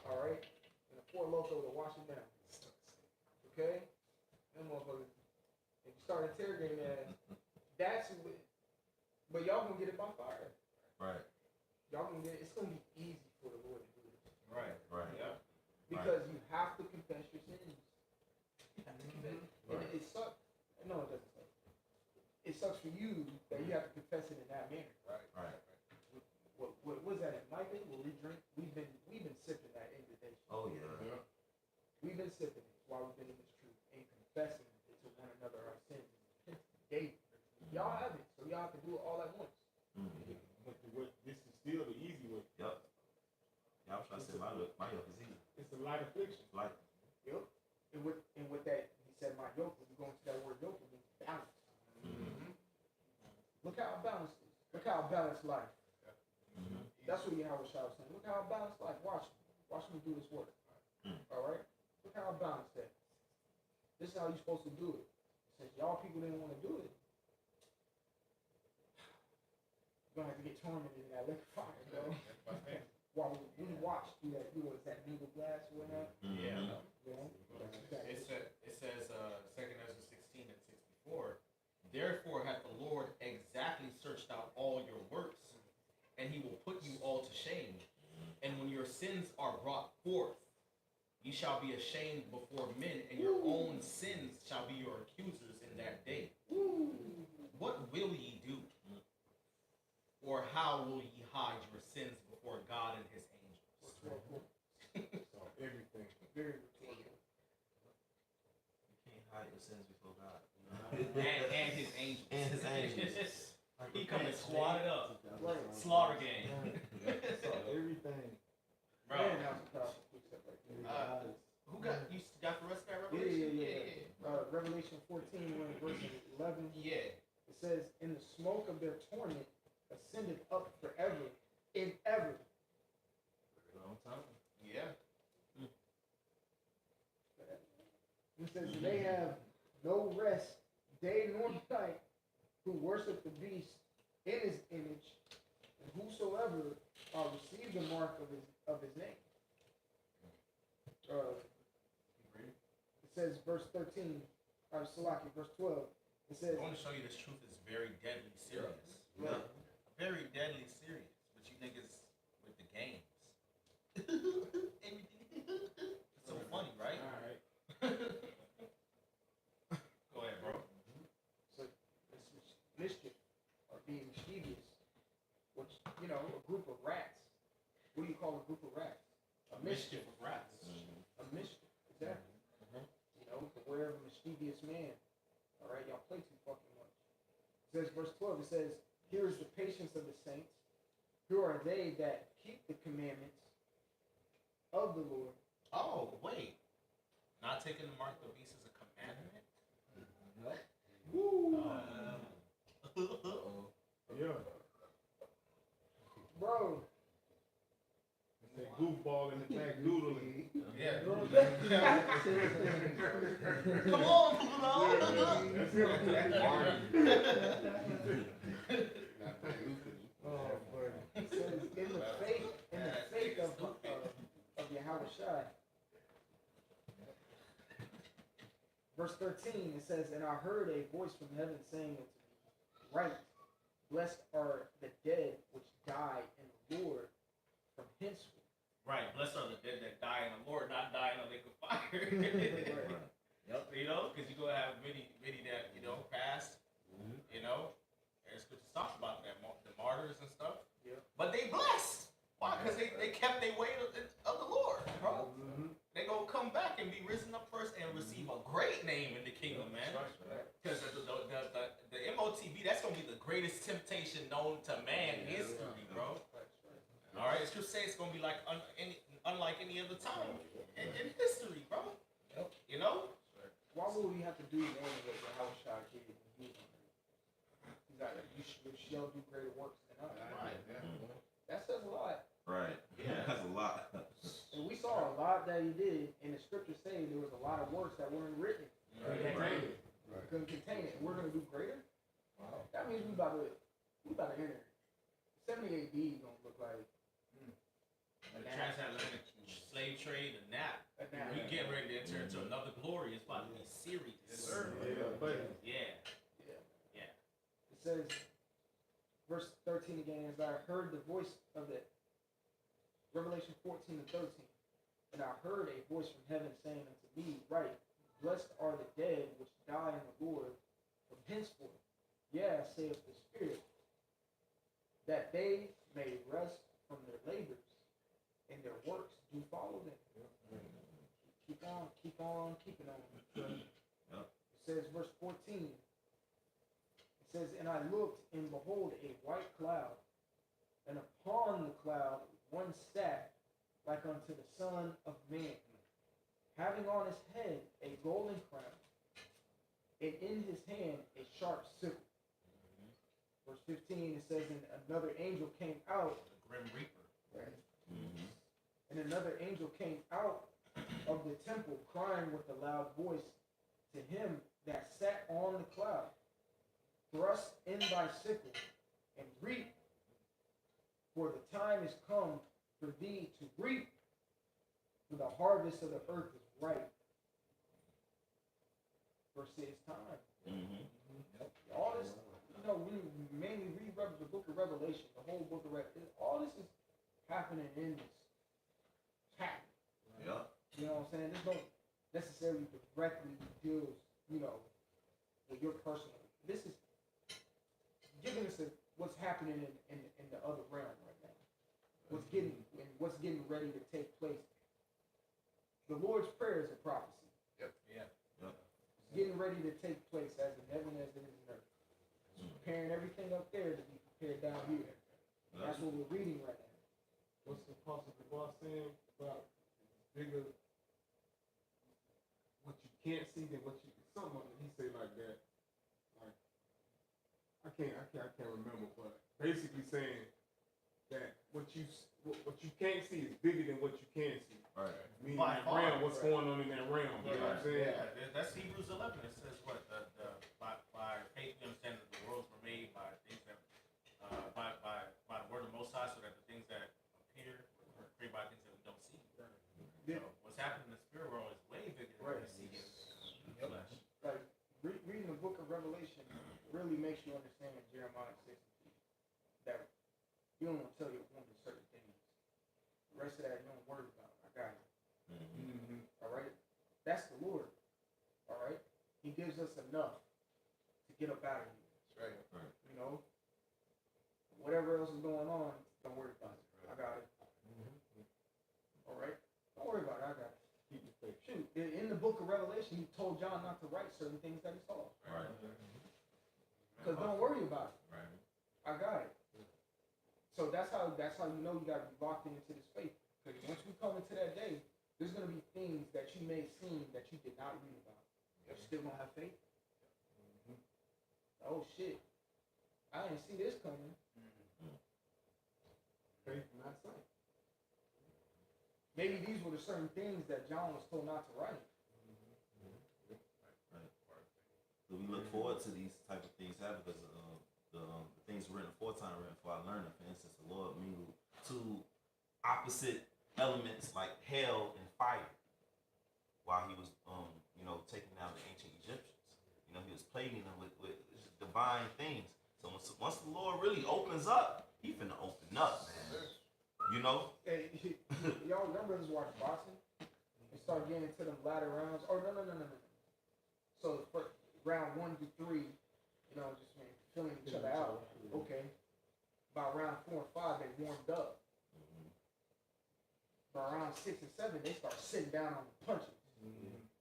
All right? And a 4 Loco to wash it down. Okay? Them motherfuckers. If you start interrogating that, that's what, but y'all gonna get it by fire. Right. Y'all gonna get it. It's gonna be easy for the Lord to do this. right, Right. yeah, Because you have to confess your sins. You have to confess. And it sucks. No, it doesn't suck. It sucks for you that you have to confess it in that manner. Right. What was that in Micah? Will we drink? We've been sipping that invitation. Oh yeah. We've been sipping it while we've been in this truth and confessing it to one another our sins and repentance daily. Y'all have it, so y'all can do it all at once. Mm-hmm. But this is still the easy way. Yep. Yeah, I was trying to say my yoke is easy. It's a light affliction. Like. Yep. And with that, he said, my yoke, when you go into that word yoke, it means balance. Mm-hmm. Look how balanced it is. Look how balanced life. Mm-hmm. That's what Yahweh Shah was saying. Look how balanced life. Watch me. Watch me do this work. All right? Look how balanced that. This is how you're supposed to do it. Since y'all people didn't want to do it, you're going to have to get tormented in that liquor fire, bro. While we watch through that, is that mingle glass or whatnot? yeah. You know? It says 2 Ezra 16 and 64. Therefore hath the Lord exactly searched out all your works, and he will put you all to shame. And when your sins are brought forth, ye shall be ashamed before men, and your own sins shall be your accusers in that day. What will ye do? Or how will ye hide your sins before God and his angels? So everything. Very rhetorical. You can't hide your sins before God. And his angels. And his angels. He coming squatted up. Right. Slaughter gang. So everything. Bro. Man, that was a powerful precept right there. Who got you got the rest of that Yeah, revelation? Revelation 14, we're in verse 11. Yeah. It says, "In the smoke of their torment ascended up forever and ever." Long time. Yeah. It says, "They have no rest day nor night who worship the beast in his image, and whosoever receive the mark of his name." It says, verse 13, Salaki, verse 12. It says, I want to show you this truth is very deadly serious. Right. Very deadly serious. But you niggas with the games. It's so funny, right? All right. Go ahead, bro. So it's mischief or being mischievous, which, a group of rats. What do you call a group of rats? A mischief. Mischief of rats. A mischief, exactly. Beware of a mischievous man. All right, y'all play too fucking much. It says, verse 12, it says, "Here is the patience of the saints. Who are they that keep the commandments of the Lord Oh, wait. Not taking the mark of the beast is a commandment? Woo. Yeah. Bro. That goofball in the back doodling. Yeah. Come on, That's him. Oh, boy. It says, in the faith of Yahweh Shai. Verse 13, it says, and I heard a voice from heaven saying unto me, right, blessed are the dead which die in the Lord from henceforth. Right, blessed are the dead that die in the Lord, not die in a lake of fire. Right. Yep. You know, because you're going to have many that, passed, and scriptures talk about that, the martyrs and stuff. Yeah. But they blessed. Why? Because they kept their way of the Lord, bro. They going to come back and be risen up first and receive a great name in the kingdom, man. Because the MOTB, that's going to be the greatest temptation known to man history, bro. All right, it's just say it's going to be like unlike any other time in history, bro. Yep. You know? Why would we have to do more than what Yahweh Shai did when he was on earth? He's like, you shall do greater works than I. Right. That says a lot. Right. Yeah. That's a lot. And we saw a lot that he did, and the scriptures say there was a lot of works that weren't written. Right. Couldn't contain it. We're gonna do greater. Wow. That means we about to enter. 70 AD is gonna look like The transatlantic slave trade, the nap. We getting ready to enter into another glory. It's about to be serious. Yes, sir. Yeah, buddy. Yeah. It says, verse 13 again, as I heard the voice of the Revelation 14 and 13, and I heard a voice from heaven saying unto me, right, blessed are the dead which die in the Lord from henceforth. Yeah, saith the Spirit, that they may rest from their labors, and their works do follow them. Keep on keeping on. It says, verse 14, it says, and I looked, and behold, a white cloud, and upon the cloud one sat like unto the Son of Man, having on his head a golden crown, and in his hand a sharp sickle. Verse 15, it says, and another angel came out. The Grim Reaper. Right. And another angel came out of the temple, crying with a loud voice to him that sat on the cloud, thrust in thy sickle, and reap, for the time is come for thee to reap, for the harvest of the earth is ripe. Verse 6 time. All this, we mainly read the book of Revelation, the whole book of Revelation. All this is happening in this. It's happening. Yeah. You know what I'm saying? This don't necessarily directly deals, with your personal. This is giving us what's happening in the other realm right now. What's getting ready to take place. The Lord's Prayer is a prophecy. Yep. Yeah. It's getting ready to take place as in heaven as it is in earth. It's preparing everything up there to be prepared down here. That's what we're reading right now. What's the Apostle Paul saying about bigger? What you can't see than what you something he say like that. Like I can't remember, but basically saying that what you can't see is bigger than what you can see. Right. Meaning that realm, what's going on in that realm. You know what I'm saying? Yeah, that's Hebrews 11. It says what? By faith we understand that the worlds were made by things that by the word of Most High, so that the things that appear were created by things that we don't see. Yeah. So what's happening in the spirit world is way bigger than what we see in the flesh. Like reading the book of Revelation really makes you understand Jeremiah 6 that you don't want to tell your woman certain things. The rest of that you don't worry about. I got it. All right, that's the Lord. All right, He gives us enough to get up out of here. That's right. Whatever else is going on, don't worry about it. I got it. All right, don't worry about it. I got it. Keep your faith. Shoot, in the book of Revelation, He told John not to write certain things that he saw. Right. Because don't worry about it. Right. I got it. So that's how you know you got to be locked into this faith. Because once we come into that day, There's gonna be things that you may see that you did not read about. You're still gonna have faith. Oh shit! I didn't see this coming. Faith, not sight. Maybe these were the certain things that John was told not to write. So we look forward to these type of things happening because the things written aforetime written for our learning. For instance, the Lord mingled two opposite elements like hell and fire while he was taking down the ancient Egyptians. He was plaguing them with divine things. So once the Lord really opens up, he finna open up, man. Hey, y'all brothers watch boxing and start getting into them latter rounds. Oh no. So for round 1 to 3, just filling each other out. Okay. By round 4 and 5, they warmed up. By round 6 and 7, they start sitting down on the punches.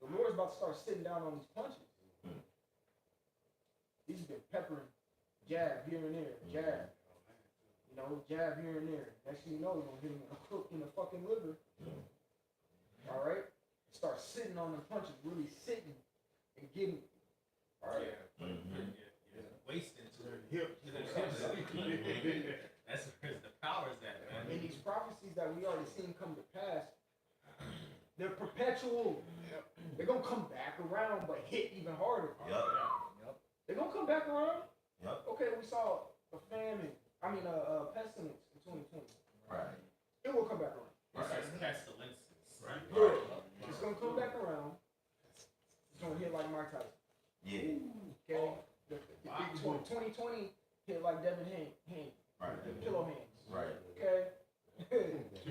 The Lord's about to start sitting down on these punches. He's been peppering, jab here and there, jab. Jab here and there. Next thing you know, you're gonna hit him a hook in the fucking liver. All right? Start sitting on the punches, really sitting and getting. All right? Wasting to Their hip. That's where the power is at, man. And these prophecies that we already seen come to pass, they're perpetual. They're gonna come back around, but hit even harder. Yep. They're gonna come back around. Yep. Okay, we saw a pestilence in 2020. Right. It will come back around. Pestilences. Right. Yeah. It's gonna come back around. It's gonna hit like Mike Tyson. Yeah. Okay. The big 2020 hit like Devin Haney. Right. Pillow hands. Right. Okay.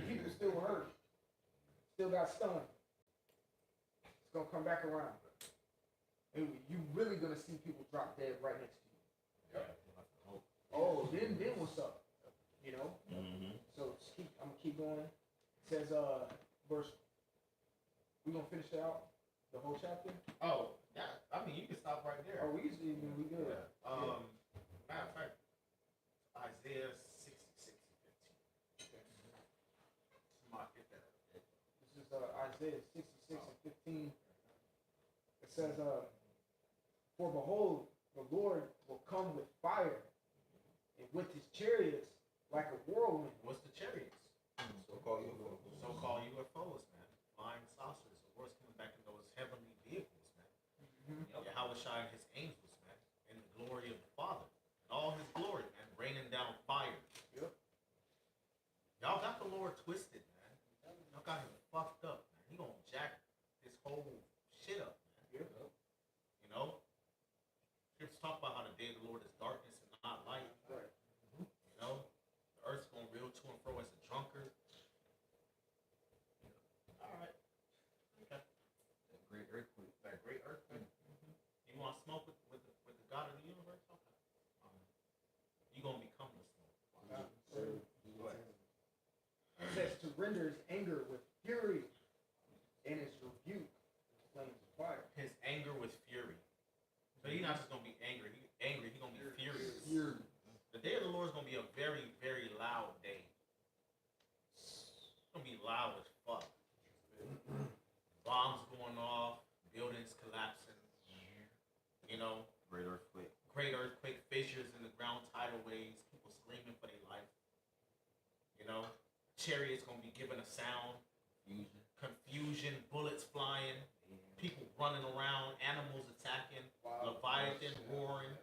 People still hurt. Still got stunned. It's gonna come back around. And you really gonna see people drop dead right next to you. Oh, then what's up? So I'm gonna keep going. It says verse. We gonna finish it out the whole chapter. Oh, yeah. I mean, you can stop right there. Oh, we good. Yeah. Matter of fact, Isaiah 66 and 15. Somebody get that. This is Isaiah 66 and 15. It says, "For behold, the Lord will come with fire, and with his chariots like a whirlwind." What's the chariots? So-called UFOs. So-called UFOs, man. Flying saucers. The Lord's coming back in those heavenly vehicles, man. Yahweh shine his angels, man, in the glory of the Father. In all his glory, man, raining down fire. Yep. Y'all got the Lord twisted, man. Y'all got him fucked up, man. He gonna jack this whole shit up, man. Yep. Scriptures talk about how the day of the Lord is darkness and not light. Right. The earth's gonna reel to and fro as a drunkard. All right. Okay. That great earthquake. That great earthquake. You want to smoke with the God of the universe? Okay. You gonna become the smoke. Go ahead. It says to render his anger with fury and his rebuke with flames of fire. His anger with fury. So he's not just gonna be angry. He's gonna be furious. The day of the Lord is gonna be a very, very loud day. It's gonna be loud as fuck. Bombs going off, buildings collapsing. Great earthquake. Great earthquake, fissures in the ground, tidal waves, people screaming for their life. Chariots gonna be giving a sound. Confusion, bullets flying, people running around, animals attacking, Leviathan roaring.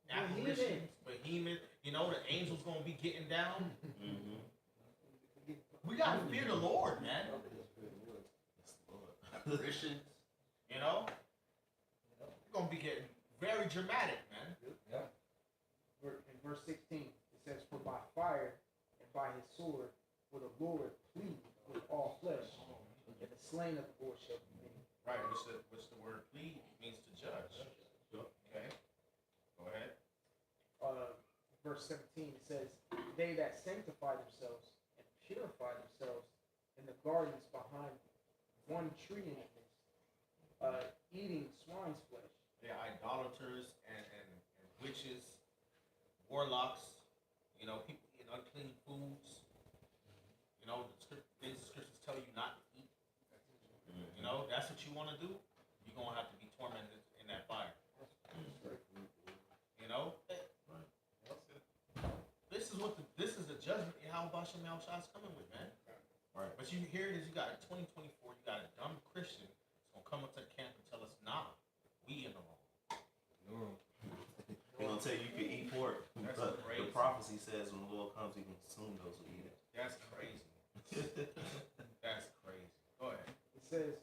Apparitions, behemoth. The angels gonna be getting down. We gotta fear the Lord, man. Christians. We're gonna be getting very dramatic, man. In verse 16, it says, "For by fire and by his sword will the Lord plead with all flesh, and the slain of the Lord shall be many." Right, which the word plead means to judge. Okay. Go ahead. Verse 17, it says, "They that sanctify themselves and purify themselves in the gardens behind one tree in the midst, eating swine's flesh." They're idolaters and witches, warlocks, people eating unclean foods. The scriptures tell you not what you want to do, you're gonna have to be tormented in that fire. You know, this is the judgment how Bashem Yahushua is coming with, man. Right. But you hear it is you got a 2024, you got a dumb Christian that's gonna come up to the camp and tell us, nah, we in the wrong. He gonna tell you can eat pork. That's But crazy. the prophecy says when the Lord comes, he can consume those who eat it. That's crazy. That's crazy. Go ahead. It says,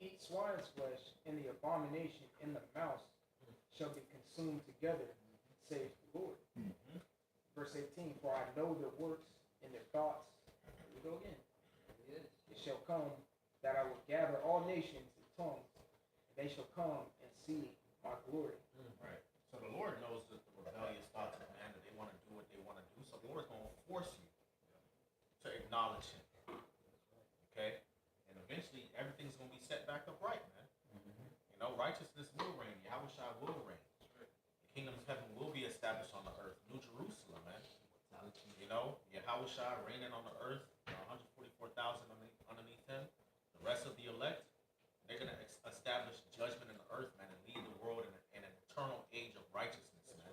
eat swine's flesh, and the abomination in the mouse shall be consumed together, saith the Lord. Mm-hmm. Verse 18, for I know their works and their thoughts. Here we go again. It shall come that I will gather all nations and tongues, and they shall come and see my glory. Right. So the Lord knows that the rebellious thoughts of man, that they want to do what they want to do. So the Lord's going to force you to acknowledge him. Okay? And eventually everything's going to be set back up right, man. You know, righteousness will reign. Yahushua will reign. The kingdom of heaven will be established on the earth. New Jerusalem, man. You know, Yahushua reigning on the earth, 144,000 underneath him. The rest of the elect, they're going to establish judgment in the earth, man, and lead the world in an eternal age of righteousness, man.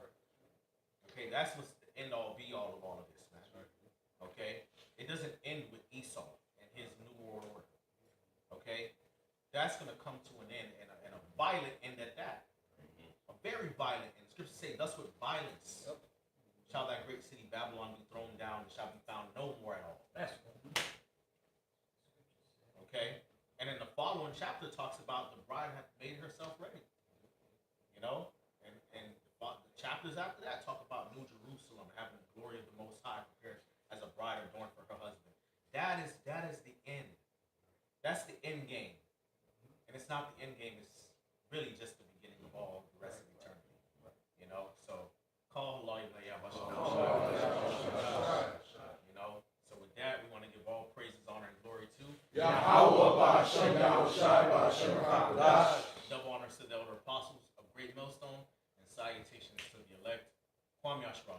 Okay, that's what's the end all be all of all of this, man. Okay? It doesn't end with Esau and his new world order. Okay? That's going to come to an end, and a violent end at that. A very violent end. Scripture say, thus with violence shall that great city Babylon be thrown down, and shall be found no more at all. That's Okay? And then the following chapter talks about the bride hath made herself ready. You know? And the chapters after that talk about New Jerusalem having the glory of the Most High prepared as a bride adorned for her husband. That is the end. That's the end game. And it's not the end game, it's really just the beginning of all the rest of eternity. You know? So call Allah. You know? So with that, we want to give all praises, honor, and glory to Yahweh Ba'Shem Yahushai Ba'Shem HaKadosh. double honors to the elder apostles of Great Millstone, and salutations to the elect. Kwam Yashra.